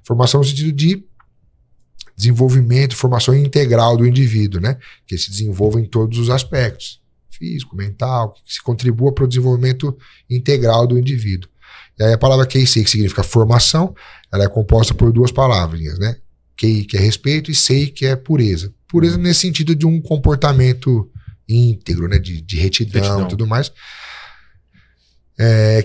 Formação no sentido de desenvolvimento, formação integral do indivíduo, né? Que se desenvolva em todos os aspectos. Físico, mental, que se contribua para o desenvolvimento integral do indivíduo. E aí, a palavra Keisei, que significa formação, ela é composta por 2 palavrinhas, né? Kei, que é respeito, e sei, que é pureza. Pureza nesse sentido de um comportamento íntegro, né? De retidão e tudo mais.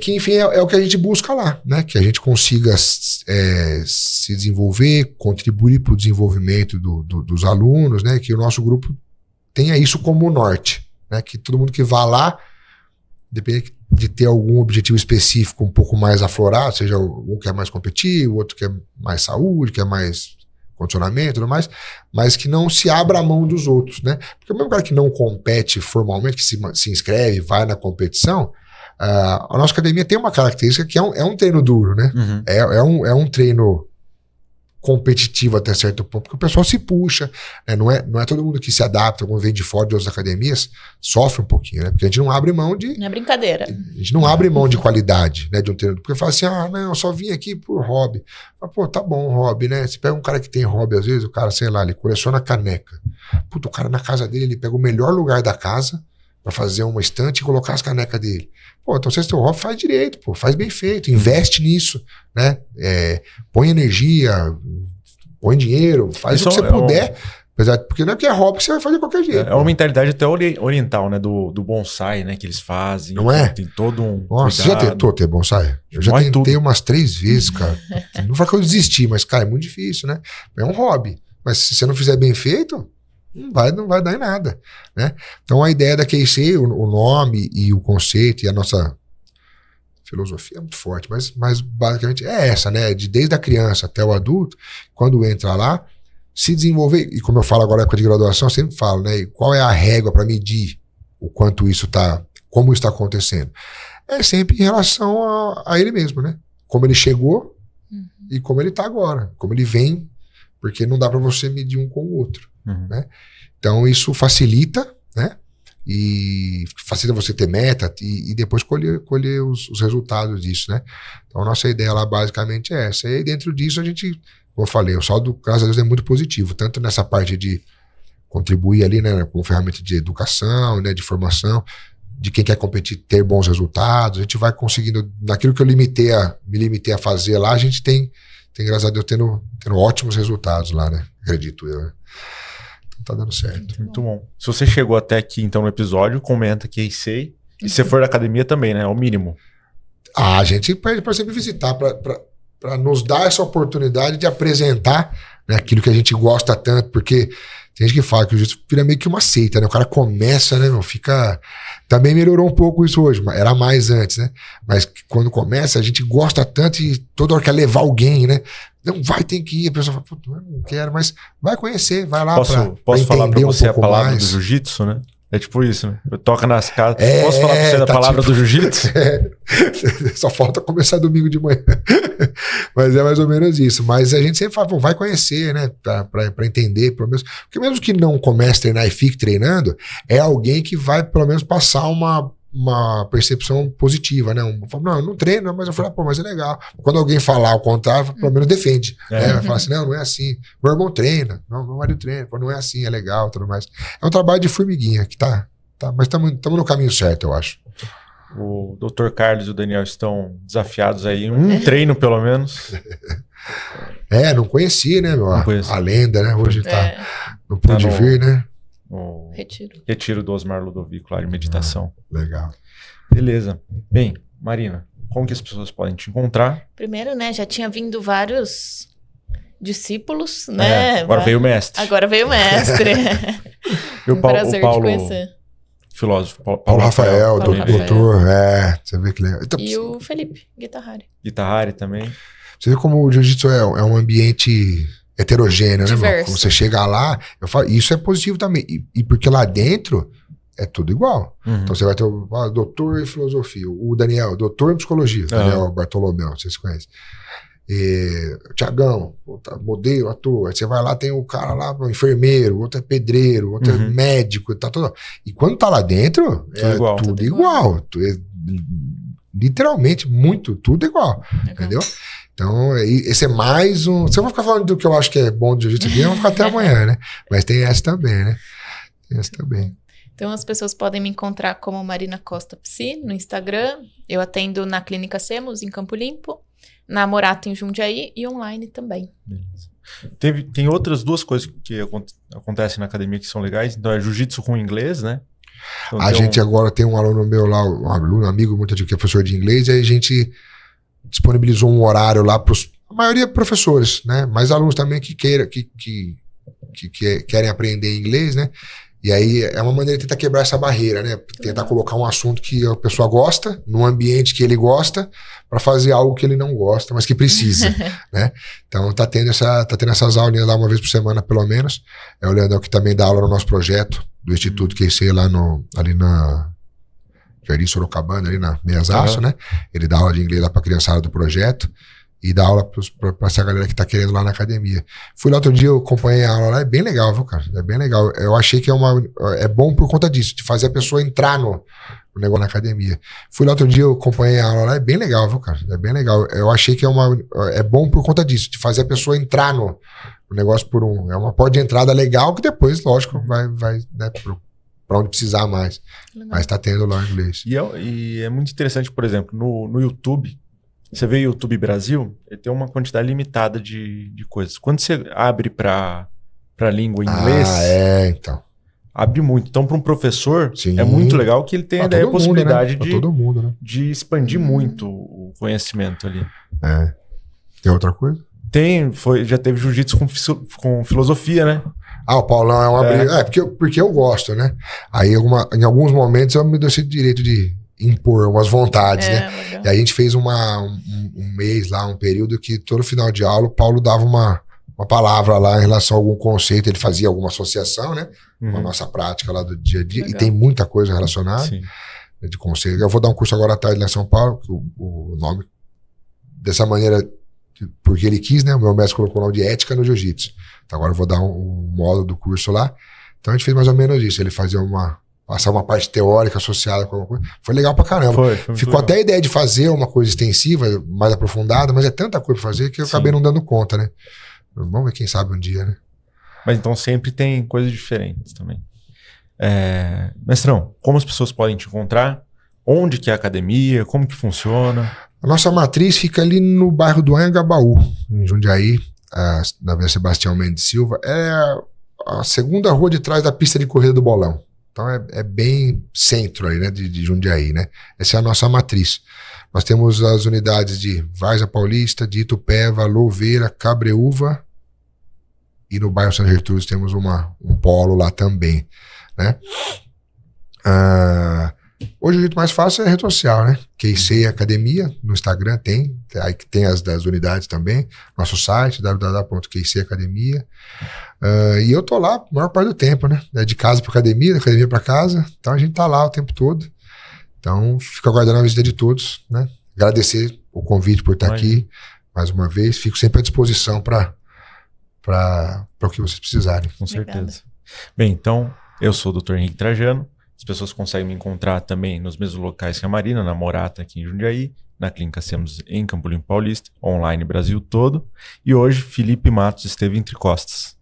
Que, enfim, é o que a gente busca lá, né? Que a gente consiga se desenvolver, contribuir para o desenvolvimento dos alunos, né? Que o nosso grupo tenha isso como norte, né? Que todo mundo que vá lá, depende de ter algum objetivo específico um pouco mais aflorado, seja um que é mais competir, o outro que é mais saúde, que é mais condicionamento e tudo mais, mas que não se abra a mão dos outros, né? Porque o mesmo cara que não compete formalmente, que se inscreve, vai na competição, a nossa academia tem uma característica que é um treino duro, né? É um treino competitivo até certo ponto, porque o pessoal se puxa, né? Não é todo mundo que se adapta, quando vem de fora de outras academias, sofre um pouquinho, né? Porque a gente não abre mão de... Não é brincadeira. A gente não abre mão de qualidade, né? De um treino, porque fala assim, não, eu só vim aqui por hobby. Mas, pô, tá bom, hobby, né? Você pega um cara que tem hobby, às vezes, o cara, sei lá, ele coleciona caneca. Puta, o cara na casa dele, ele pega o melhor lugar da casa pra fazer uma estante e colocar as canecas dele. Pô, então se esse teu hobby, faz direito, pô, faz bem feito, investe nisso, né? Põe energia, põe dinheiro, faz isso o que você puder Apesar, porque não é que é hobby que você vai fazer de qualquer jeito. É uma mentalidade até oriental, né? Do bonsai, né? Que eles fazem. Não é? Tem todo um Nossa, cuidado. você já tentou ter bonsai? Eu já Vai tentei tudo. umas 3 vezes, cara. Não foi que eu desisti, mas, cara, é muito difícil, né? É um hobby. Mas se você não fizer bem feito, não vai dar em nada, né? Então a ideia da QIC, o nome e o conceito e a nossa filosofia é muito forte, mas basicamente é essa, né? Desde a criança até o adulto, quando entra lá, se desenvolver, e como eu falo agora na época de graduação, eu sempre falo, né? Qual é a régua para medir o quanto isso está, como isso está acontecendo? É sempre em relação a ele mesmo, né? Como ele chegou e como ele está agora, como ele vem, porque não dá para você medir um com o outro, né? Então isso facilita, né? E facilita você ter meta e depois colher os resultados disso, né? Então a nossa ideia lá basicamente é essa. E dentro disso a gente, como eu falei, o saldo, graças a Deus, é muito positivo, tanto nessa parte de contribuir ali, né, com ferramenta de educação, né, de formação, de quem quer competir, ter bons resultados. A gente vai conseguindo, naquilo que eu me limitei a fazer lá, a gente tem graças a Deus, tendo ótimos resultados lá, né? Acredito eu, né? Tá dando certo. Muito bom. Se você chegou até aqui, então, no episódio, comenta que sei. E se for da academia também, né? É o mínimo. A gente pede para sempre visitar, para nos dar essa oportunidade de apresentar, né, aquilo que a gente gosta tanto, porque tem gente que fala que o jiu-jitsu vira meio que uma seita, né? O cara começa, né, fica... Também melhorou um pouco isso hoje, era mais antes, né? Mas quando começa, a gente gosta tanto e toda hora quer levar alguém, né? Não vai, tem que ir. A pessoa fala, puta, eu não quero, mas vai conhecer, vai lá Posso falar pra você a palavra mais do jiu-jitsu, né? É tipo isso, né? Toca nas casas. Posso falar pra você da palavra do jiu-jitsu? Só falta começar domingo de manhã. Mas é mais ou menos isso. Mas a gente sempre fala, vai conhecer, né? Pra entender, pelo menos. Porque mesmo que não comece a treinar e fique treinando, é alguém que vai, pelo menos, passar uma percepção positiva, né? Não, eu não treino, mas eu falo, mas é legal. Quando alguém falar ao contrário, pelo menos defende. Né? Vai falar assim, não é assim. Meu irmão treina, meu marido treina, não é assim, é legal, tudo mais. É um trabalho de formiguinha que tá mas estamos no caminho certo, eu acho. O Dr. Carlos e o Daniel estão desafiados aí, um treino pelo menos. Não conheci, né, meu? A lenda, né? Hoje não pude vir, né? O Retiro do Osmar Ludovico lá de meditação. Legal. Beleza. Bem, Marina, como que as pessoas podem te encontrar? Primeiro, né, já tinha vindo vários discípulos, né? Agora veio o mestre. E o prazer de conhecer. Filósofo, Paulo Rafael, doutor, você vê que legal. Então, e o Felipe, Guitarrari também. Você vê como o jiu-jitsu é um ambiente heterogêneo, né, meu? Quando você chega lá, eu falo, isso é positivo também. E porque lá dentro é tudo igual. Então você vai ter o doutor em filosofia, o Daniel, doutor em psicologia, Daniel Bartolomeu, não sei se você conhece. Tiagão, modelo, ator. Aí você vai lá, tem o cara lá, o enfermeiro, outro é pedreiro, outro é médico, tá tudo. E quando tá lá dentro, tudo igual. Literalmente, tudo igual. Entendeu? Então, esse é mais um... Se eu vou ficar falando do que eu acho que é bom de jiu-jitsu aqui, eu vou ficar até amanhã, né? Mas tem essa também, né? Então, as pessoas podem me encontrar como Marina Costa Psi no Instagram. Eu atendo na Clínica Semos, em Campo Limpo, na Morato, em Jundiaí, e online também. Beleza. Tem outras 2 coisas que acontecem na academia que são legais. Então, é jiu-jitsu com inglês, né? Então, a gente agora tem um aluno meu lá, um amigo muito antigo que é professor de inglês, e aí a gente disponibilizou um horário lá para a maioria professores, né? Mas alunos também que querem aprender inglês, né? E aí é uma maneira de tentar quebrar essa barreira, né? Tentar colocar um assunto que a pessoa gosta, num ambiente que ele gosta, para fazer algo que ele não gosta, mas que precisa, né? Então tá tendo essas aulinhas lá uma vez por semana, pelo menos. É o Leandro que também dá aula no nosso projeto do Instituto QIC lá ali na Jardim Sorocabana, ali na Meiasaço, né? Ele dá aula de inglês lá pra criançada do projeto e dá aula pra essa galera que tá querendo lá na academia. Fui lá outro dia, eu acompanhei a aula lá, é bem legal, viu, cara? É bem legal. Eu achei que é bom por conta disso, de fazer a pessoa entrar no negócio na academia. Fui lá outro dia, eu acompanhei a aula lá, é bem legal, viu, cara? É bem legal. Eu achei que é bom por conta disso, de fazer a pessoa entrar no negócio é uma porta de entrada legal que depois, lógico, vai né, pra onde precisar mais. Legal. Mas tá tendo lá em inglês. E é muito interessante, por exemplo, no YouTube, você vê o YouTube Brasil, ele tem uma quantidade limitada de coisas. Quando você abre para para língua em inglês. Então. Abre muito. Então, para um professor, Sim. é muito legal que ele tenha a possibilidade todo mundo, né? de expandir muito o conhecimento ali. Tem outra coisa? Já teve jiu-jitsu com filosofia, né? O Paulão é uma briga. Porque eu gosto, né? Aí, em alguns momentos, eu me dou esse direito de impor umas vontades, né? Legal. E aí a gente fez um mês lá, um período que todo final de aula o Paulo dava uma palavra lá em relação a algum conceito. Ele fazia alguma associação, né? Com a nossa prática lá do dia a dia. Legal. E tem muita coisa relacionada. Sim. De conceito. Eu vou dar um curso agora à tarde lá em São Paulo, que o nome dessa maneira, porque ele quis, né? O meu mestre colocou o nome de ética no jiu-jitsu. Então agora eu vou dar um módulo do curso lá. Então a gente fez mais ou menos isso. Ele fazia passar uma parte teórica associada com alguma coisa. Foi legal pra caramba. Foi Ficou até a ideia de fazer uma coisa extensiva, mais aprofundada, mas é tanta coisa pra fazer que eu acabei não dando conta, né? Vamos ver quem sabe um dia, né? Mas então sempre tem coisas diferentes também. Mestrão, como as pessoas podem te encontrar? Onde que é a academia? Como que funciona? A nossa matriz fica ali no bairro do Anhangabaú, em Jundiaí, na Avenida Sebastião Mendes Silva. É a segunda rua de trás da pista de corrida do Bolão. Então é bem centro aí, né, de Jundiaí, né? Essa é a nossa matriz. Nós temos as unidades de Várzea Paulista, de Itupeva, Louveira, Cabreúva, e no bairro São Gertrudes temos um polo lá também, né? Hoje o jeito mais fácil é a rede social, né? QC Academia, no Instagram aí tem as das unidades também, nosso site, www.qcacademia. E eu tô lá a maior parte do tempo, né? De casa para academia, da academia para casa, então a gente tá lá o tempo todo. Então fico aguardando a visita de todos, né? Agradecer o convite por estar aqui mais uma vez, fico sempre à disposição para o que vocês precisarem. Com certeza. Bem, então eu sou o Dr. Henrique Trajano. As pessoas conseguem me encontrar também nos mesmos locais que a Marina, na Morata, aqui em Jundiaí, na Clínica Semos, em Campo Limpo Paulista, online Brasil todo. E hoje, Felipe Matos esteve entre costas.